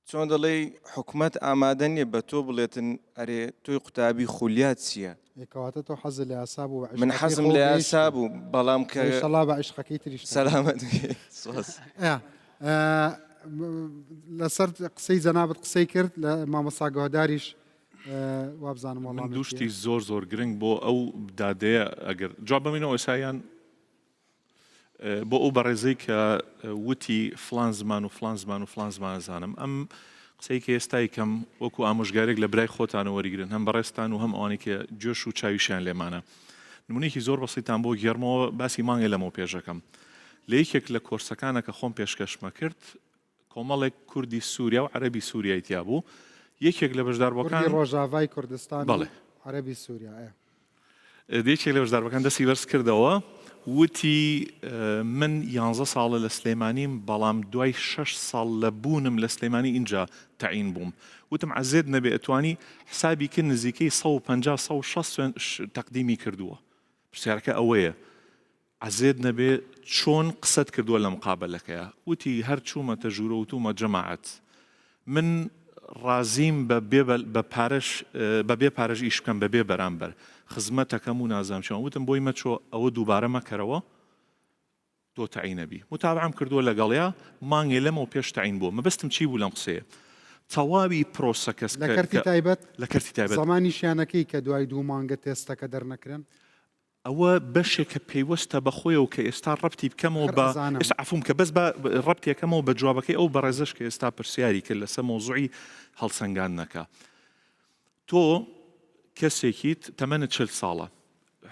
چۆن دەڵێ حکوومەت ئامادە نیە بە تۆ بڵێتن ئەرێ تۆی قوتابی خولیات چییە کەواتە تۆ حەز لە یاسا بوو من حەزم لە یاسا بوو بەڵام کە سەڵا بە عیشقەکەی تریش سەلامەت لەسەر قسەی جەنابەت قسەی کرد لە مامەسا گۆداریش وابزانم وەڵام دوشتی زۆر زۆر گرنگ بۆ ئەو دادەیە ئەگەر جواب بمینەوە ئێسایان بۆ ئەو بەڕێزەی کە وتی فلان زمان و فلان زمان و فلان زمان زانم ئەم قسەی کە ئێستای کەم وەکو ئامۆژگارێک لە برای خۆتانە وەریگرن هەم بەڕێستان و هەم ئەوانەی کە جۆش و چاویشیان لێمانە نمونێکی زۆر بەسیتان بۆ گێڕمەوە باسی مانگە لەمەوە پێشەکەم لە یەکێک لە کۆرسەکانە کە خۆم پێشکەشمە کرد کۆمەڵێک کوردی سووریا و عەرەبی سووریای تیا بوو یەکێک لە بەشداربووەکان ڕۆژاوای کوردستان عەرەبی سووریا یەکێک لە بەشداربەکان دەستی بەرز کردەوە وتی من 11 ساڵە لە سلێمانیم بەڵام دوای 6 ساڵ لە بوونم لە سلێمانی اینجا تەعین بووم وتم عەزێت نەبێ ئەتوانی حسابی کرد نزیکەی 150-160 تەقدیمی کردووە پرسیارەکە ئەوەیە عەزێت نەبێ چۆن قسەت کردووە لە مقابلەکەیە وتی هەر چوومەتە ژوورە وتومە جەماعەت من ڕازیم بەبێ پارەش ئیش بکەم بەبێ بەرامبەر خزمەتەکەم و نازام چۆن وتم بۆی مەچۆ ئەوە دووبارە مەکەرەوە تۆ تەعینەبی متابعەم کردووە لەگەڵیا مانگێ لەمەوە پێش تەعین بووە مەبەستم چی بوو لەم قسەیە تەواوی پرۆسەکەس لە کەرتی تایبەت لە کەرتی تایبەت زمانی شیانەکەی کە دوای 2 مانگە تێستەکە دەرنەکرێن ئەوە بەشێکە پێیوەستە بەخۆیەوە کە ئێستا ڕەبتی بکەمەوە بە عفوم کە بەس بە ڕەبتێکەمەوە بە جوابەکەی ئەو بەڕێزش کە ئێستا پرسیاری کرد لەسەر مۆزوعی هەڵسەنگاندنەکە تۆ کەسێکیت تەمەنت 40 ساڵە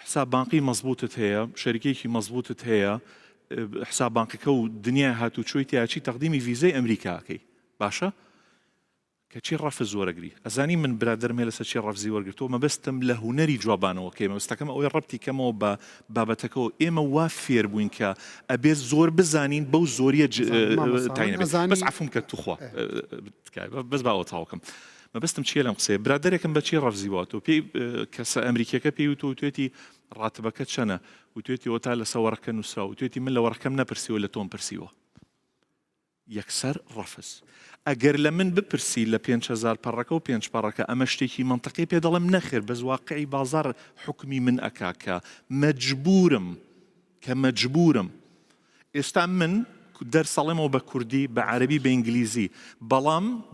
حساب بانقی مەزبوطت هەیە شەریکێکی مەزبوطت هەیە حساب بانقەکە و دنیای هاتوچۆی تیاچی تەقدیمی ڤیزەی ئەمریکاکەی باشە کەچی ڕەفز وەرەگری ئەزانی من برادەرمێ لەسەر چی ڕەفزی وەرگرتەوە مەبەستم لە هوەری جوابانەوە کەی مەبەستەکەم ئەوەی ڕەبتی کەمەوە بە بابەتەکەەوە ئێمە وا فێر بووین کە ئەبێت زۆر بزانین بەو زۆریە تاینەبێت بەس عفوم کە توخوا بەس باوە تاوکەم مەبەستم چیە لەم قسەیە برادەرێکم بەچی ڕەفزیواتەوە پێی کەسە ئەمریکیەکە پێی وتۆ توێتی ڕاتبەکە چەنە وتێتی ئەوە تا لەسەر وەڕەکە نووسرا وتێتی من لە وەڕەکەم نەپرسیوە لە تۆم پرسیوە یەکسەر ڕەفز ئەگەر لە من بپرسی لە 5,000 پەڕەکە و 5 پەڕەکە ئەمە شتێکی منطقی پێ دەڵم نەخێر بەس واقعی بازار حکمی من ئەکاکە مەجبورم ئێستا من دەرسەڵێمەوە بە کوردی بە عەربی بە ئینگلیزی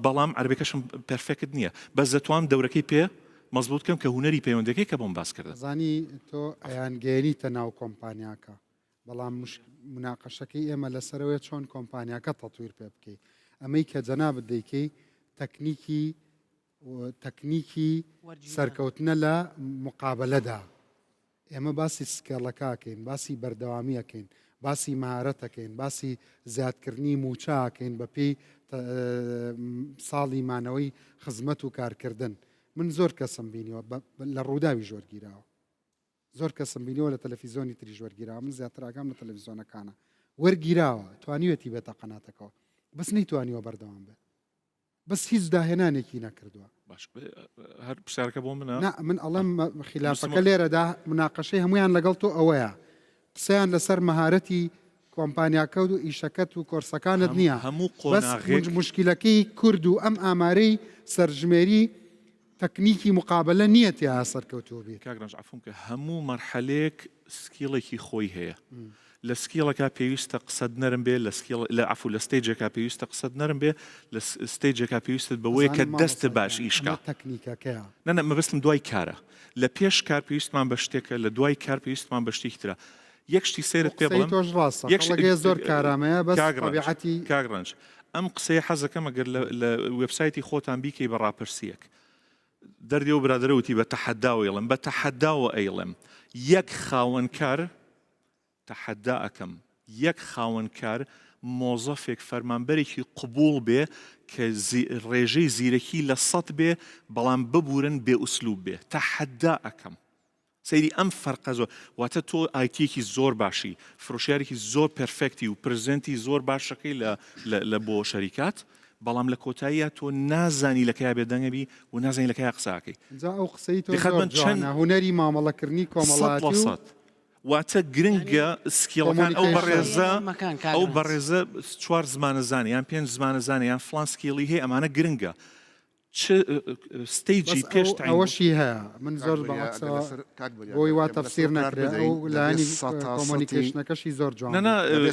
بەڵام عەربیەکەشم پەرفێکت نییە بەس دەتوانم دەورەکەی پێ مەزبوط کەم کە هوەری پەیوەندەکەی کە بۆم باس کردن زانی تۆ ئەیانگەێنیتە ناو کۆمپانیاکە بەڵام مناقەشەکەی ئێمە لەسەرەوەی چۆن کۆمپانیاکە تەطویر پێ بکەیت ئەمەی کە جەنابەت دەیکەی تەکنیکی سەرکەوتنە لە مقابلەدا ئێمە باسی سکێڵەکەکەین باسی بەردەوامیەکەین باسی مهارەتەکەین باسی زیادکردنی موچاکەین بە پێی ساڵی مانەوەی خزمەت و کارکردن من زۆر کەسم بینیەوە لە ڕووداوی ژۆرگیراوە زۆر کەسم بینیەوە لە تەلەڤیزۆنی تری ژۆرگیراوە من زیاتر ئاگام لە تەلەڤیزۆنەکانە وەرگیراوە توانیوێتی بێتە قەناتەکەەوە بەس نەیتوانیوە بەردەوام بێت بەس هیچ داهێنانێکی نەکردووە باش هەر پرسیارەکە بۆ منە من ئەڵەم خلافەکە لێرەدا مناقەشەی هەمویان لەگەڵ تۆ ئەوەیە قسەیان لەسەر مەهارەتی کۆمپانیاکە و ئیشەکەت و کۆرسەکانت نییە بەس مشکلەکەی کورد و ئەم ئامارەی سەرژمێری تەکنیکی مقابلە نییە تیا سەرکەوتووە بێت کاگرانج عفوم کە هەموو مەرحەلێک سکیڵێکی خۆی هەیە لە سکیڵەکە پێویستە قسەد نەرم بێ لە عفو لە ستێجێکا پێویستە قسەد نەرم بێ لە ستێجێکا پێویستت بەوەیە کە دەستە باش ئیشکا تەکنیکەکەیە نە مەبستم دوای کارە لە پێش کار پێویستمان بە شتێکە لە دوای کار پێویستمان بە شتێکی ترە یەک شتی سێرت پێ بڵم تۆش ڕاستە زۆر کارامەیە بەس طبیعەتی کاگرانج ئەم قسەیە حەزەکەم ئەگەر لە وێبسایتی خۆتان بیکەی بە ڕاپرسیەک دەردی و برادرەوتی بە تەحەداوە ئەڵم بە تەحەداوە ئەیڵم یەک خاوەنکار تەحەدا ئەەکەم یەک خاوەنکار مۆزەفێک فەرمانبەرێکی قبول بێ کە ڕێژەی زیرەکی لە 100 بێ بەڵام ببورن بێ ئوسلوب بێ تەحەدا ئەەکەم سەیری ئەم فەرقە زۆر واتە تۆ ئایتیەکی زۆر باشی فرۆشیارێکی زۆر پەرفێکتی و پرزنتی زۆر باشەکەی لە بۆ شەریکات بەڵام لە کۆتاییە تۆ نازانی لەکەیا بێدەنگەبی و نازانی لەکەیا قساکەی ئەو قسەی تۆ هوەری مامەڵەکردنی کۆمەڵاتی واتە گرنگە سکیڵەکان ئەو بەڕێزە 4 زمانە زانانی یان 5 زمانە زانانی یان فلان سکیڵی هەیە ئەمانە گرنگە ستیجی پێش ئەوەشی هەیە من زۆر بۆی وا تەفسیر نەکرێت ئەو لایانی کۆمۆنیکیشنەکەشی زۆر جوان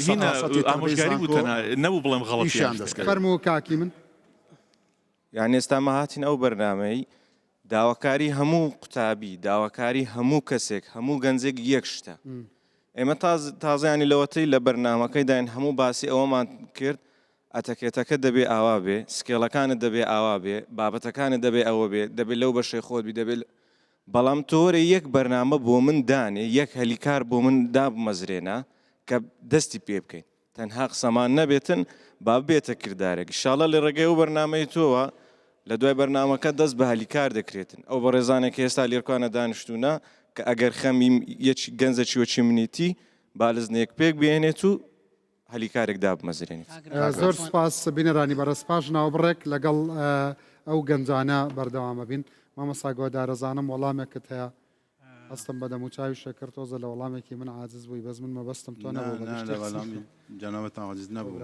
هینە ئامۆژگاری بووتەنە نەبوو بڵێم غەڵەتیان دەست فەرموو کاکی من یعنی ئێستا مەهاتین ئەو بەرنامەی داواکاری هەموو قوتابی داواکاری هەموو کەسێک هەموو گەنجێک یەک شتە ئێمە تازیانی لەوەتەی لە بەرنامەکەی داین هەموو باسی ئەوەمان کرد ئەتەکێتەکە دەبێ ئاوا بێ سکێڵەکانت دەبێ ئاوا بێ بابەتەکانت دەبێ ئەوە بێ دەبێت لەو بەشەی خۆتبی دەبێت بەڵام تۆرە یەک بەرنامە بۆ من دانێ یەک هەلیکار بۆ من دابمەزرێنە کە دەستی پێ بکەین تەنها قسەمان نەبێتن با بێتە کردارێک ئینشاڵڵا لە ڕێگەی و بەرنامەی تۆوە لە دوای بەرنامەکە دەست بە هەلیکار دەکرێتن ئەو بە ڕێزانێکی ئێستا لێرکوانە دانیشتوونە کە ئەگەر خەمی یەکی گەنجەکی وەچی منیتی بالزنێک پێک بێنێت و هەلیکارێک دابمەزرێنیت زۆر سپاس بینەرانی بەرەسپاش ناوبڕێک لەگەڵ ئەو گەنجانە بەردەوامە بین مامەستا گۆدارەزانم وەڵامێکت هەیە هەستم بە دەموچاوی شەکر تۆزە لە وەڵامێکی من عاجز بووی بەس من مەبەستم تۆ نەبوو جەنابەتان عاجز نەبوو